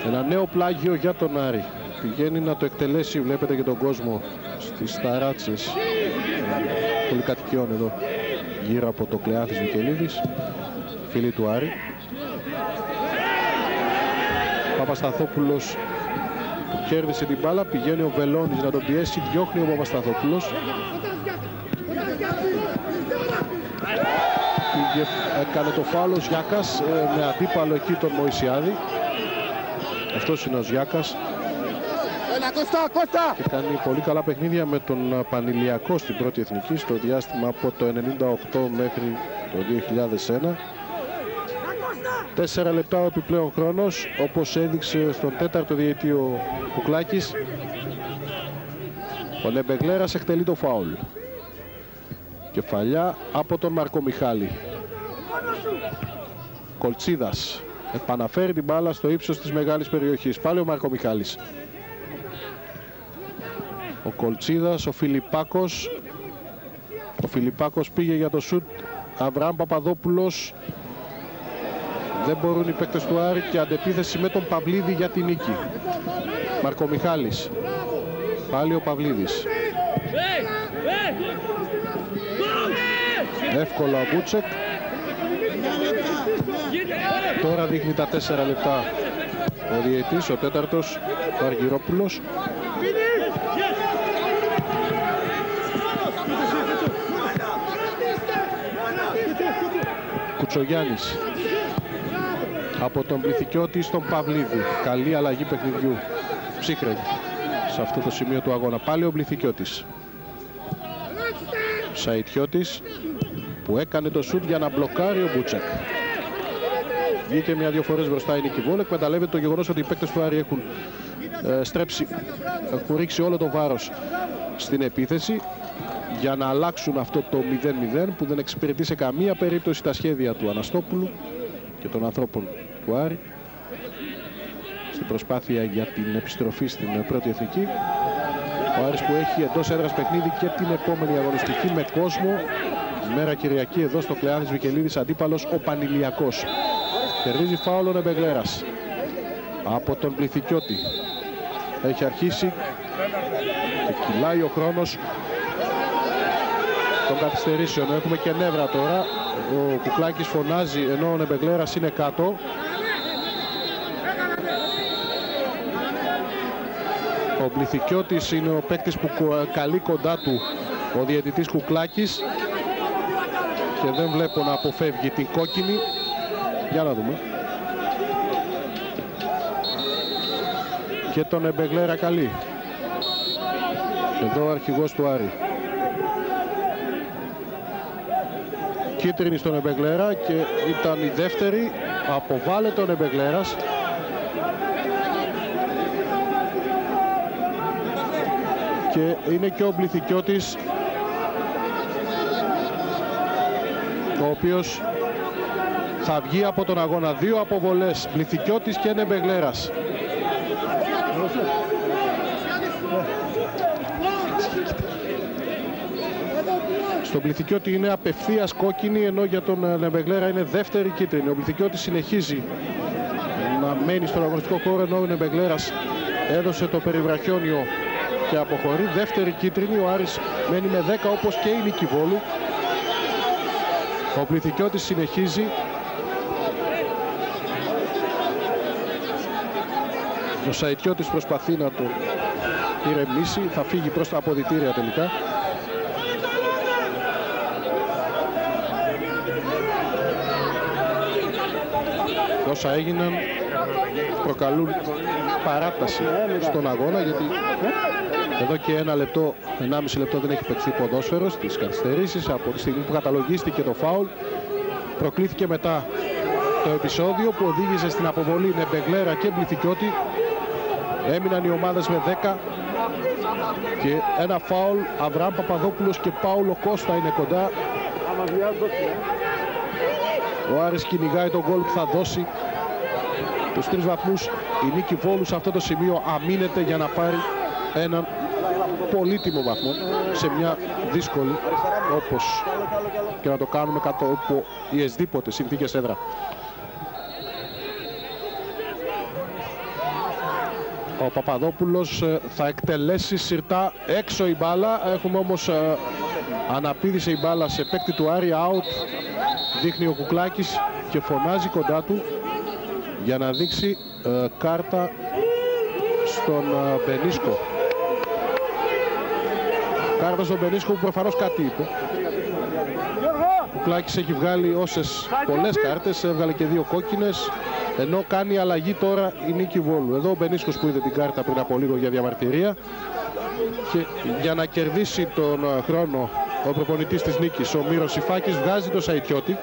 Ένα νέο πλάγιο για τον Άρη. Πηγαίνει να το εκτελέσει, βλέπετε και τον κόσμο στις ταράτσες πολυκατοικιών εδώ γύρω από το Κλεάνθης Βικελίδης, φίλοι του Άρη. Παπασταθόπουλος που κέρδισε την μπάλα, πηγαίνει ο Βελόνης να τον πιέσει, διώχνει ο Παπασταθόπουλος. Έκανε το φάουλο Ζιάκας με αντίπαλο εκεί τον Μωυσιάδη. Αυτός είναι ο Ζιάκας. Και κάνει πολύ καλά παιχνίδια με τον Πανηλιακό στην πρώτη εθνική στο διάστημα από το 98 μέχρι το 2001. 4 λεπτά ο επιπλέον χρόνος, όπως έδειξε στον τέταρτο διαιτή ο Κουκλάκης. Ο Νεμπεγλέρας εκτελεί το φάουλ. Κεφαλιά από τον Μαρκο Μιχάλη. Κολτσίδας επαναφέρει την μπάλα στο ύψος της μεγάλης περιοχής. Πάλι ο Μαρκο Μιχάλης. Ο Κολτσίδας, ο Φιλιππάκος. Ο Φιλιππάκος πήγε για το σουτ. Αβραάμ Παπαδόπουλος. Δεν μπορούν οι παίκτες του Άρη και αντεπίθεση με τον Παυλίδη για την νίκη. Μαρκο Μιχάλης. Πάλι ο Παυλίδης. Εύκολα ο Μπούτσεκ. Τώρα δείχνει τα 4 λεπτά ο διαιτής, ο τέταρτος, ο Αργυρόπουλος. Κουτσογιάννης. από τον Πληθικιώτη στον Παυλίδη. Καλή αλλαγή παιχνιδιού. Ψύχρεμη σε αυτό το σημείο του αγώνα. Πάλι ο Πληθικιώτης. Σαιτιώτης που έκανε το σουτ για να μπλοκάρει ο Μπούτσακ. Βγήκε μια-δυο φορές μπροστά η Νίκη Βόλου. Εκμεταλλεύεται το γεγονός ότι οι παίκτες του Άρη έχουν έχουν ρίξει όλο το βάρος στην επίθεση για να αλλάξουν αυτό το 0-0 που δεν εξυπηρετεί σε καμία περίπτωση τα σχέδια του Αναστόπουλου και των ανθρώπων του Άρη στην προσπάθεια για την επιστροφή στην πρώτη εθνική. Ο Άρης που έχει εντός έδρας παιχνίδι και την επόμενη αγωνιστική με κόσμο. Μέρα Κυριακή εδώ στο Κλεάνθης Βικελίδης, αντίπαλος ο Πανηλιακός. Κερδίζει φάουλ ο Νεμπεγλέρας από τον Πληθικιώτη. Έχει αρχίσει και κυλάει ο χρόνος των καθυστερήσεων. Έχουμε και νεύρα τώρα. Ο Κουκλάκης φωνάζει ενώ ο Νεμπεγλέρας είναι κάτω. Ο Πληθικιώτης είναι ο παίκτης που καλεί κοντά του ο διαιτητής Κουκλάκης και δεν βλέπω να αποφεύγει την κόκκινη. Για να δούμε. Και τον Νεμπεγλέρα καλή. Εδώ ο αρχηγός του Άρη. Κίτρινη στον Νεμπεγλέρα και ήταν η δεύτερη. Αποβάλλεται ο Νεμπεγλέρας. Και είναι και ο Πληθικιώτης ο οποίος θα βγει από τον αγώνα. Δύο αποβολές, Πληθικιώτης και Νεμπεγλέρας. Στον Πληθικιώτη είναι απευθείας κόκκινη, ενώ για τον Νεμπεγλέρα είναι δεύτερη κίτρινη. Ο Πληθικιώτης συνεχίζει να μένει στον αγωνιστικό χώρο, ενώ ο Νεμπεγλέρας έδωσε το περιβραχιόνιο και αποχωρεί. Δεύτερη κίτρινη, ο Άρης μένει με 10 όπως και η Νίκη Βόλου. Ο Πληθικιώτης συνεχίζει. Ο Σαιτιώτης προσπαθεί να το ηρεμήσει, θα φύγει προς τα αποδυτήρια τελικά. Όσα έγιναν προκαλούν παράταση στον αγώνα, γιατί εδώ και 1 λεπτό, 1,5 λεπτό δεν έχει παίξει ποδόσφαιρο στις καθυστερήσεις. Από τη στιγμή που καταλογίστηκε το φάουλ, προκλήθηκε μετά το επεισόδιο που οδήγησε στην αποβολή Νεμπεγλέρα και Πληθικιώτη. Έμειναν οι ομάδες με 10 και ένα φάουλ. Αβραάμ Παπαδόπουλος και Πάουλο Κώστα είναι κοντά. Ο Άρης κυνηγάει τον γκολ που θα δώσει τους 3 βαθμούς. Η Νίκη Βόλου σε αυτό το σημείο αμήνεται για να πάρει έναν πολύτιμο βαθμό σε μια δύσκολη, όπως και να το κάνουμε κάτω από οι εσδήποτε συνθήκες έδρα. Ο Παπαδόπουλος θα εκτελέσει συρτά έξω η μπάλα. Έχουμε όμως αναπήδησε η μπάλα σε παίκτη του Άρη, out. Δείχνει ο Κουκλάκης και φωνάζει κοντά του για να δείξει κάρτα στον Μπενίσκο. Κάρτα στον Μπενίσκο που προφανώς κάτι είπε. Ο Κουκλάκης έχει βγάλει πολλές κάρτες, έβγαλε και 2 κόκκινες, ενώ κάνει αλλαγή τώρα η Νίκη Βόλου. Εδώ ο Μπενίσκος που είδε την κάρτα πριν από λίγο για διαμαρτυρία, και για να κερδίσει τον χρόνο ο προπονητής της Νίκης, ο Μύρος Ιφάκης, βγάζει το Σαιτιώτη.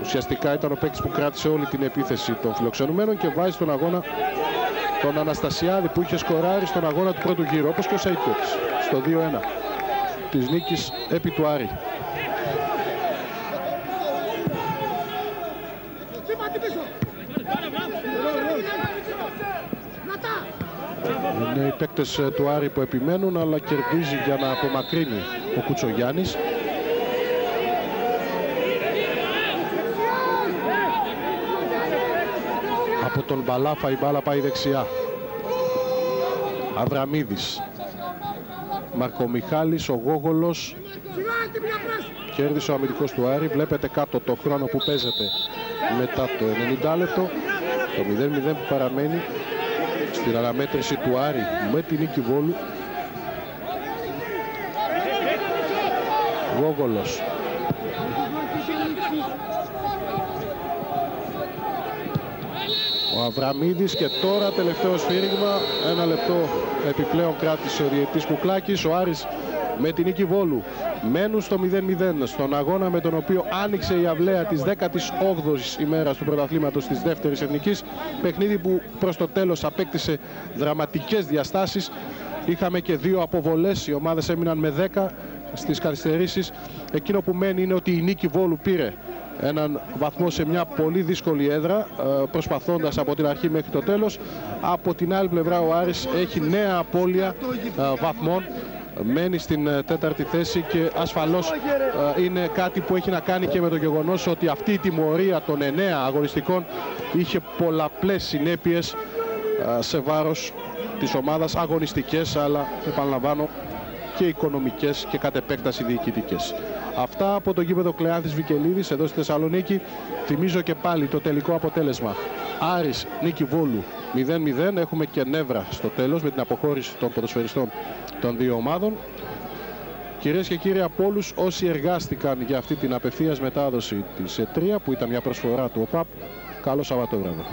Ουσιαστικά ήταν ο παίκτης που κράτησε όλη την επίθεση των φιλοξενουμένων και βάζει στον αγώνα τον Αναστασιάδη που είχε σκοράρει στον αγώνα του πρώτου γύρου, όπως και ο Σαιτιώτης, στο 2-1 της Νίκης επί του Άρη. Είναι οι παίκτες του Άρη που επιμένουν, αλλά κερδίζει για να απομακρύνει ο Κουτσογιάννης. Από τον Μπαλάφα η μπάλα πάει δεξιά. Αβραμίδης, Μαρκομιχάλης, ο Γόγολος. Κέρδισε ο αμυντικός του Άρη. Βλέπετε κάτω το χρόνο που παίζεται μετά το 90 λεπτό. Το 0-0 που παραμένει στην αναμέτρηση του Άρη με την Νίκη Βόλου. Γόγολος. Ο Αβραμίδης και τώρα τελευταίο σφύριγμα. 1 λεπτό επιπλέον κράτησε ο διαιτητής Κουκλάκης. Ο Άρης με την νίκη Βόλου μένουν στο 0-0 στον αγώνα με τον οποίο άνοιξε η αυλαία της 18ης ημέρας του πρωταθλήματος της δεύτερης εθνικής. Παιχνίδι που προς το τέλος απέκτησε δραματικές διαστάσεις. Είχαμε και 2 αποβολές, οι ομάδες έμειναν με 10 στις καθυστερήσεις. Εκείνο που μένει είναι ότι η νίκη Βόλου πήρε έναν βαθμό σε μια πολύ δύσκολη έδρα, προσπαθώντας από την αρχή μέχρι το τέλος. Από την άλλη πλευρά ο Άρης έχει νέα απώλεια βαθμών, μένει στην 4η θέση και ασφαλώς είναι κάτι που έχει να κάνει και με το γεγονός ότι αυτή η τιμωρία των 9 αγωνιστικών είχε πολλαπλές συνέπειες σε βάρος της ομάδας, αγωνιστικές, αλλά επαναλαμβάνω και οικονομικές και κατ' επέκταση διοικητικές. Αυτά από το γήπεδο Κλεάνθης Βικελίδης εδώ στη Θεσσαλονίκη. Θυμίζω και πάλι το τελικό αποτέλεσμα. Άρης νίκη Βόλου 0-0. Έχουμε και νεύρα στο τέλος με την αποχώρηση των ποδοσφαιριστών των 2 ομάδων. Κυρίες και κύριοι, από όλους όσοι εργάστηκαν για αυτή την απευθείας μετάδοση της ΕΤΡΙΑ, που ήταν μια προσφορά του ΟΠΑΠ, καλό Σαββατόβραδο.